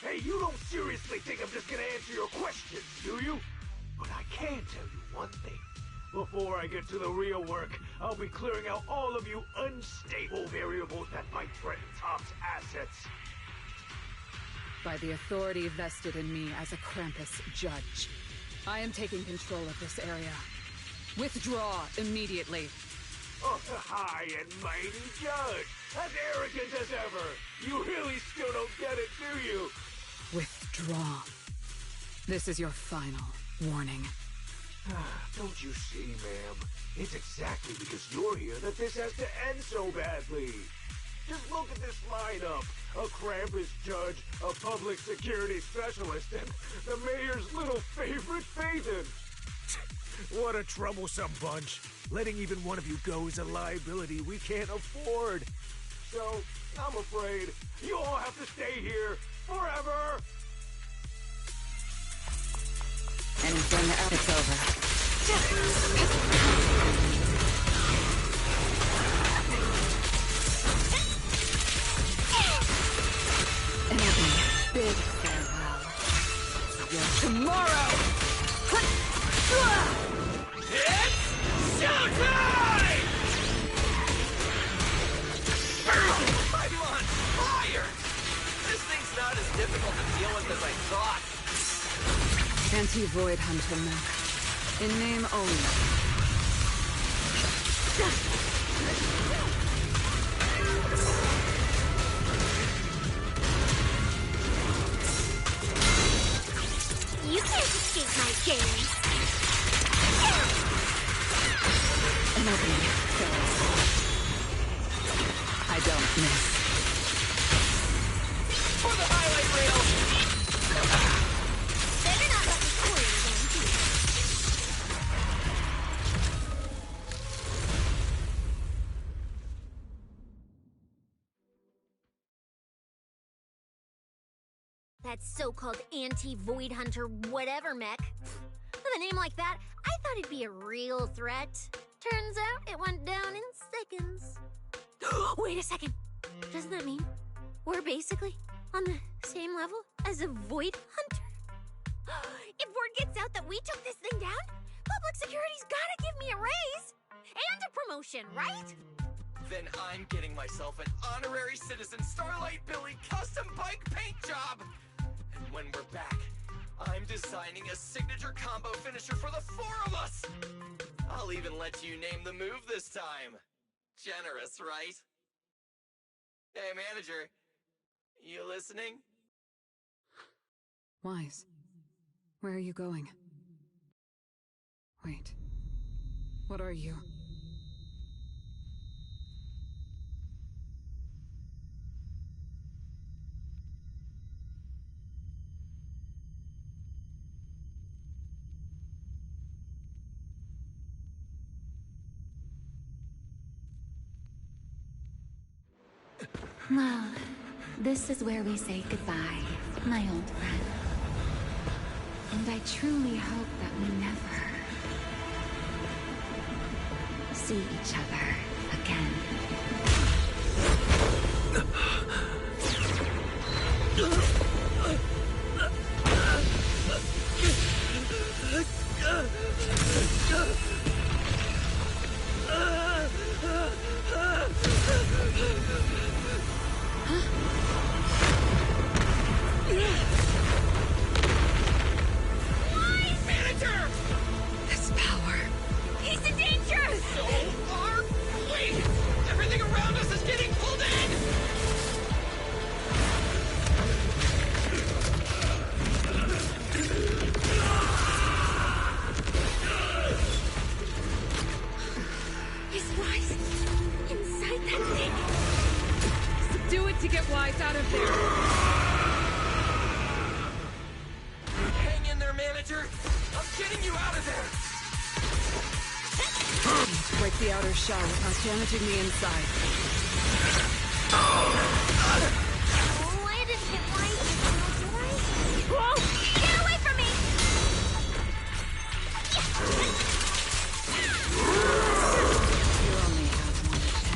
Hey, you don't seriously think I'm just gonna answer your questions, do you? But I can tell you one thing. Before I get to the real work, I'll be clearing out all of you unstable variables that might threaten Top's assets. By the authority vested in me as a Krampus judge, I am taking control of this area. Withdraw immediately. Oh, high and mighty judge! As arrogant as ever! You really still don't get it, do you? Withdraw. This is your final warning. Don't you see, ma'am? It's exactly because you're here that this has to end so badly. Just look at this lineup. A Krampus judge, a public security specialist, and the mayor's little favorite, Phaeton. What a troublesome bunch. Letting even one of you go is a liability we can't afford. So, I'm afraid you all have to stay here forever. Anything else, it's over. And big farewell. Your tomorrow! It's showtime! I'm on fire! This thing's not as difficult to deal with as I thought. Anti-Void Hunter mech. In name only. You can't escape my gaze. An opening fails. I don't miss. For the highlight reel! Better not let me fool you again, do you? That so-called anti-Void Hunter whatever mech. With a name like that, I thought it'd be a real threat. Turns out it went down in seconds. Wait a second. Doesn't that mean we're basically on the same level as a Void Hunter? If word gets out that we took this thing down, public security's gotta give me a raise and a promotion, right? Then I'm getting myself an honorary citizen Starlight Billy custom bike paint job! And when we're back, I'm designing a signature combo finisher for the four of us! I'll even let you name the move this time. Generous, right? Hey, manager. You listening? Wise. Where are you going? Wait. What are you? Well, this is where we say goodbye, my old friend. And I truly hope that we never see each other again. Manager! This power. He's in danger! So are we! Everything around us is getting pulled in! manager! I'm getting you out of there! Break the outer shell without damaging the inside. Oh, I didn't hit right, did I? Whoa! Get away from me! You only have one chance.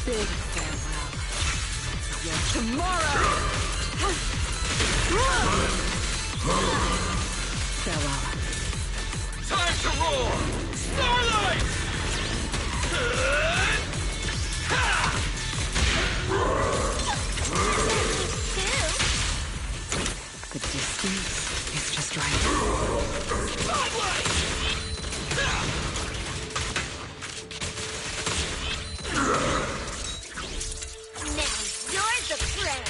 Big farewell. Your tomorrow! Farewell. Time to roll! Starlight! The distance is just right. Spotlight! Now you're the prey!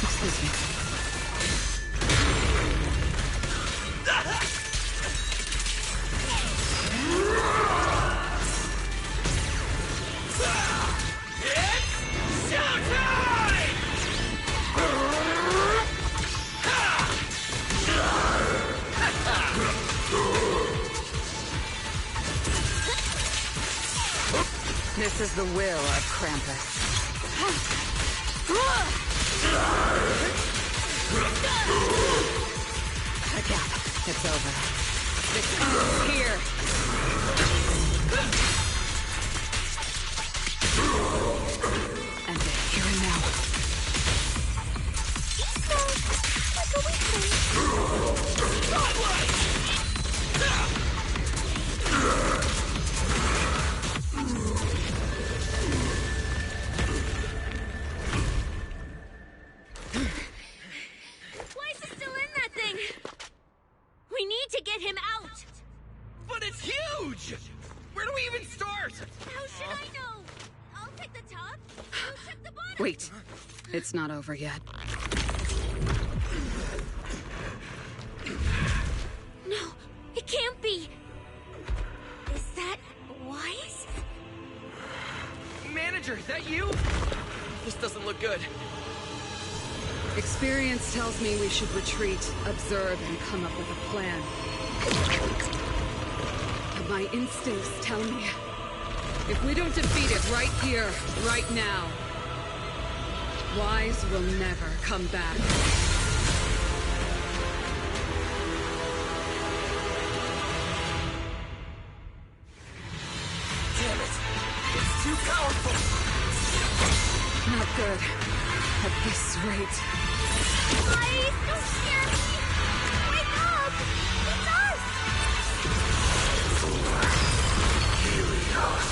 Excuse me. This is the will of Krampus. A gap. It's over. This ends here. And here and now. Why is it still in that thing? We need to get him out! But it's huge! Where do we even start? How should I know? I'll take the top. You check the bottom. Wait. It's not over yet. No, it can't be. Is that wise? Manager, is that you? This doesn't look good. Experience tells me we should retreat, observe, and come up with a plan. But my instincts tell me, if we don't defeat it right here, right now, Wise will never come back. Damn it! It's too powerful! Not good. At this rate. Please, don't scare me! Wake up! It's us! Helios.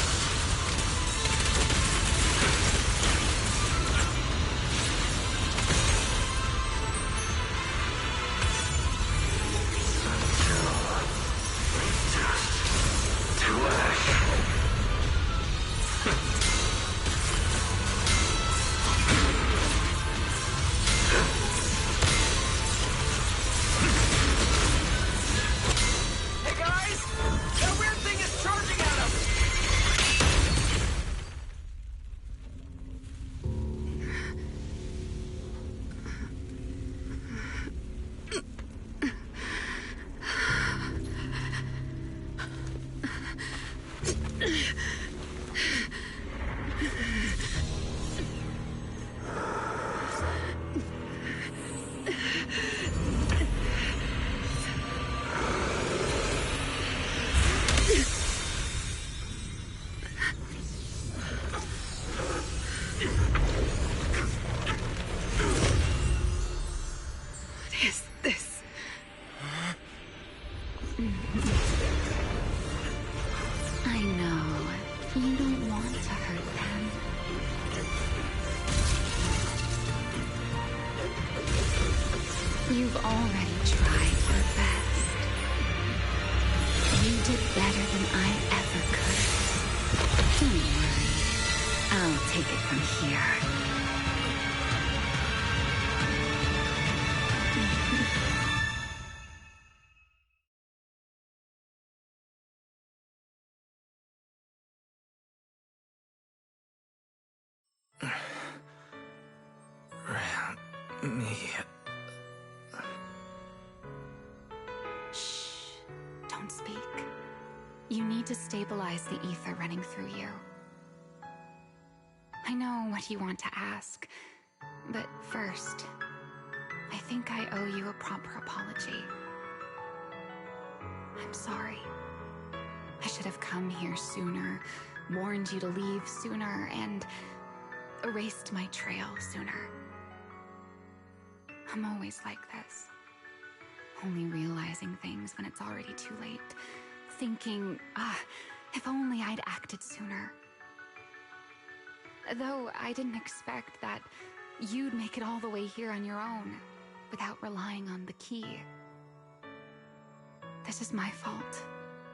You've already tried your best. You did better than I ever could. Don't worry. I'll take it from here. Me. Shh. Don't speak. You need to stabilize the ether running through you. I know what you want to ask, but first, I think I owe you a proper apology. I'm sorry. I should have come here sooner, warned you to leave sooner, and erased my trail sooner. I'm always like this. Only realizing things when it's already too late. Thinking, if only I'd acted sooner. Though I didn't expect that you'd make it all the way here on your own, without relying on the key. This is my fault,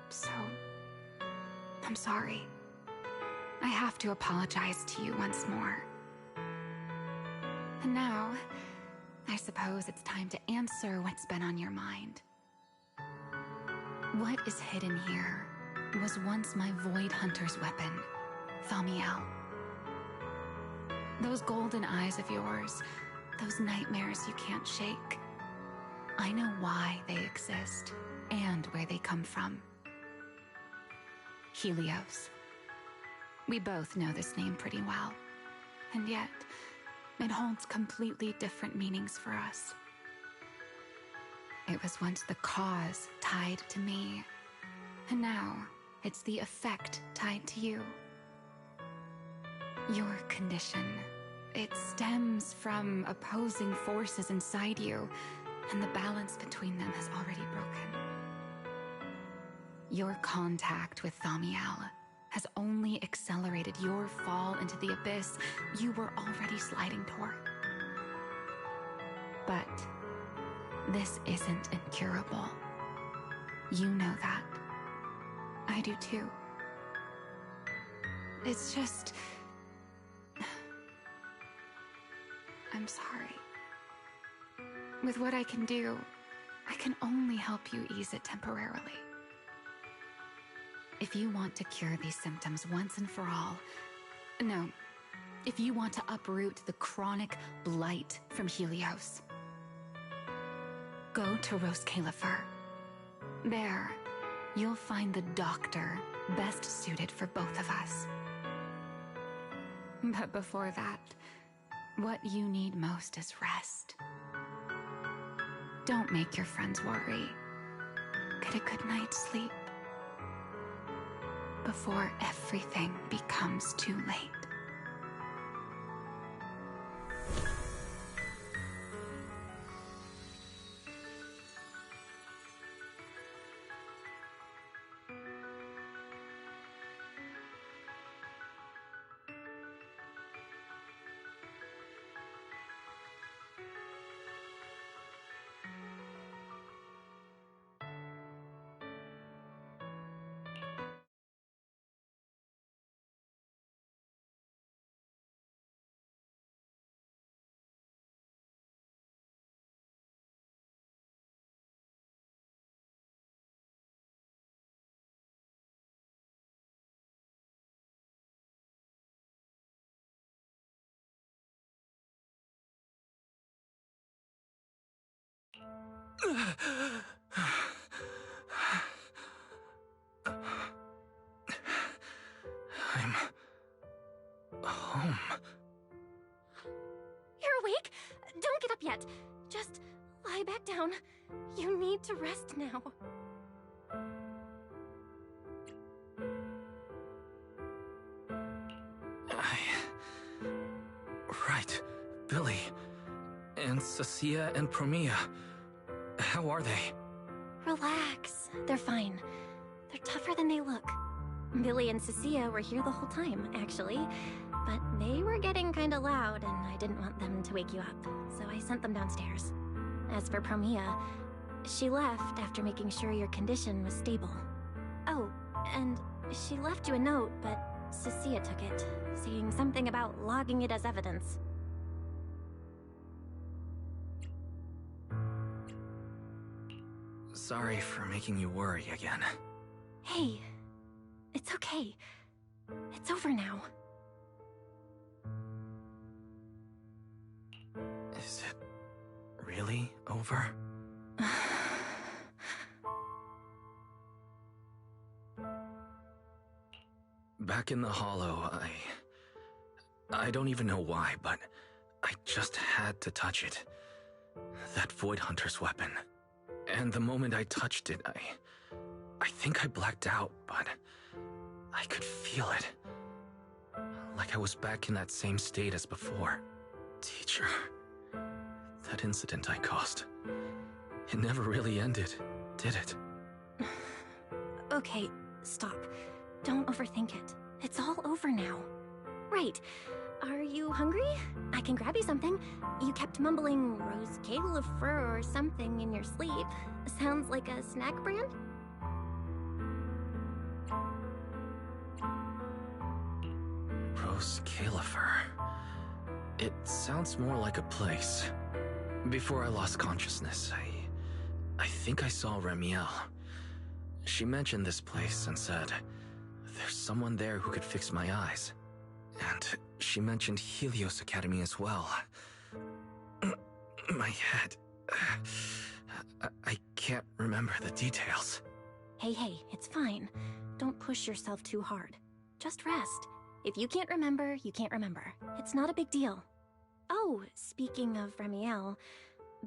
so I'm sorry. I have to apologize to you once more. And now, I suppose it's time to answer what's been on your mind. What is hidden here was once my Void Hunter's weapon, Thamiel. Those golden eyes of yours, those nightmares you can't shake. I know why they exist and where they come from. Helios. We both know this name pretty well, and yet it holds completely different meanings for us. It was once the cause tied to me, and now it's the effect tied to you. Your condition, it stems from opposing forces inside you, and the balance between them has already broken. Your contact with Thamiel has only accelerated your fall into the abyss you were already sliding toward. But this isn't incurable. You know that. I do too. It's just... I'm sorry. With what I can do, I can only help you ease it temporarily. If you want to cure these symptoms once and for all, no, if you want to uproot the chronic blight from Helios, go to Rose Califer. There, you'll find the doctor best suited for both of us. But before that, what you need most is rest. Don't make your friends worry. Get a good night's sleep before everything becomes too late. I'm home. You're awake? Don't get up yet. Just lie back down. You need to rest now. Right. Billy. And Cissia and Promia. How are they? Relax. They're fine. They're tougher than they look. Billy and Cissia were here the whole time, actually. But they were getting kinda loud, and I didn't want them to wake you up, so I sent them downstairs. As for Promia, she left after making sure your condition was stable. Oh, and she left you a note, but Cissia took it, saying something about logging it as evidence. Sorry for making you worry again. Hey, it's okay. It's over now. Is it really over? Back in the hollow, I don't even know why, but I just had to touch it. That Void Hunter's weapon. And the moment I touched it, I think I blacked out, but I could feel it. Like I was back in that same state as before. Teacher, that incident I caused, it never really ended, did it? Okay, stop. Don't overthink it. It's all over now. Right. Are you hungry? I can grab you something. You kept mumbling rose kale of fur or something in your sleep. Sounds like a snack brand? Rose Califer. It sounds more like a place. Before I lost consciousness, I think I saw Remiel. She mentioned this place and said, there's someone there who could fix my eyes. And she mentioned Helios Academy as well. My head... I can't remember the details. Hey, it's fine. Don't push yourself too hard. Just rest. If you can't remember, you can't remember. It's not a big deal. Oh, speaking of Remiel,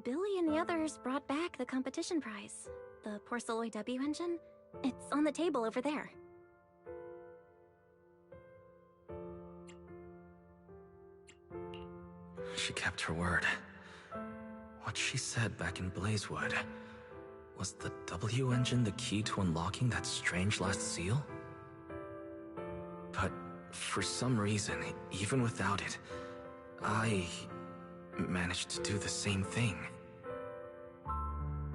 Billy and the others brought back the competition prize. The Porceloid W engine. It's on the table over there. She kept her word. What she said back in Blazewood, was the W engine the key to unlocking that strange last seal? But for some reason, even without it, I managed to do the same thing.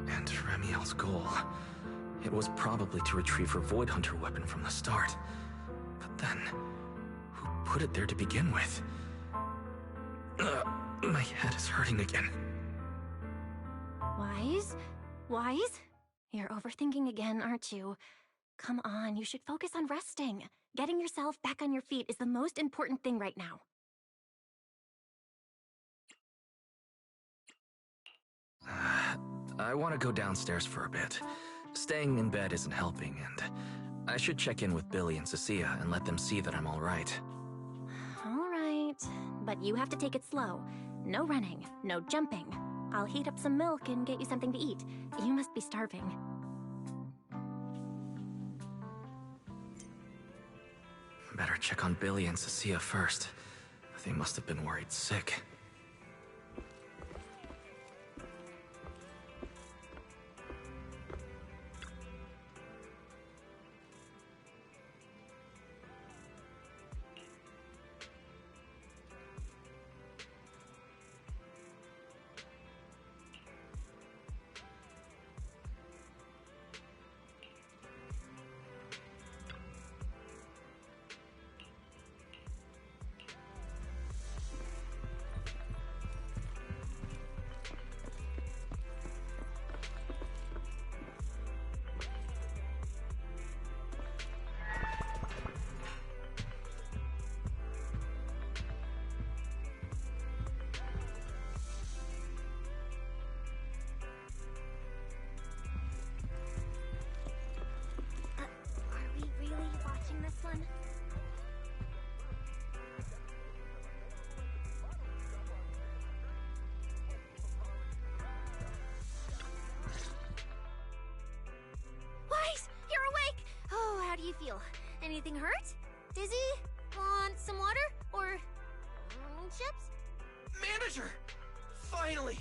And Remiel's goal, it was probably to retrieve her Void Hunter weapon from the start. But then, who put it there to begin with? My head is hurting again. Wise? You're overthinking again, aren't you? Come on, you should focus on resting. Getting yourself back on your feet is the most important thing right now. I want to go downstairs for a bit. Staying in bed isn't helping, and I should check in with Billy and Cissia and let them see that I'm alright. Alright, but you have to take it slow. No running, no jumping. I'll heat up some milk and get you something to eat. You must be starving. Better check on Billy and Cissia first. They must have been worried sick. Anything hurt? Dizzy? Want some water? Or chips? Manager! Finally!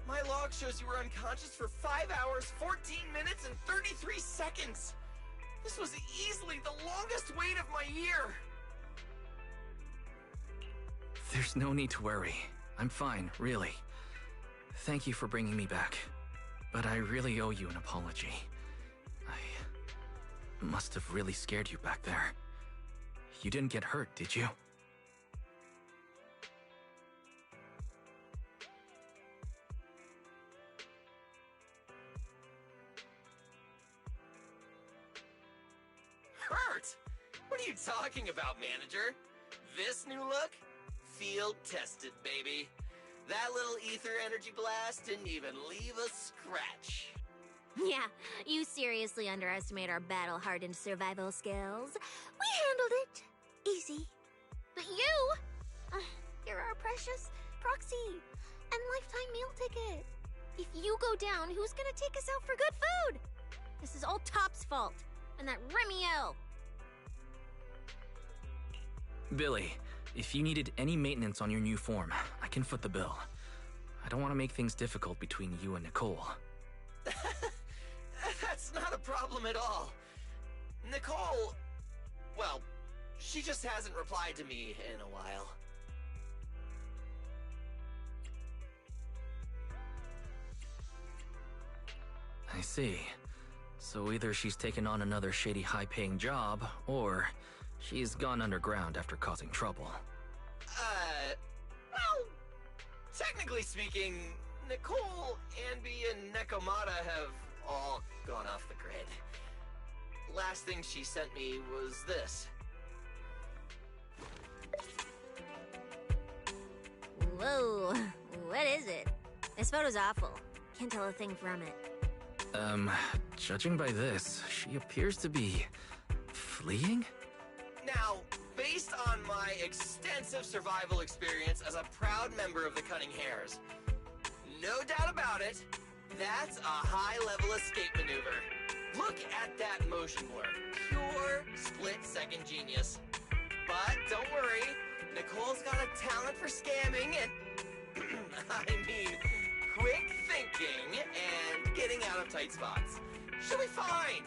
My log shows you were unconscious for 5 hours, 14 minutes, and 33 seconds! This was easily the longest wait of my year! There's no need to worry. I'm fine, really. thank you for bringing me back. But I really owe you an apology. I must have really scared you back there. You didn't get hurt, did you? Hurt? What are you talking about, manager? This new look? Field tested, baby. That little ether energy blast didn't even leave a scratch. Yeah, you seriously underestimate our battle-hardened survival skills. We handled it. Easy. But you... you're our precious proxy and lifetime meal ticket. If you go down, who's gonna take us out for good food? This is all Top's fault. And that Remiel. Billy, if you needed any maintenance on your new form, I can foot the bill. I don't want to make things difficult between you and Nicole. That's not a problem at all. Nicole... well, she just hasn't replied to me in a while. I see. So either she's taken on another shady high-paying job, or she's gone underground after causing trouble. Well, technically speaking, Nicole, Anby, and Nekomata have all gone off the grid. Last thing she sent me was this. Whoa, what is it? This photo's awful. Can't tell a thing from it. Judging by this, she appears to be fleeing? Now, based on my extensive survival experience as a proud member of the Cunning Hares, no doubt about it, that's a high-level escape maneuver. Look at that motion blur. Pure split-second genius. But don't worry, Nicole's got a talent for scamming and... I mean, quick thinking and getting out of tight spots. She'll be fine.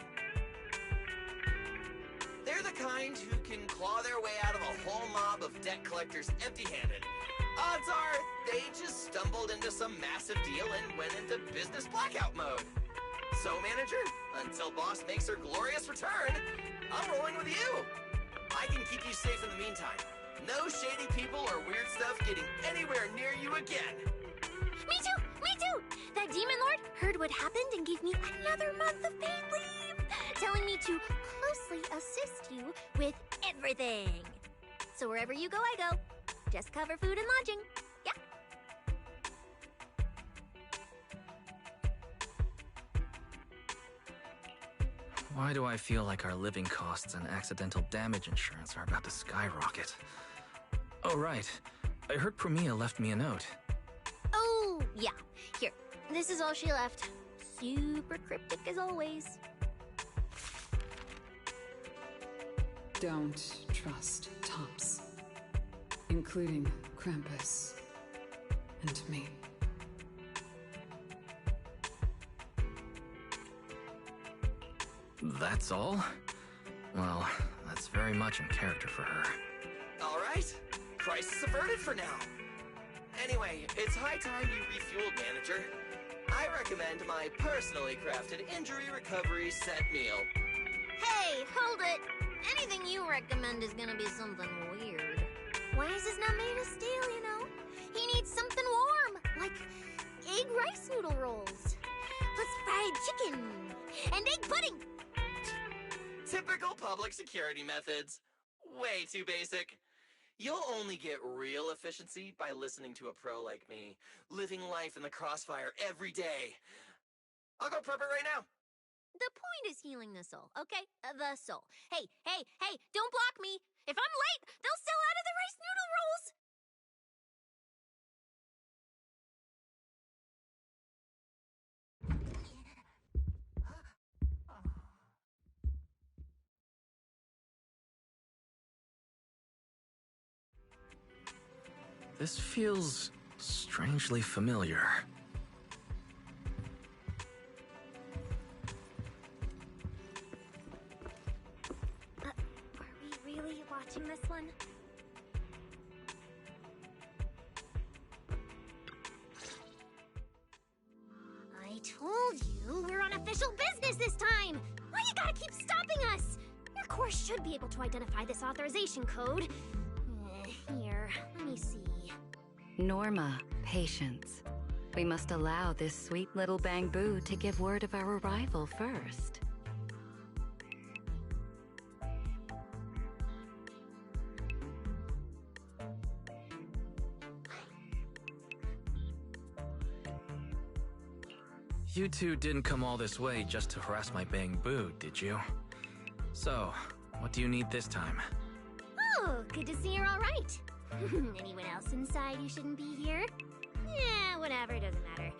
They're the kind who can claw their way out of a whole mob of debt collectors empty-handed. Odds are, they just stumbled into some massive deal and went into business blackout mode. So, manager, until boss makes her glorious return, I'm rolling with you. I can keep you safe in the meantime. No shady people or weird stuff getting anywhere near you again. Me too! Me too! That demon lord heard what happened and gave me another month of paid leave, telling me to closely assist you with everything. So wherever you go, I go. Just cover food and lodging. Yeah. Why do I feel like our living costs and accidental damage insurance are about to skyrocket? Oh, right. I heard Promia left me a note. Oh, yeah. Here. This is all she left. Super cryptic as always. Don't trust Tops, including Krampus and me. That's all? Well, that's very much in character for her. All right. Crisis averted for now. Anyway, it's high time you refueled, manager. I recommend my personally crafted injury recovery set meal. Hey, hold it! Anything you recommend is gonna be something weird. Why is this not made of steel, you know? He needs something warm, like egg rice noodle rolls, plus fried chicken, and egg pudding! Typical public security methods. Way too basic. You'll only get real efficiency by listening to a pro like me, living life in the crossfire every day. I'll go prep it right now. The point is healing the soul, okay? The soul. Hey, don't block me! If I'm late, they'll sell out of the rice noodle rolls! This feels strangely familiar. Are we really watching this one? official business this time! Why you gotta keep stopping us? Your course should be able to identify this authorization code. Here, let me see. Norma, patience. We must allow this sweet little bang-boo to give word of our arrival first. You two didn't come all this way just to harass my bang-boo, did you? So, what do you need this time? Oh, good to see you're all right. Anyone else inside who shouldn't be here? Yeah, whatever, doesn't matter.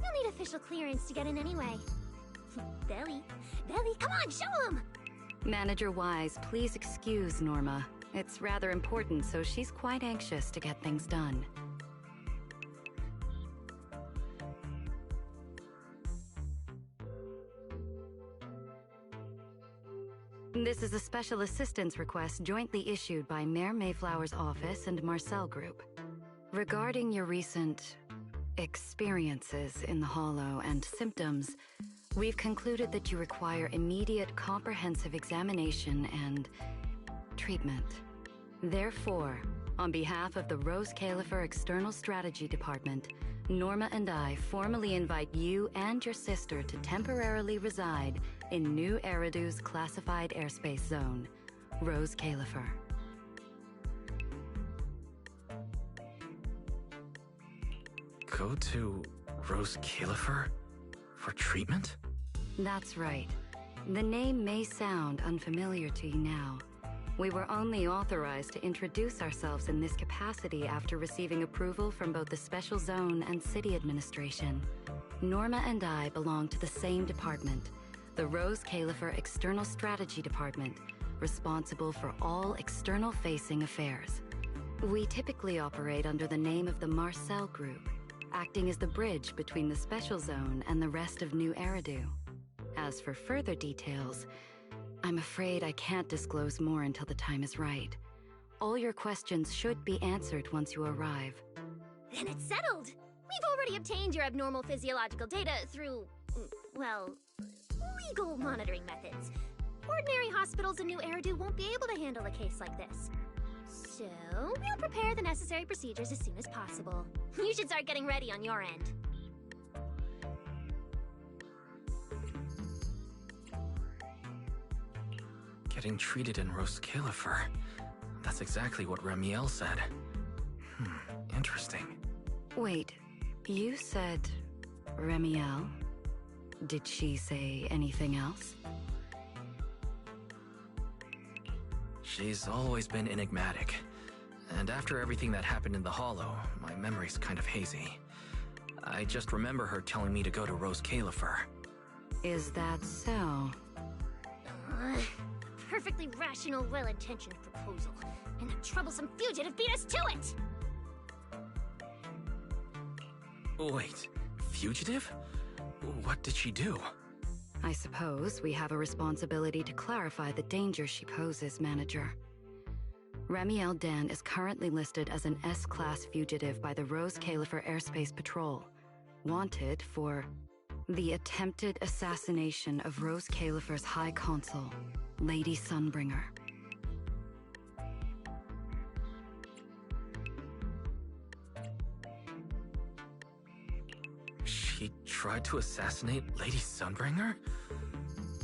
You'll need official clearance to get in anyway. Belly, come on, show him! Manager Wise, please excuse Norma. It's rather important, so she's quite anxious to get things done. This is a special assistance request jointly issued by Mayor Mayflower's office and Marcel Group. Regarding your recent experiences in the Hollow and symptoms, we've concluded that you require immediate comprehensive examination and treatment. Therefore, on behalf of the Rose Califer External Strategy Department, Norma and I formally invite you and your sister to temporarily reside in New Eridu's classified airspace zone, Rose Califer. Go to Rose Califer for treatment? That's right. The name may sound unfamiliar to you now. We were only authorized to introduce ourselves in this capacity after receiving approval from both the Special Zone and City Administration. Norma and I belong to the same department, the Rose Califer External Strategy Department, responsible for all external-facing affairs. We typically operate under the name of the Marcel Group, acting as the bridge between the Special Zone and the rest of New Eridu. As for further details, I'm afraid I can't disclose more until the time is right. All your questions should be answered once you arrive. Then it's settled! We've already obtained your abnormal physiological data through, well, legal monitoring methods. Ordinary hospitals in New Eridu won't be able to handle a case like this. So, we'll prepare the necessary procedures as soon as possible. You should start getting ready on your end. Getting treated in Rose Califer. That's exactly what Ramiel said. Interesting. Wait, you said Ramiel? Did she say anything else? She's always been enigmatic. And after everything that happened in the Hollow, my memory's kind of hazy. I just remember her telling me to go to Rose Califer. Is that so? Perfectly rational, well-intentioned proposal. And the troublesome fugitive beat us to it! Wait, fugitive? What did she do? I suppose we have a responsibility to clarify the danger she poses, Manager. Ramiel Dan is currently listed as an S-Class fugitive by the Rose Califer Airspace Patrol, wanted for the attempted assassination of Rose Califer's High Consul, Lady Sunbringer. She tried to assassinate Lady Sunbringer?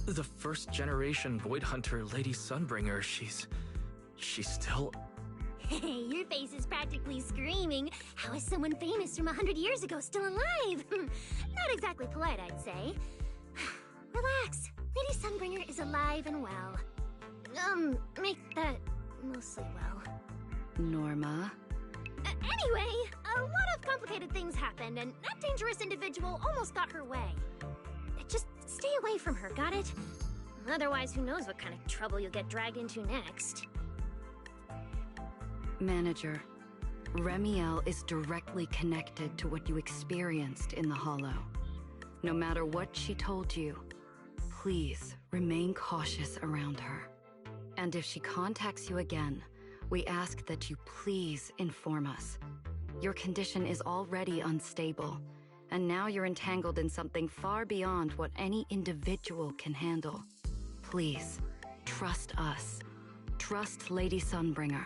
The first-generation Void Hunter Lady Sunbringer, she's still... Hey, your face is practically screaming. How is someone famous from 100 years ago still alive? Not exactly polite, I'd say. Relax. Lady Sunbringer is alive and well. Make that mostly well. Norma? Anyway, a lot of complicated things happened, and that dangerous individual almost got her way. Just stay away from her, got it? Otherwise, who knows what kind of trouble you'll get dragged into next. Manager, Ramiel is directly connected to what you experienced in the Hollow. No matter what she told you, please remain cautious around her. And if she contacts you again, we ask that you please inform us. Your condition is already unstable, And now you're entangled in something far beyond what any individual can handle. Please, trust us. Trust Lady Sunbringer.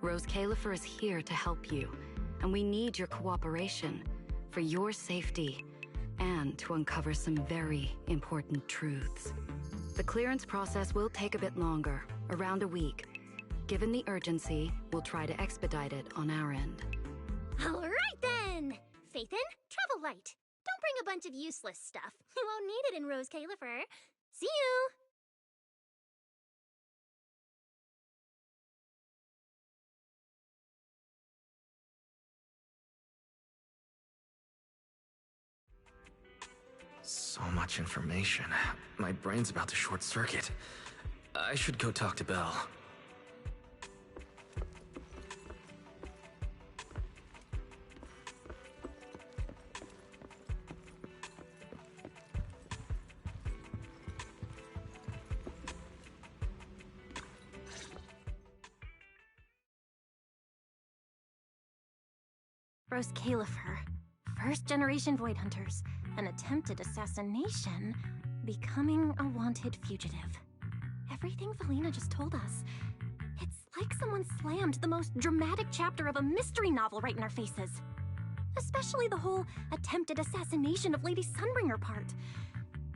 Rose Califer is here to help you, and we need your cooperation for your safety and to uncover some very important truths. The clearance process will take a bit longer, around a week. Given the urgency, we'll try to expedite it on our end. All right then! Phaethon, travel light. Don't bring a bunch of useless stuff. You won't need it in Rose Califer. See you! So much information. My brain's about to short circuit. I should go talk to Belle. Rose Califer, first-generation Void Hunters, an attempted assassination, becoming a wanted fugitive. Everything Valina just told us, it's like someone slammed the most dramatic chapter of a mystery novel right in our faces. Especially the whole attempted assassination of Lady Sunbringer part.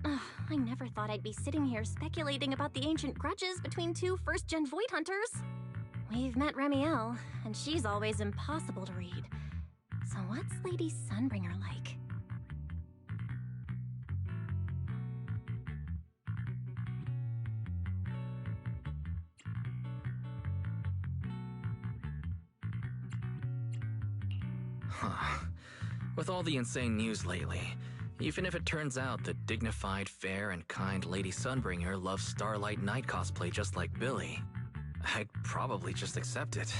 I never thought I'd be sitting here speculating about the ancient grudges between two first-gen Void Hunters. We've met Remiel, and she's always impossible to read. So what's Lady Sunbringer like? Huh. With all the insane news lately, even if it turns out the dignified, fair, and kind Lady Sunbringer loves Starlight Knight cosplay just like Billy, I'd probably just accept it.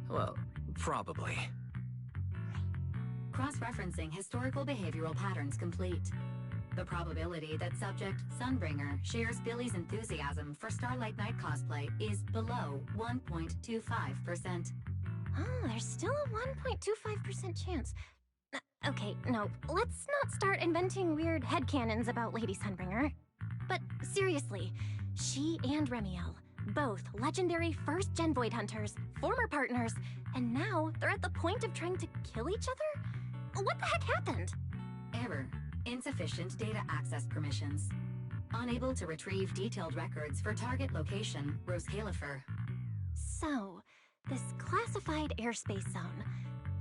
Well, probably. Cross-referencing historical behavioral patterns complete. The probability that subject Sunbringer shares Billy's enthusiasm for Starlight Knight cosplay is below 1.25%. Oh, there's still a 1.25% chance. Okay, no, let's not start inventing weird headcanons about Lady Sunbringer. But seriously, she and Remiel, both legendary first-gen Void Hunters, former partners, and now they're at the point of trying to kill each other? What the heck happened? Error. Insufficient data access permissions. Unable to retrieve detailed records for target location, Rose Califer. So, this classified airspace zone.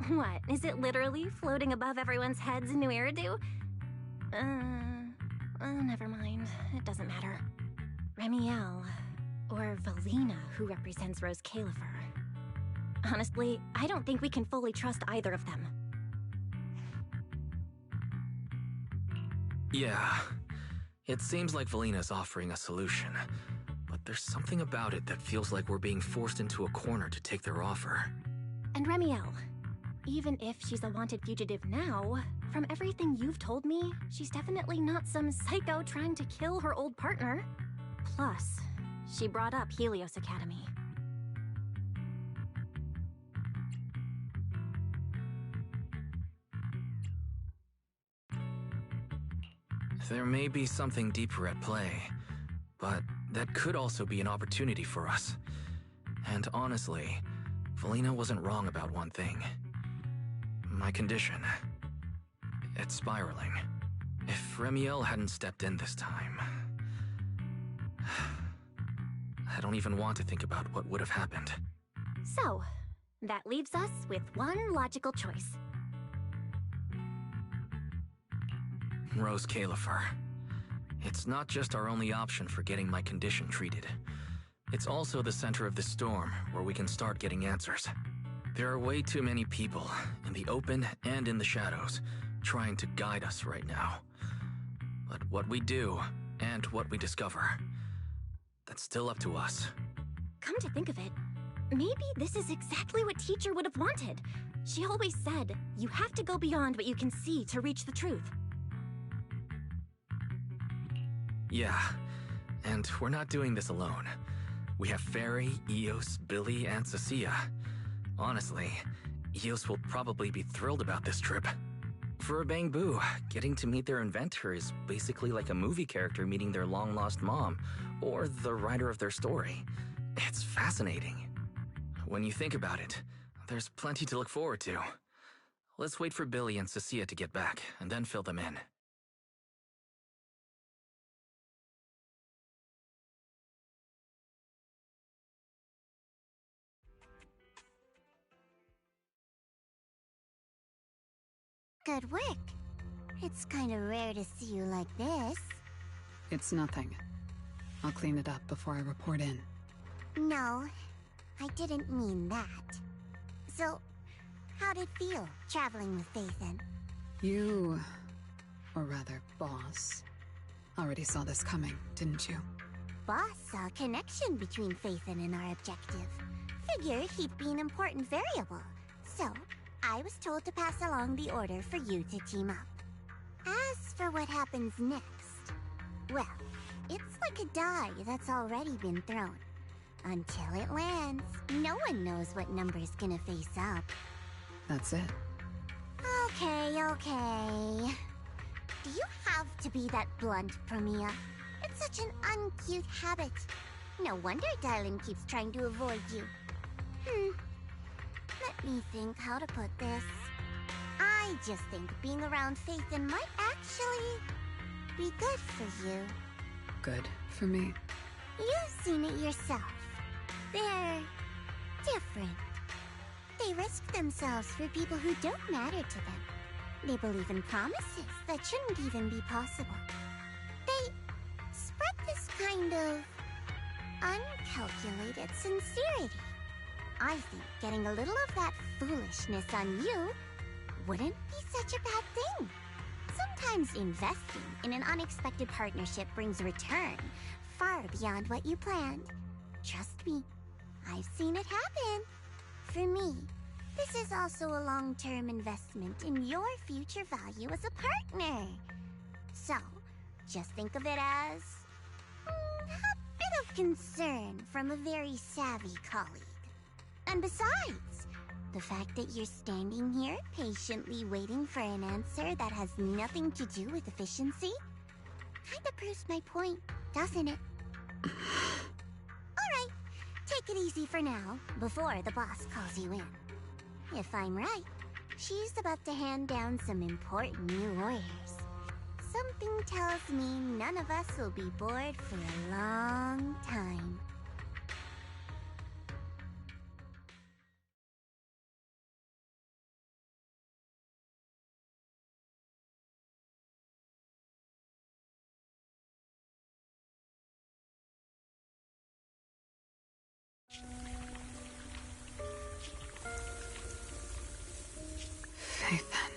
What, is it literally floating above everyone's heads in New Eridu? Never mind. It doesn't matter. Remiel, or Valina, who represents Rose Califer. Honestly, I don't think we can fully trust either of them. Yeah, it seems like Valina's offering a solution, but there's something about it that feels like we're being forced into a corner to take their offer. And Remiel, even if she's a wanted fugitive now, from everything you've told me, she's definitely not some psycho trying to kill her old partner. Plus, she brought up Helios Academy. There may be something deeper at play, but that could also be an opportunity for us. And honestly, Valina wasn't wrong about one thing. My condition. It's spiraling. If Remiel hadn't stepped in this time... I don't even want to think about what would have happened. So, that leaves us with one logical choice. Rose Califer. It's not just our only option for getting my condition treated. It's also the center of the storm where we can start getting answers. There are way too many people, in the open and in the shadows, trying to guide us right now. But what we do, and what we discover, that's still up to us. Come to think of it, maybe this is exactly what Teacher would have wanted. She always said, you have to go beyond what you can see to reach the truth. Yeah, and we're not doing this alone. We have Fairy, Eos, Billy, and Cissia. Honestly, Eos will probably be thrilled about this trip. For a Bang Boo, getting to meet their inventor is basically like a movie character meeting their long-lost mom, or the writer of their story. It's fascinating. When you think about it, there's plenty to look forward to. Let's wait for Billy and Cissia to get back, and then fill them in. Good work. It's kind of rare to see you like this. It's nothing. I'll clean it up before I report in. No, I didn't mean that. So, how'd it feel, traveling with Phaethon? You, or rather, Boss, already saw this coming, didn't you? Boss saw a connection between Phaethon and our objective. Figured he'd be an important variable. So, I was told to pass along the order for you to team up. As for what happens next, well, it's like a die that's already been thrown. Until it lands, no one knows what number's gonna face up. That's it. Okay. Do you have to be that blunt, Promia? It's such an uncute habit. No wonder Dylan keeps trying to avoid you. Let me think how to put this. I just think being around Phaethon might actually be good for you. Good for me? You've seen it yourself. They're different. They risk themselves for people who don't matter to them. They believe in promises that shouldn't even be possible. They spread this kind of uncalculated sincerity. I think getting a little of that foolishness on you wouldn't be such a bad thing. Sometimes investing in an unexpected partnership brings return far beyond what you planned. Trust me, I've seen it happen. For me, this is also a long-term investment in your future value as a partner. So, just think of it as a bit of concern from a very savvy colleague. And besides, the fact that you're standing here patiently waiting for an answer that has nothing to do with efficiency kinda proves my point, doesn't it? Alright, take it easy for now, before the boss calls you in. If I'm right, she's about to hand down some important new orders. Something tells me none of us will be bored for a long time. Phaethon.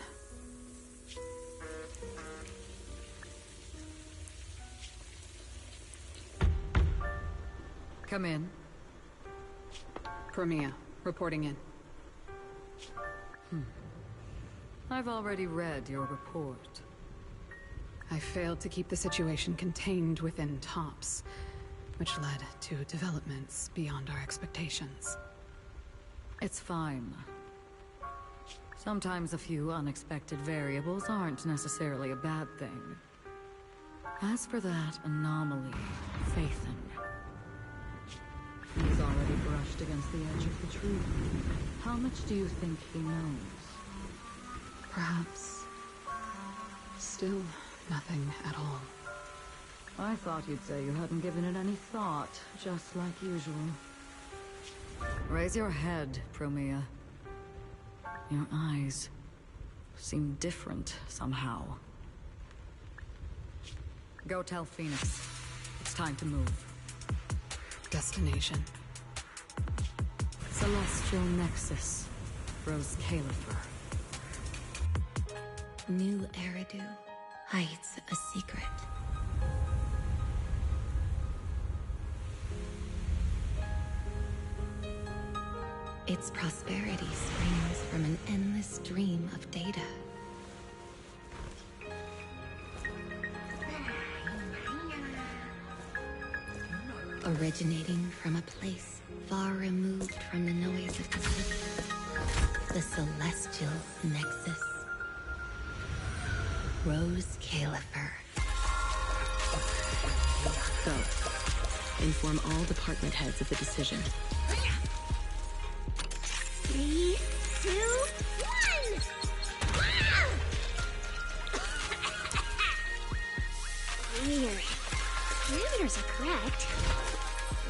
Come in. Promia, reporting in. I've already read your report. I failed to keep the situation contained within TOPS, which led to developments beyond our expectations. It's fine. Sometimes a few unexpected variables aren't necessarily a bad thing. As for that anomaly, Phaethon, he's already brushed against the edge of the truth. How much do you think he knows? Perhaps still nothing at all. I thought you'd say you hadn't given it any thought, just like usual. Raise your head, Promia. Your eyes seem different somehow. Go tell Phoenix. It's time to move. Destination. Celestial Nexus. Rose Califer. New Eridu hides a secret. Its prosperity springs from an endless stream of data. Originating from a place far removed from the noise of the city. The Celestial Nexus. Rose Califer. Go. Inform all department heads of the decision. 3, 2, 1! Weird. Parameters are correct.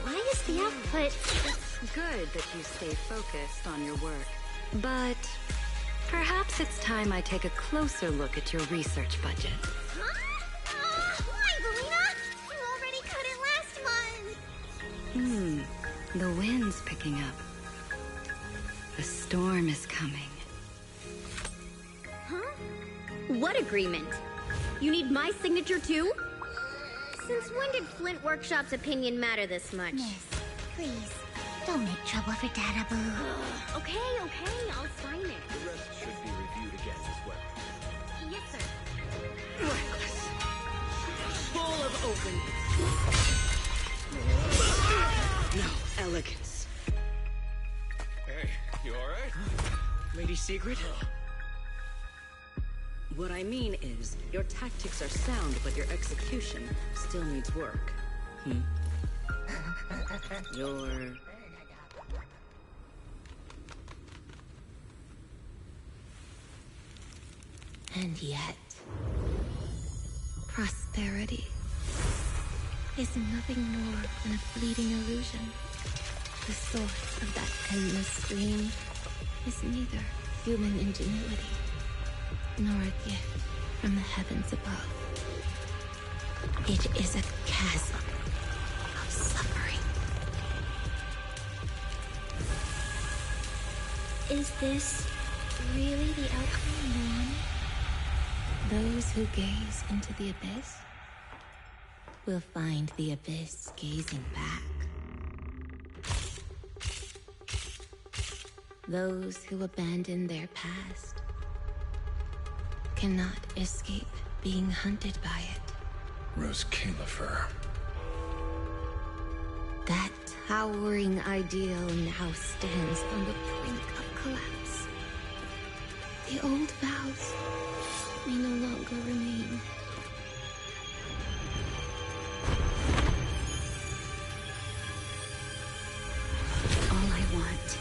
Why is the output... It's good that you stay focused on your work. But perhaps it's time I take a closer look at your research budget. Huh? Why, Belina? You already cut it last month! The wind's picking up. The storm is coming. Huh? What agreement? You need my signature too? Since when did Flint Workshop's opinion matter this much? Miss, please, don't make trouble for Dada Boo. Okay, I'll sign it. The rest should be reviewed again as well. Yes, sir. Reckless. Full of openness. No elegance. Hey, you alright? Lady Secret? What I mean is, your tactics are sound, but your execution still needs work. Your... And yet, prosperity is nothing more than a fleeting illusion. The source of that endless stream is neither human ingenuity nor a gift from the heavens above. It is a chasm of suffering. Is this really the outcome you want? Those who gaze into the abyss will find the abyss gazing back. Those who abandon their past cannot escape being hunted by it. Rose Califer. That towering ideal now stands on the brink of collapse. The old vows may no longer remain. All I want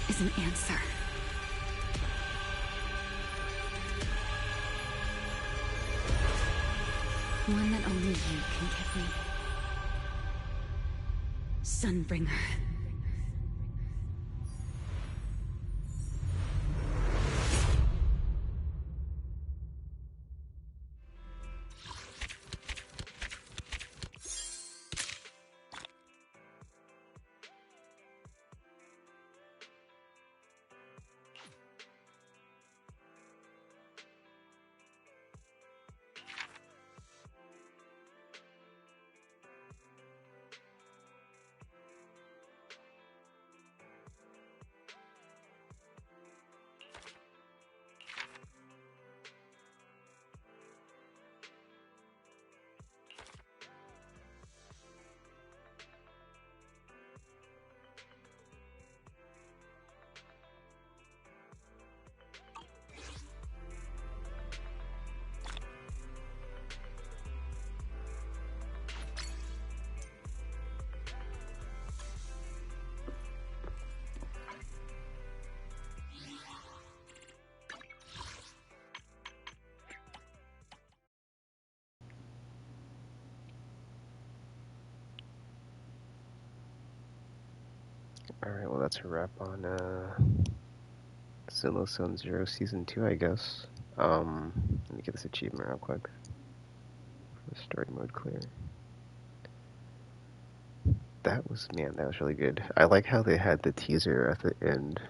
is an answer. One that only you can give me. Sunbringer. Alright, well that's a wrap on Zenless Zone Zero Season 2, I guess. Let me get this achievement real quick. The story mode clear. That was really good. I like how they had the teaser at the end,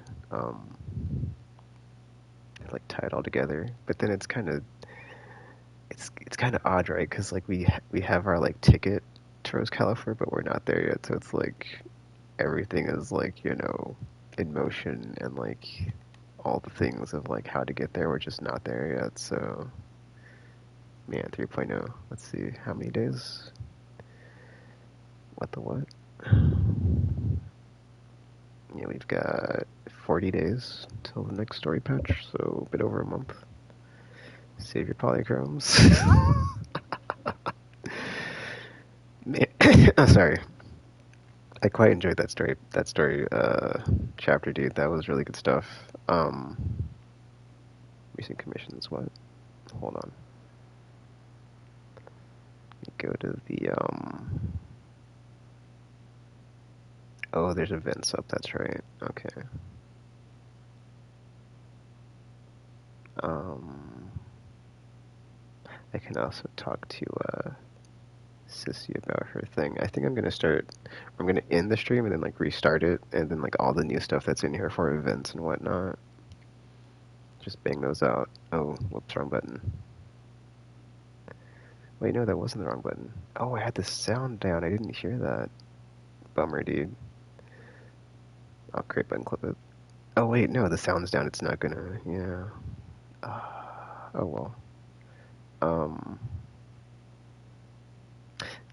like tie it all together. But then it's kind of odd, right? Because like we have our like ticket to Rose Califer, but we're not there yet. So it's like everything is like, you know, in motion, and like all the things of like how to get there, we're just not there yet. So man, 3.0. Let's see how many days. What the what? Yeah, we've got 40 days till the next story patch, so a bit over a month. Save your polychromes. Man, oh, sorry. I quite enjoyed that story. Chapter, dude. That was really good stuff. Recent commissions. What? Hold on. Go to the Oh, there's events up. That's right. Okay. I can also talk to Cissia about her thing. I think I'm gonna end the stream and then like restart it, and then like all the new stuff that's in here for events and whatnot. Just bang those out. Oh, whoops, wrong button. Wait, no, that wasn't the wrong button. Oh, I had the sound down. I didn't hear that. Bummer, dude. I'll create button clip it. Oh wait, no, the sound's down. It's not gonna. Yeah. Oh well.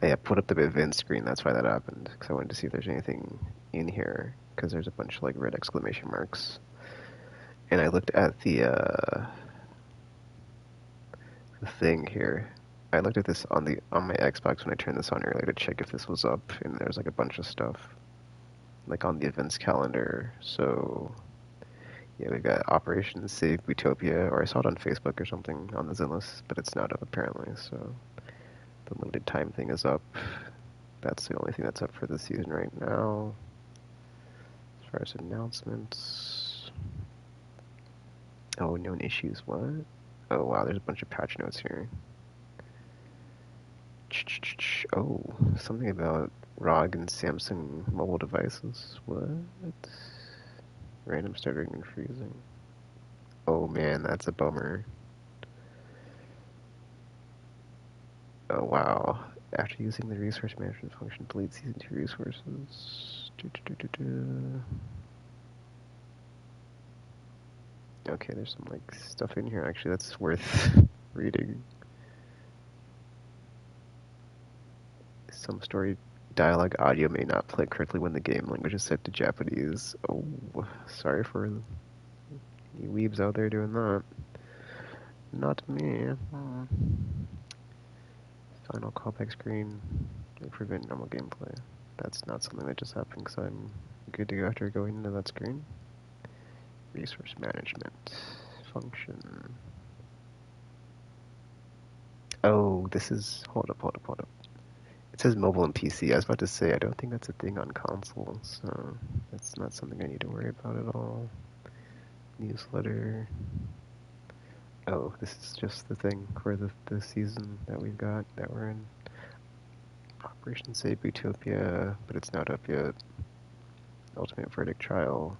Yeah, put up the event screen. That's why that happened. Because I wanted to see if there's anything in here. Because there's a bunch of like red exclamation marks. And I looked at the thing here. I looked at this on my Xbox when I turned this on earlier to check if this was up, and there's like a bunch of stuff like on the events calendar. So yeah, we've got Operation Save Utopia, or I saw it on Facebook or something on the Zenless, but it's not up apparently. So the limited time thing is up. That's the only thing that's up for this season right now. As far as announcements, oh, known issues. What? Oh wow, there's a bunch of patch notes here. Oh, something about ROG and Samsung mobile devices. What? Random stuttering and freezing. Oh man, that's a bummer. Oh wow. After using the resource management function, delete season 2 resources. Okay, there's some like stuff in here actually that's worth reading. Some story dialogue audio may not play correctly when the game language is set to Japanese. Oh, sorry for you weebs out there doing that. Not me. Final callback screen may prevent normal gameplay. That's not something that just happened because I'm good to go after going into that screen. Resource management function. Oh, this is... Hold up. It says mobile and PC. I was about to say, I don't think that's a thing on console, so that's not something I need to worry about at all. Newsletter. Oh, this is just the thing for the season that we've got, that we're in. Operation Save Utopia, but it's not up yet. Ultimate Verdict Trial.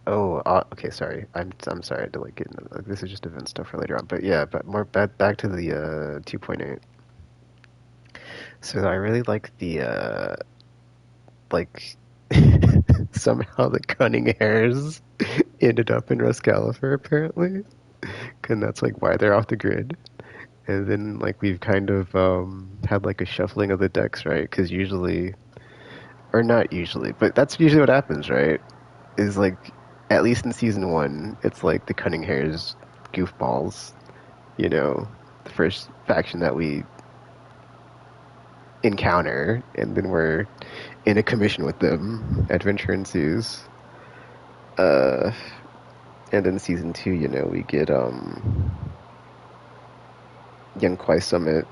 Oh, okay, sorry. I'm sorry to like get into this is just event stuff for later on, but yeah, but more back to the 2.8. So I really like the like somehow the cunning hairs ended up in Ruscalifer apparently, and that's like why they're off the grid. And then like we've kind of had like a shuffling of the decks, right? Because usually, or not usually, but that's usually what happens, right? Is like at least in season 1, it's like the cunning hairs, goofballs, you know, the first faction that we encounter, and then we're in a commission with them. Adventure ensues. And then season 2, you know, we get Young Kwai Summit.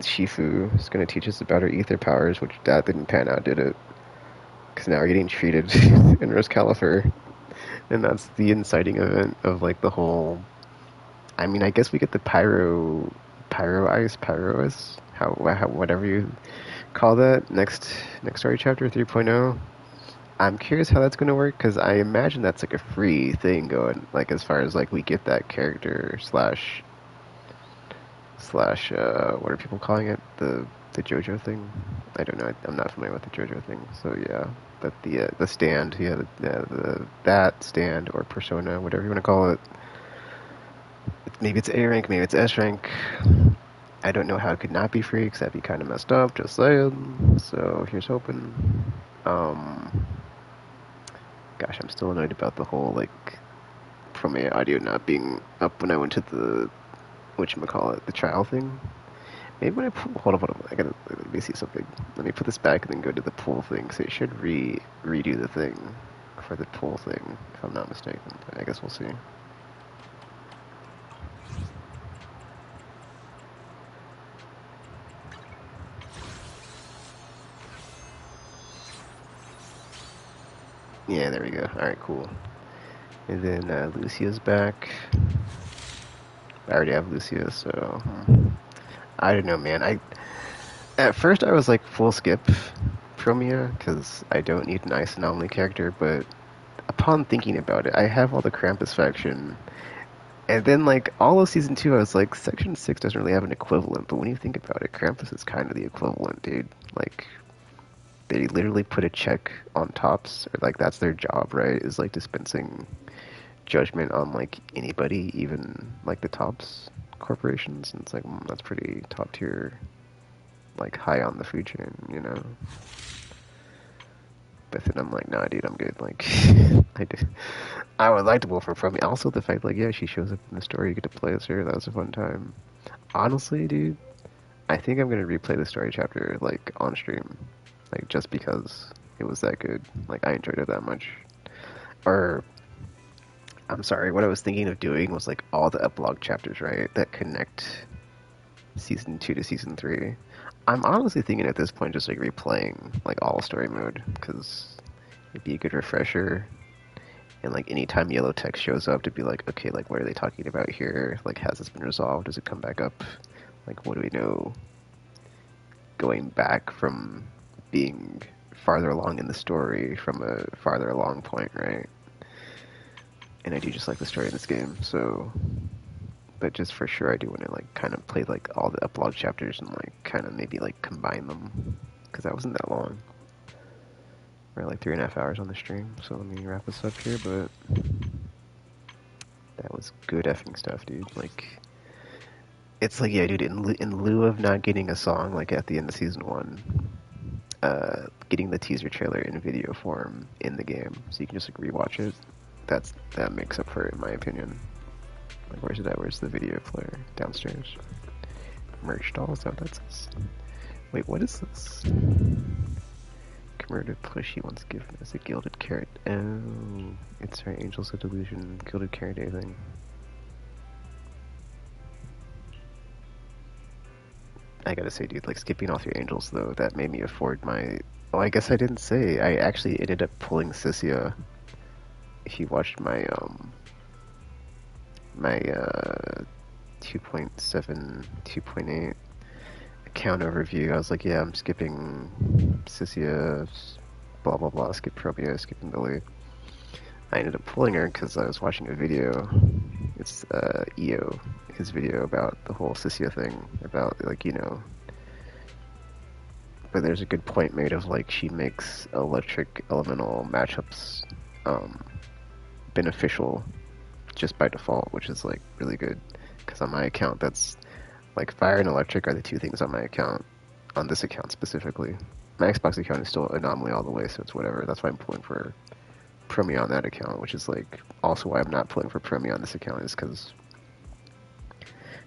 Shifu is going to teach us about her ether powers, which that didn't pan out, did it? Because now we're getting treated in Ruscalifer, and that's the inciting event of like the whole. I mean, I guess we get the pyro ice, how whatever you call that. Next story chapter 3.0. I'm curious how that's going to work, because I imagine that's like a free thing going, like as far as like we get that character slash what are people calling it, the JoJo thing? I don't know, I'm not familiar with the JoJo thing. So yeah, but the stand, yeah, that stand or persona, whatever you want to call it. Maybe it's A rank, maybe it's S rank. I don't know how it could not be free, because that'd be kind of messed up, just saying. So here's hoping. Gosh, I'm still annoyed about the whole like my audio not being up when I went to the whatchamacallit, the trial thing. Maybe when I hold on, I gotta let me see something. Let me put this back and then go to the pool thing, because it should redo the thing for the pool thing, if I'm not mistaken. But I guess we'll see. Yeah, there we go. Alright, cool. And then Lucia's back. I already have Lucia, so I don't know, man. At first I was like full skip Promia, because I don't need an Ice Anomaly character, but upon thinking about it, I have all the Krampus faction, and then like all of Season 2 I was like, Section 6 doesn't really have an equivalent, but when you think about it, Krampus is kind of the equivalent, dude. Like, they literally put a check on tops, or like that's their job, right, is like dispensing judgment on like anybody, even like the tops corporations, and it's like, that's pretty top tier, like high on the food chain, you know. But then I'm like, nah, dude, I'm good. Like, I would like to pull from me. Also, the fact, like, yeah, she shows up in the story, you get to play as her. That was a fun time. Honestly, dude, I think I'm gonna replay the story chapter like on stream, like just because it was that good. Like, I enjoyed it that much. Or, I'm sorry, what I was thinking of doing was like all the epilogue chapters, right, that connect Season 2 to Season 3. I'm honestly thinking at this point just like replaying like all story mode, because it'd be a good refresher, and like anytime yellow text shows up to be like, okay, like what are they talking about here? Like, has this been resolved? Does it come back up? Like, what do we know going back from being farther along in the story from a farther along point, right? And I do just like the story in this game, so... But just for sure, I do want to like kind of play like all the epilogue chapters and like kind of maybe like combine them, because that wasn't that long. We're like 3.5 hours on the stream, so let me wrap this up here. But that was good effing stuff, dude. Like, it's like, yeah, dude. In lieu of not getting a song like at the end of Season 1, getting the teaser trailer in video form in the game, so you can just like rewatch it. That makes up for it, in my opinion. Like, where's it at? Where's the video player? Downstairs. Merch doll? Is that what that says? Wait, what is this? Commemorative push he once given as a gilded carrot. Oh, it's our Angels of Delusion gilded carrot day thing. I gotta say, dude, like, skipping off your angels, though, that made me afford my... Oh, I guess I didn't say. I actually ended up pulling Cissia. If you watched my 2.7, 2.8 account overview, I was like, yeah, I'm skipping Cissia, blah blah blah, skip Promia, skipping Billy. I ended up pulling her because I was watching a video. It's EO, his video about the whole Cissia thing, about like, you know. But there's a good point made of like, she makes electric elemental matchups beneficial just by default, which is like really good, because on my account, that's like fire and electric are the two things on my account, on this account specifically. My Xbox account is still anomaly all the way, so it's whatever. That's why I'm pulling for Promia on that account, which is like also why I'm not pulling for Promia on this account, is because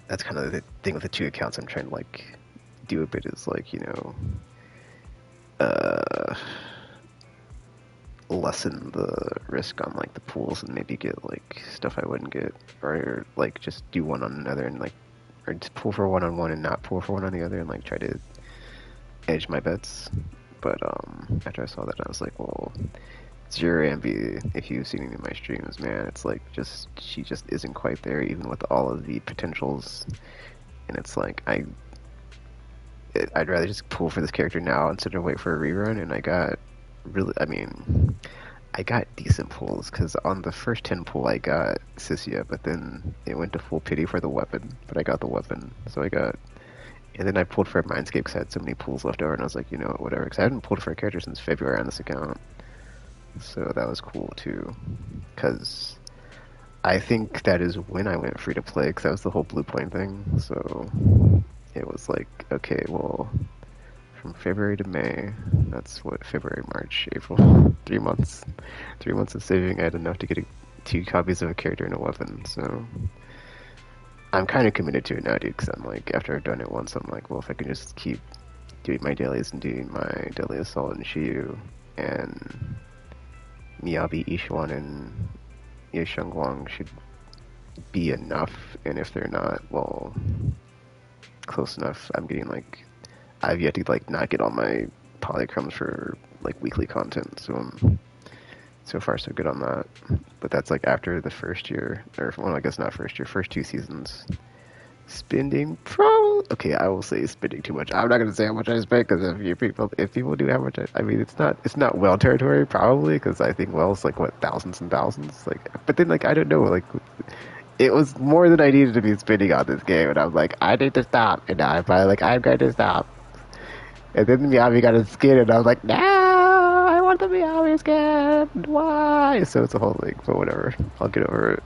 that's kind of the thing with the two accounts I'm trying to like do a bit, is like, you know, lessen the risk on like the pools and maybe get like stuff I wouldn't get, or like just do one on another and like, or just pull for one on one and not pull for one on the other, and like try to edge my bets. But after I saw that, I was like, well, Zero Ambi, if you've seen any of my streams, man, it's like she just isn't quite there, even with all of the potentials. And it's like, I'd rather just pull for this character now instead of wait for a rerun. And I got decent pulls, because on the first 10 pull I got Cissia, but then it went to full pity for the weapon, but I got the weapon, so and then I pulled for Mindscape because I had so many pulls left over, and I was like, you know, whatever, because I hadn't pulled for a character since February on this account, so that was cool too, because I think that is when I went free to play, because that was the whole Blue Point thing, so it was like, okay, well, from February to May, that's what, February, March, April, 3 months. 3 months of saving, I had enough to get 2 copies of a character and a weapon, so I'm kind of committed to it now, dude, because I'm like, after I've done it once, I'm like, well, if I can just keep doing my dailies and doing my Deadly Assault and Shiyu, and Miyabi, Ishuan, and Yesheng Wang should be enough, and if they're not, well, close enough. I'm getting like, I've yet to like not get all my polychromes for like weekly content, so I'm so far so good on that. But that's like after the first year, or well, I guess not first year, first 2 seasons. Spending okay, I will say spending too much. I'm not gonna say how much I spent because if people do how much I mean, it's not well territory probably because I think well's like what thousands and thousands like, but then like I don't know like it was more than I needed to be spending on this game, and I was like I need to stop, and now I'm finally like I'm going to stop. And then Miyabi got his skin, and I was like, no, I want the Miyabi skin. Why? So it's a whole thing, but whatever. I'll get over it.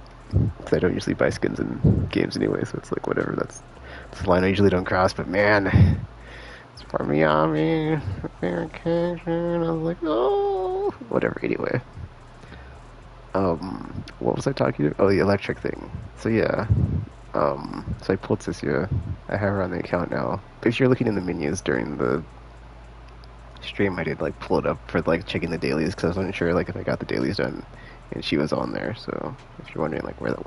Because I don't usually buy skins in games anyway, so it's like, whatever. That's a line I usually don't cross, but man, it's for Miyabi. I was like, oh, whatever, anyway. What was I talking about? Oh, the electric thing. So yeah, so I pulled Cissia. I have her on the account now. If you're looking in the menus during the stream, I did like pull it up for like checking the dailies because I was unsure like if I got the dailies done, and she was on there. So if you're wondering like where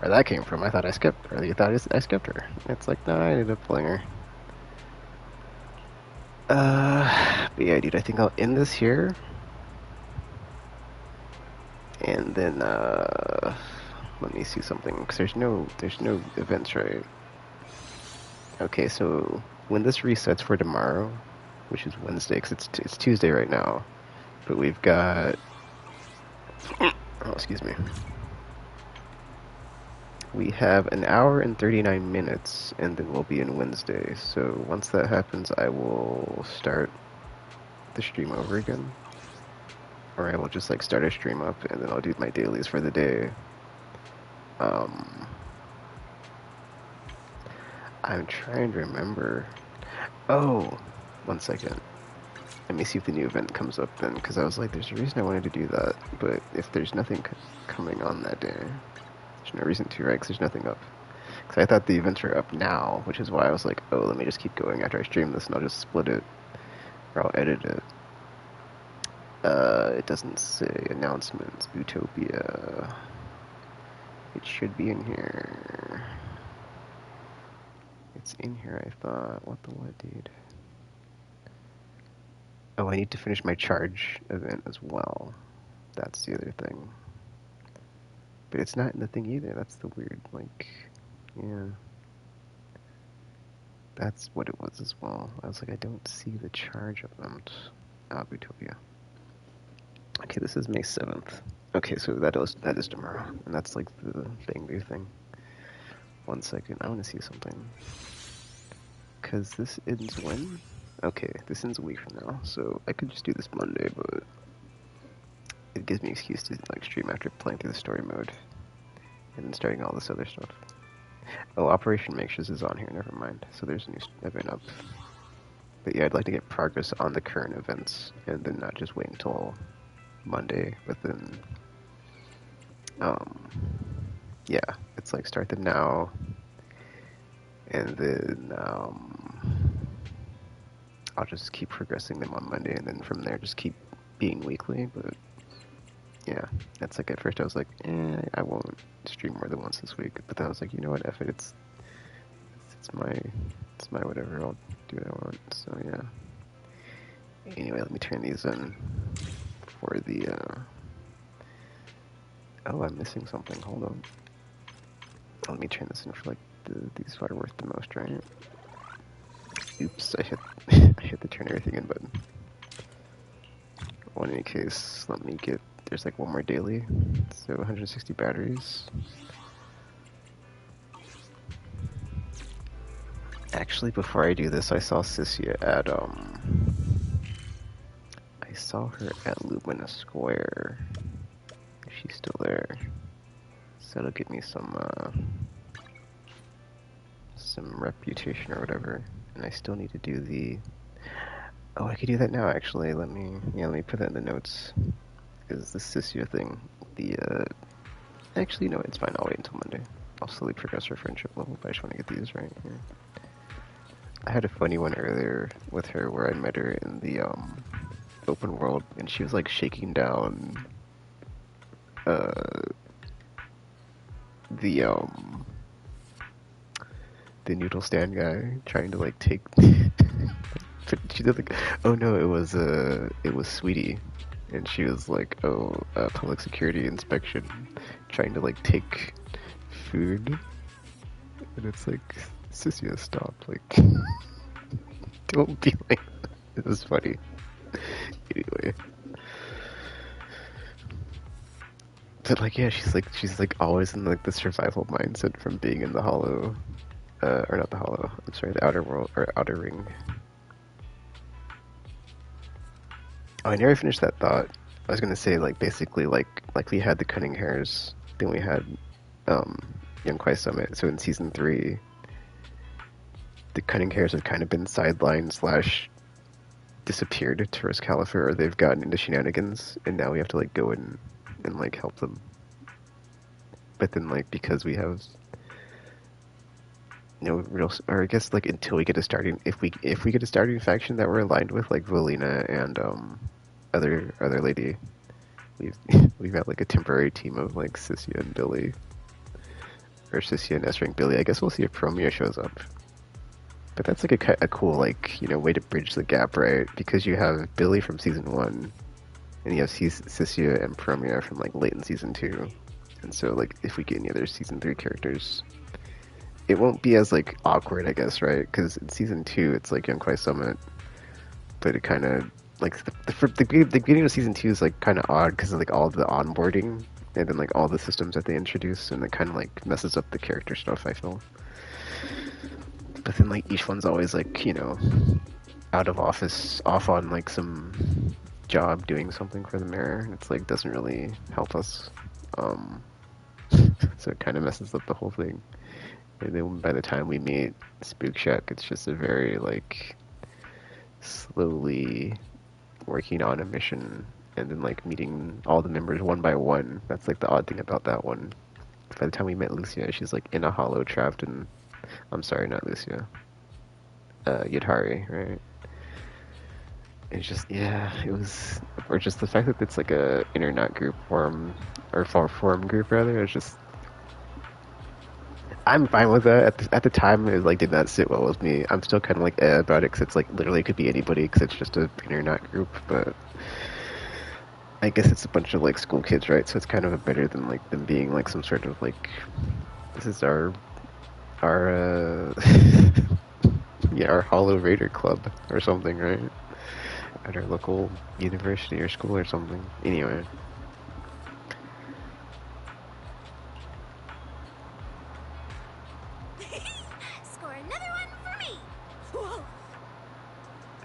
that came from, I thought I skipped her. You thought I skipped her. It's like no, I ended up pulling her. But yeah, dude, I think I'll end this here, and then let me see something because there's no events, right? Okay, so when this resets for tomorrow, which is Wednesday, because it's Tuesday right now, but we've got oh, excuse me. We have an hour and 39 minutes, and then we'll be in Wednesday. So once that happens, I will start the stream over again, or I will just like start a stream up, and then I'll do my dailies for the day. I'm trying to remember. Oh, 1 second. Let me see if the new event comes up then, because I was like, there's a reason I wanted to do that, but if there's nothing coming on that day, there's no reason to, right? Because there's nothing up. Because I thought the events are up now, which is why I was like, oh, let me just keep going after I stream this, and I'll just split it, or I'll edit it. It doesn't say announcements, Utopia. It should be in here. It's in here, I thought. What the what, dude? Oh, I need to finish my charge event as well. That's the other thing. But it's not in the thing either. That's the weird, like, yeah. That's what it was as well. I was like, I don't see the charge event. Ah, Utopia. Okay, this is May 7th. Okay, so that is tomorrow. And that's like the Bangbu thing. 1 second, I want to see something. Because this ends when? Okay, this ends a week from now, so I could just do this Monday, but it gives me an excuse to like stream after playing through the story mode and then starting all this other stuff. Oh, Operation Makeshift is on here, never mind. So there's a new event up. But yeah, I'd like to get progress on the current events and then not just wait until Monday, but then yeah, it's like start them now and then I'll just keep progressing them on Monday, and then from there just keep being weekly. But yeah, that's like at first I was like, I won't stream more than once this week. But then I was like, you know what, F it, it's my whatever. I'll do what I want. So yeah. Anyway, let me turn these in for the. Oh, I'm missing something. Hold on. Let me turn this in for like these are worth the most, right? Oops, I hit the turn everything in button. Well, in any case, let me get, there's like one more daily, so 160 batteries. Actually, before I do this, I saw Cissia at, I saw her at Lumina Square. She's still there. So it'll give me some reputation or whatever. And I still need to do the... Oh, I could do that now, actually. Let me put that in the notes. Is the Cissia thing, the Actually, no, it's fine. I'll wait until Monday. I'll slowly progress our friendship level, but I just want to get these right here. I had a funny one earlier with her where I met her in the open world, and she was like shaking down the noodle stand guy, trying to like take. She did like, oh no, it was Sweetie, and she was like, oh, public security inspection, trying to like take food, and it's like, Cissia, stop, like, don't be like that. It was funny. Anyway. But like, yeah, she's like always in like the survival mindset from being in the hollow, or not the hollow, I'm sorry, the outer world, or outer ring. Oh, I never finished that thought. I was gonna say, like, basically, like we had the Cunning Hairs, then we had, Young Kwai Summit, so in Season 3, the Cunning Hairs have kind of been sidelined / disappeared to Risk Caliphate, or they've gotten into shenanigans, and now we have to, like, go in and, like, help them. But then, like, because we have no real, or I guess, like, until we get a starting, if we get a starting faction that we're aligned with, like Valina and, other lady, we've got, like, a temporary team of, like, Cissia and Billy. Or Cissia and S-Rank Billy. I guess we'll see if Promia shows up. But that's like a cool, like, you know, way to bridge the gap, right? Because you have Billy from Season 1, and you have Cissia and Promia from, like, late in Season 2. And so, like, if we get any other Season 3 characters, it won't be as, like, awkward, I guess, right? Because in Season 2, it's, like, Young Kwai Summit, but it kind of, like, the beginning of Season 2 is, like, kind of odd because of, like, all the onboarding, and then, like, all the systems that they introduce, and it kind of, like, messes up the character stuff, I feel. But then, like, each one's always, like, you know, out of office, off on, like, some job doing something for the mirror. It's, like, doesn't really help us. So it kind of messes up the whole thing. And then by the time we meet Spook Shack, it's just a very, like, slowly working on a mission, and then, like, meeting all the members one by one. That's, like, the odd thing about that one. By the time we met Lucia, she's, like, in a hollow, trapped in... I'm sorry, not Lucia. Yudhari, right? It's just, yeah, it was... Or just the fact that it's, like, a internet group forum, or forum group, rather, it's just... I'm fine with that. At the time, it, like, did not sit well with me. I'm still kind of, like, about it, because it's, like, literally could be anybody, because it's just an internet group, but... I guess it's a bunch of, like, school kids, right? So it's kind of better than, like, them being, like, some sort of, like... This is our yeah, our Hollow Raider Club or something, right? At our local university or school or something. Anyway. Score another one for me. Whoa.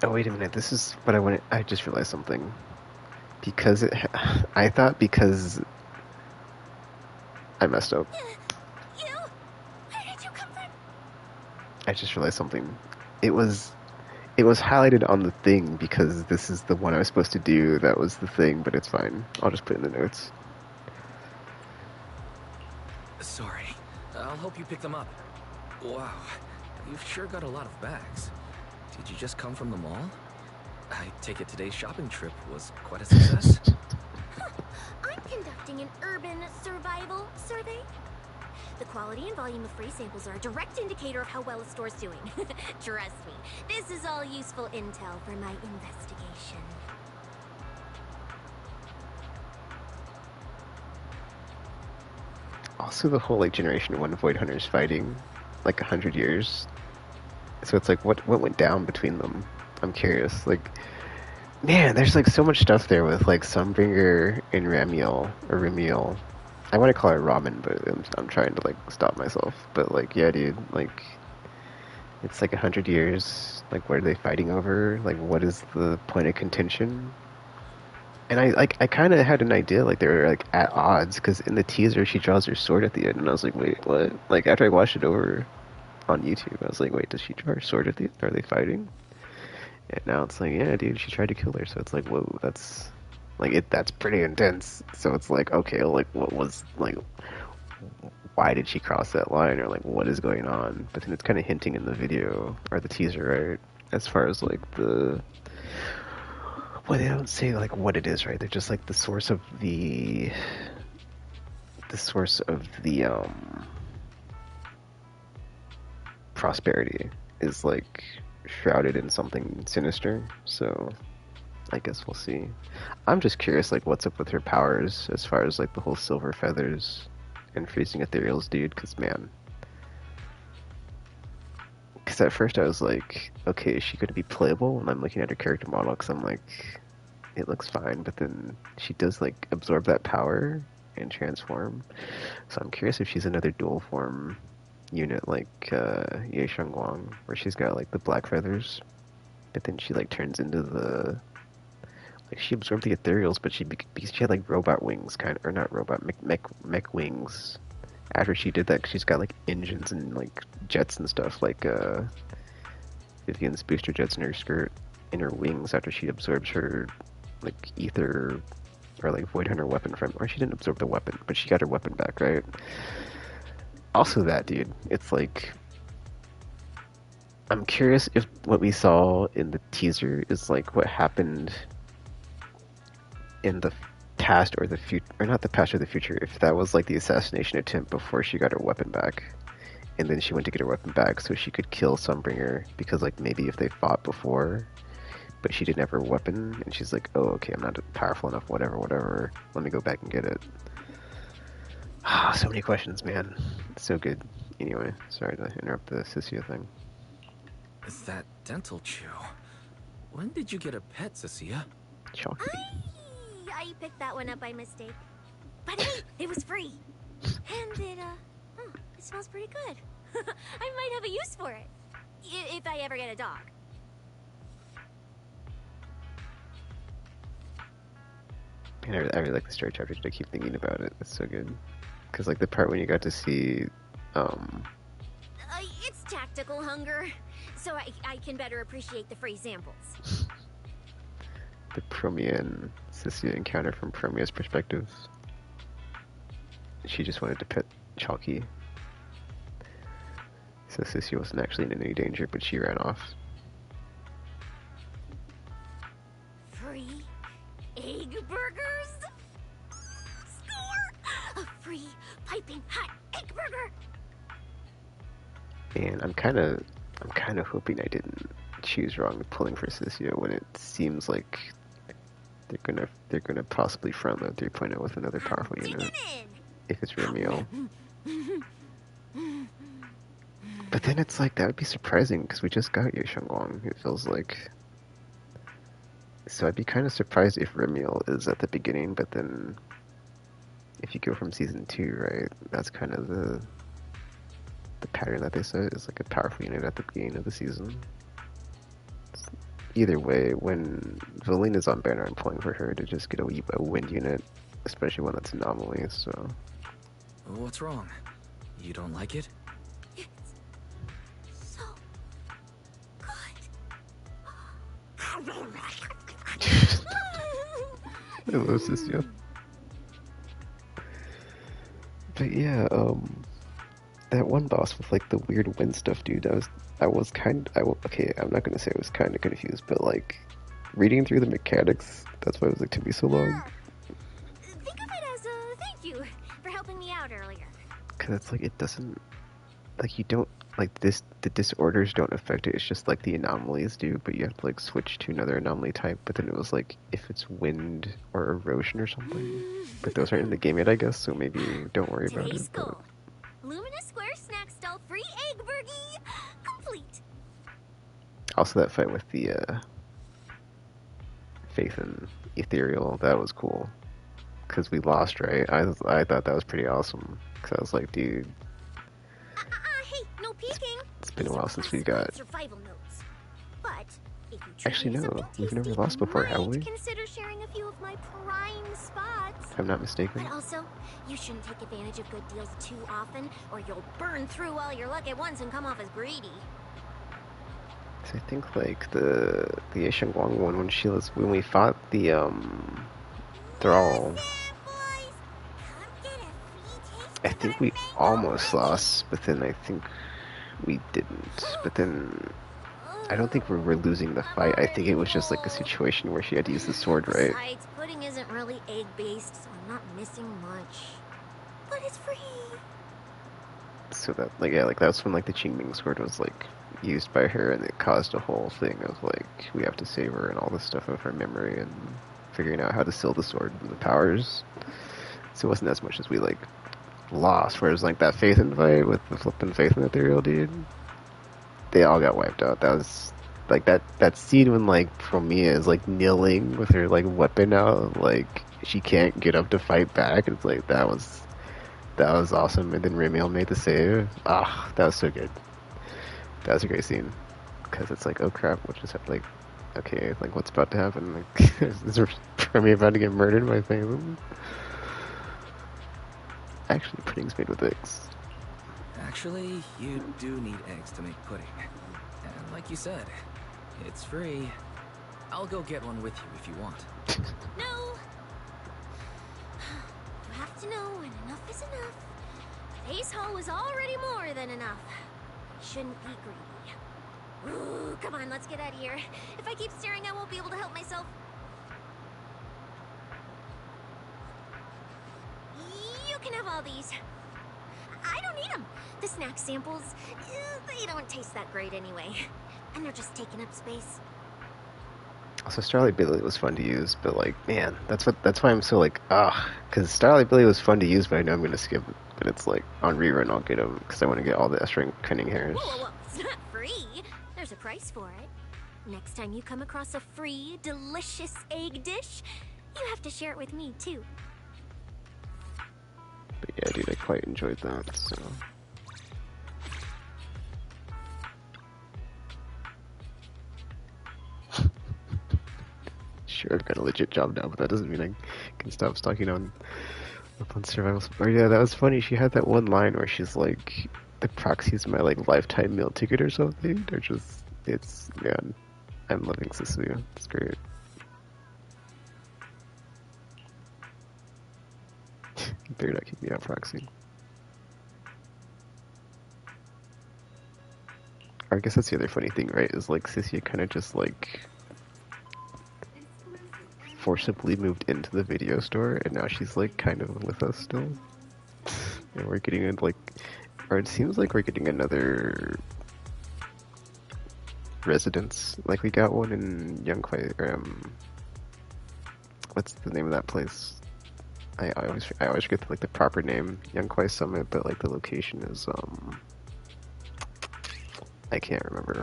Oh, wait a minute. This is what I wanted. I just realized something. Because I thought because I messed up. You? Where did you come from? I just realized something. It was highlighted on the thing because this is the one I was supposed to do. That was the thing, but it's fine. I'll just put it in the notes. Sorry. I'll help you pick them up. Wow. You've sure got a lot of bags. Did you just come from the mall? I take it today's shopping trip was quite a success? I'm conducting an urban survival survey. The quality and volume of free samples are a direct indicator of how well a store's doing. Trust me, this is all useful intel for my investigation. Also, the whole, like, Generation 1 Void Hunters fighting, like, 100 years. So it's like, what went down between them? I'm curious. Like, man, there's, like, so much stuff there with, like, Sunbringer and Ramiel, or Ramiel. I want to call her Ramen, but I'm trying to, like, stop myself. But, like, yeah, dude, like, it's, like, 100 years. Like, what are they fighting over? Like, what is the point of contention? And I kind of had an idea, like, they were, like, at odds, because in the teaser, she draws her sword at the end, and I was like, wait, what? Like, after I watched it over on YouTube, I was like, wait, does she draw her sword at the end? Are they fighting? And now it's like, yeah, dude, she tried to kill her, so it's like, whoa, that's, like, that's pretty intense. So it's like, okay, like, why did she cross that line, or like what is going on. But then it's kind of hinting in the video or the teaser, right? As far as like well, they don't say like what it is, right? They're just like the source of the prosperity is like shrouded in something sinister. So I guess we'll see. I'm just curious, like, what's up with her powers as far as like the whole silver feathers and freezing ethereals, dude. Because man, because at first I was like, okay, is she going to be playable? And I'm looking at her character model, because I'm like, it looks fine. But then she does like absorb that power and transform. So I'm curious if she's another dual form unit like Ye Shangguang, where she's got like the black feathers, but then she like turns into the like she absorbed the ethereals, but because she had like robot wings, kind of, or not robot mech wings. After she did that, she's got like engines and like jets and stuff, like Vivian's booster jets in her skirt, in her wings. After she absorbs her like ether or like Void Hunter weapon from, or she didn't absorb the weapon, but she got her weapon back, right? Also that, dude, it's like, I'm curious if what we saw in the teaser is like what happened in the past or the future, or not the past or the future, if that was like the assassination attempt before she got her weapon back, and then she went to get her weapon back so she could kill Sunbringer, because like maybe if they fought before, but she didn't have her weapon, and she's like, oh, okay, I'm not powerful enough, whatever, let me go back and get it. Ah, so many questions, man. It's so good. Anyway, sorry to interrupt the Cissia thing. Is that dental chew? When did you get a pet, Cissia? Chalky. I picked that one up by mistake. But hey, it was free. And it smells pretty good. I might have a use for it. If I ever get a dog. Man, I really like the story chapters. I keep thinking about it. It's so good. Because like the part when you got to see It's tactical hunger, so I can better appreciate the free samples. the Promia and Cissia encounter from Promia's perspective. She just wanted to pet Chalky. So Cissia wasn't actually in any danger, but she ran off. Free egg burgers? Score! A free piping hot egg burger! And I'm kind of hoping I didn't choose wrong pulling for Cissia when it seems like they're gonna possibly front load 3.0 with another powerful unit if it's Remiel. But then it's like that would be surprising because we just got Ye Shangguang. It feels like, so I'd be kind of surprised if Remiel is at the beginning, but then if you go from season 2, right, that's kind of the pattern that they set, is like a powerful unit at the beginning of the season. Either way, when Valina's on banner, I'm pulling for her to just get a wind unit, especially one that's anomaly, so. What's wrong? You don't like it? It's so good. I love Cissia. But yeah, that one boss with like the weird wind stuff, dude, okay, I'm not gonna say I was kind of confused, but like, reading through the mechanics, that's why it was like took me so long. Think of it as a thank you for helping me out earlier. Cause it's like, it doesn't, like you don't, like the disorders don't affect it, it's just like the anomalies do, but you have to like switch to another anomaly type, but then it was like, if it's wind or erosion or something, but those aren't in the game yet, I guess, so maybe don't worry about it. But... Luminous Square Snack Stall free egg burgie complete. Also that fight with the Faith and Ethereal, that was cool. Because we lost, right? I thought that was pretty awesome. Because I was like, dude... Hey, no peeking. It's been a while since we got... Survival notes. But if you actually, no. We've never lost before, have we? Consider sharing a few of my prime spots. If I'm not mistaken. But also, you shouldn't take advantage of good deals too often, or you'll burn through all your luck at once and come off as greedy. So I think like the Ye Shangguang one, when we fought the Thrall. I think we almost lost, but then I think we didn't. But then I don't think we were losing the fight. I think it was just like a situation where she had to use the sword, right? Besides, pudding isn't really egg-based, so I'm not missing much. But it's free. So that, like, yeah, like that's when like the Qingming sword was like used by her, and it caused a whole thing of like we have to save her and all this stuff of her memory and figuring out how to seal the sword and the powers. So it wasn't as much as we like lost. Whereas like that Faith invite with the flipping Faith and Ethereal dude, they all got wiped out. That was like that scene when like Promia is like kneeling with her like weapon out, like she can't get up to fight back. It's like that was awesome. And then Ramiel made the save. Ah, that was so good. That was a great scene because it's like, oh crap, what just happened? Like, okay, like what's about to happen? Like, is Promia about to get murdered by Phantom? Actually, pudding's made with eggs. Actually, you do need eggs to make pudding. And like you said, it's free. I'll go get one with you if you want. No! You have to know when enough is enough. Face Hall was already more than enough. Shouldn't be greedy. Ooh, come on, let's get out of here. If I keep staring, I won't be able to help myself. You can have all these. I don't need them. The snack samples, they don't taste that great anyway. And they're just taking up space. Also, Starlight Billy was fun to use, but like, man, that's why I'm so like, because Starlight Billy was fun to use, but I know I'm gonna skip it. But it's like on rerun, I'll get them because I want to get all the Esther and Cunning hairs. Whoa, it's not free. There's a price for it. Next time you come across a free, delicious egg dish, you have to share it with me too. But yeah, dude, I quite enjoyed that. So. Sure, I've got a legit job now, but that doesn't mean I can stop stalking on survival. Or yeah, that was funny. She had that one line where she's like, "The proxy's my like lifetime meal ticket" or something. Or just, it's man, I'm loving Cissia. It's great. Better not kick me out, proxy. I guess that's the other funny thing, right? Is like Cissia kind of just like forcibly moved into the video store, and now she's like kind of with us still. And we're getting into like, or it seems like we're getting another residence. Like we got one in Youngkwai. What's the name of that place? I always forget like the proper name, Youngkwai Summit, but like the location is I can't remember.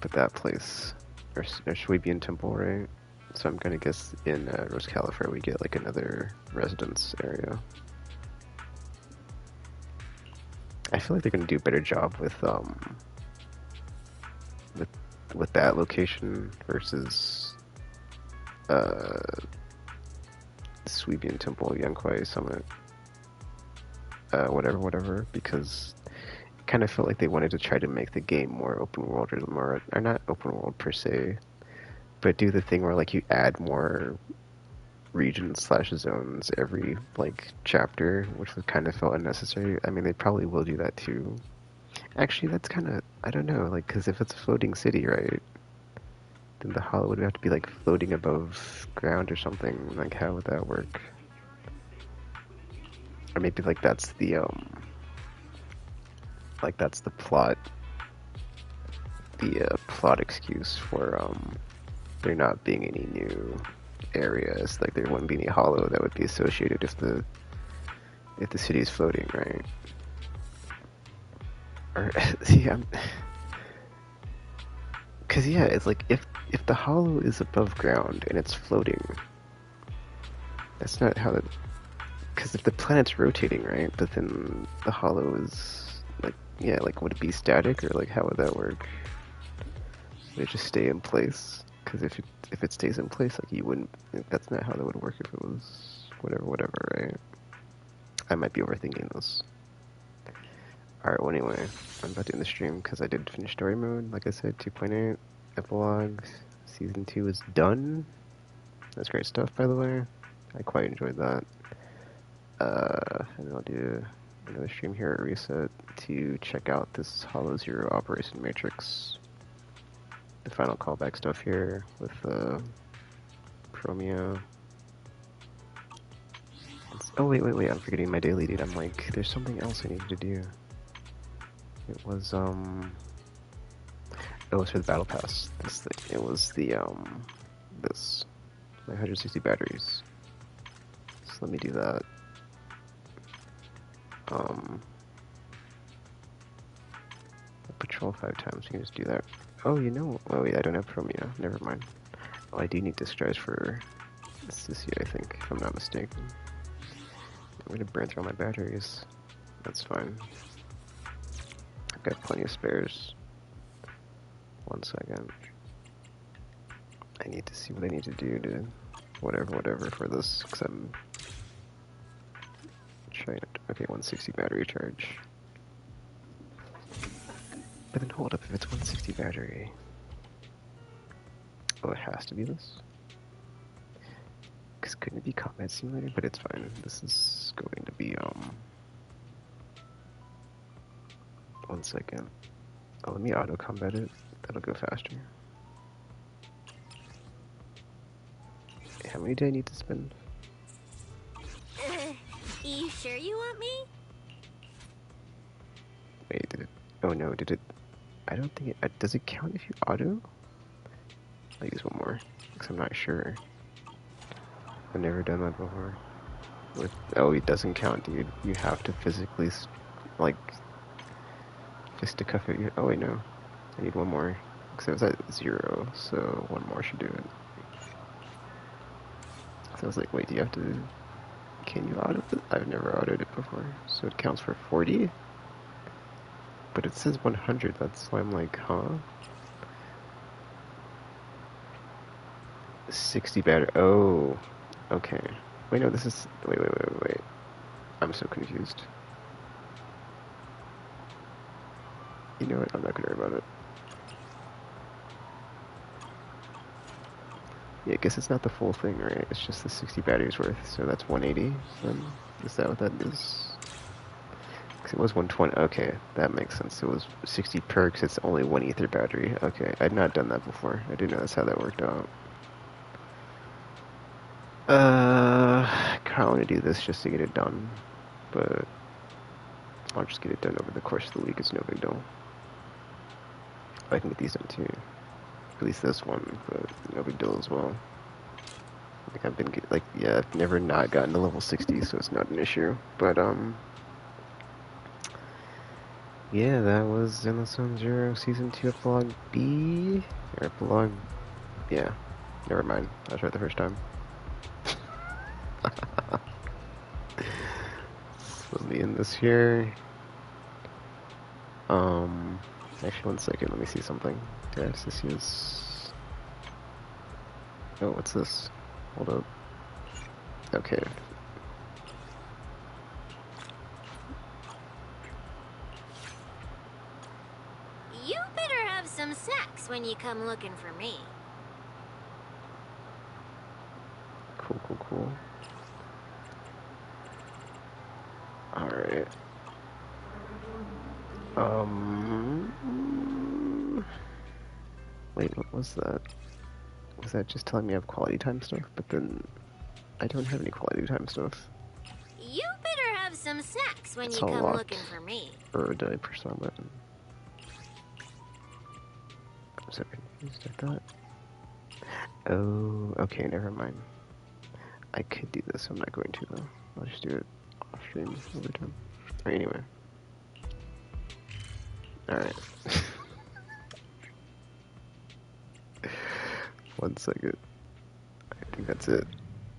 But that place, or Shuibian Temple, right? So I'm gonna guess in Rose Califer we get like another residence area. I feel like they're gonna do a better job with that location versus Shuibian Temple, Youngkwai Summit, whatever, because it kind of felt like they wanted to try to make the game more open world, or not open world per se, but do the thing where like you add more regions / zones every like chapter, which would kind of felt unnecessary. I mean, they probably will do that too. Actually, that's kind of, I don't know, like, because if it's a floating city, right, then the hollow would have to be like floating above ground or something. Like, how would that work? Or maybe like that's the plot, plot excuse for there not being any new areas. Like there wouldn't be any hollow that would be associated if the city is floating, right? Or see, because yeah, it's like if the hollow is above ground and it's floating, that's not how that. Because if the planet's rotating, right, but then the hollow is like, yeah, like would it be static, or like how would that work? Would it just stay in place? Because if it stays in place, like you wouldn't. That's not how that would work if it was whatever, right? I might be overthinking this. Alright, well anyway, I'm about to end the stream because I did finish story mode. Like I said, 2.8, Epilogue, Season 2 is done. That's great stuff, by the way. I quite enjoyed that. And then I'll do another stream here at Reset to check out this Hollow Zero Operation Matrix. The final callback stuff here with Chromia. Oh wait, I'm forgetting my daily, dude. I'm like, there's something else I needed to do. It was oh, it's for the battle pass. This thing. It was the this. My 160 batteries. So let me do that. Patrol 5 times. You can just do that. Oh, you know. Oh wait, I don't have Chromia. Never mind. Oh, I do need disc drives for Cissia, I think, if I'm not mistaken. I'm gonna burn through all my batteries. That's fine. I've got plenty of spares. 1 second. I need to see what I need to do to whatever for this, because I'm trying to, okay, 160 battery charge. But then hold up, if it's 160 battery, oh, it has to be this? Because couldn't it be Combat Simulator? But it's fine. This is going to be, 1 second. Oh, let me auto-combat it. That'll go faster. How many do I need to spend? You sure you want me? Wait, did it? Oh no, did it? I don't think it. Does it count if you auto? I'll use one more, because I'm not sure. I've never done that before. Oh, it doesn't count, dude. You have to physically, like, fisticuff it. Oh wait, no. I need one more, because it was at 0, so one more should do it. So I was like, wait, do you have to... Can you auto it? I've never autoed it before. So it counts for 40? But it says 100, that's why I'm like, huh? 60 battery. Oh, okay. Wait, no, this is... Wait. I'm so confused. You know what? I'm not gonna worry about it. Yeah, I guess it's not the full thing, right? It's just the 60 batteries worth, so that's 180 then? Is that what that is? Because it was 120. Okay, that makes sense. It was 60 perks, it's only 1 ether battery. Okay, I'd not done that before. I didn't know that's how that worked out. I kinda want to do this just to get it done, but I'll just get it done over the course of the week. It's no big deal. I can get these done too. At least this one, but no big deal as well. Like I've been I've never not gotten to level 60, so it's not an issue. But yeah, that was Zenless Zero Season 2 Epilogue B or Epilogue. Yeah, never mind. I was right the first time. So let me end this here. Actually, 1 second. Let me see something. Do I have Cissia's? Oh, what's this? Hold up. Okay. You better have some snacks when you come looking for me. Cool. Alright. Wait, what was that? Was that just telling me I have quality time stuff? But then I don't have any quality time stuff. You better have some snacks when It's you all come locked. looking for me. Or did I push that button? I'm so confused at that. Oh, okay, never mind. I could do this, I'm not going to though. I'll just do it off stream over time. Or anyway. Alright. 1 second. I think that's it.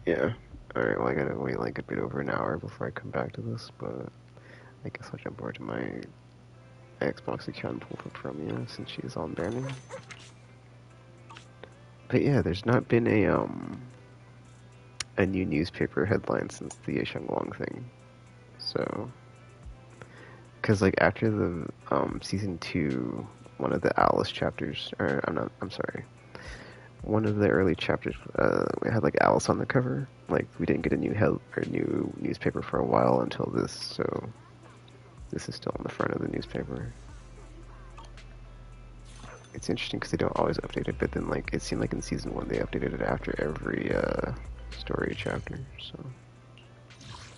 Yeah. Alright, well I gotta wait like a bit over an hour before I come back to this, but I guess I'll jump over to my Xbox account and pull for Chromia since she's on banning. But yeah, there's not been a new newspaper headline since the Yesheng thing. So, because like after the season 2, one of the Alice chapters, or I'm sorry, one of the early chapters, we had like Alice on the cover. Like we didn't get a new newspaper for a while until this, so this is still on the front of the newspaper. It's interesting because they don't always update it, but then like it seemed like in season 1 they updated it after every story chapter, so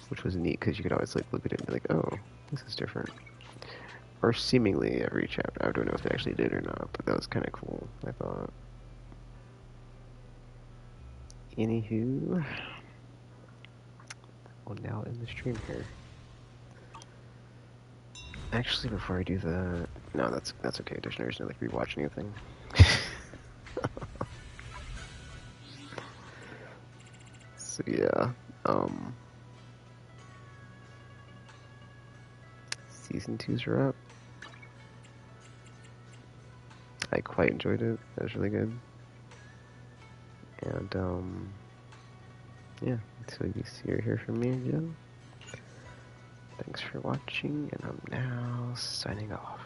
which was neat because you could always like look at it and be like, oh, this is different. Or seemingly every chapter. I don't know if they actually did or not, but that was kind of cool, I thought. Anywho, well, now in the stream here. Actually, before I do that, no, that's okay. There's no reason to like rewatch anything. So yeah, season 2's are up. I quite enjoyed it. That was really good. And yeah, until you see or hear from me again. Thanks for watching, and I'm now signing off.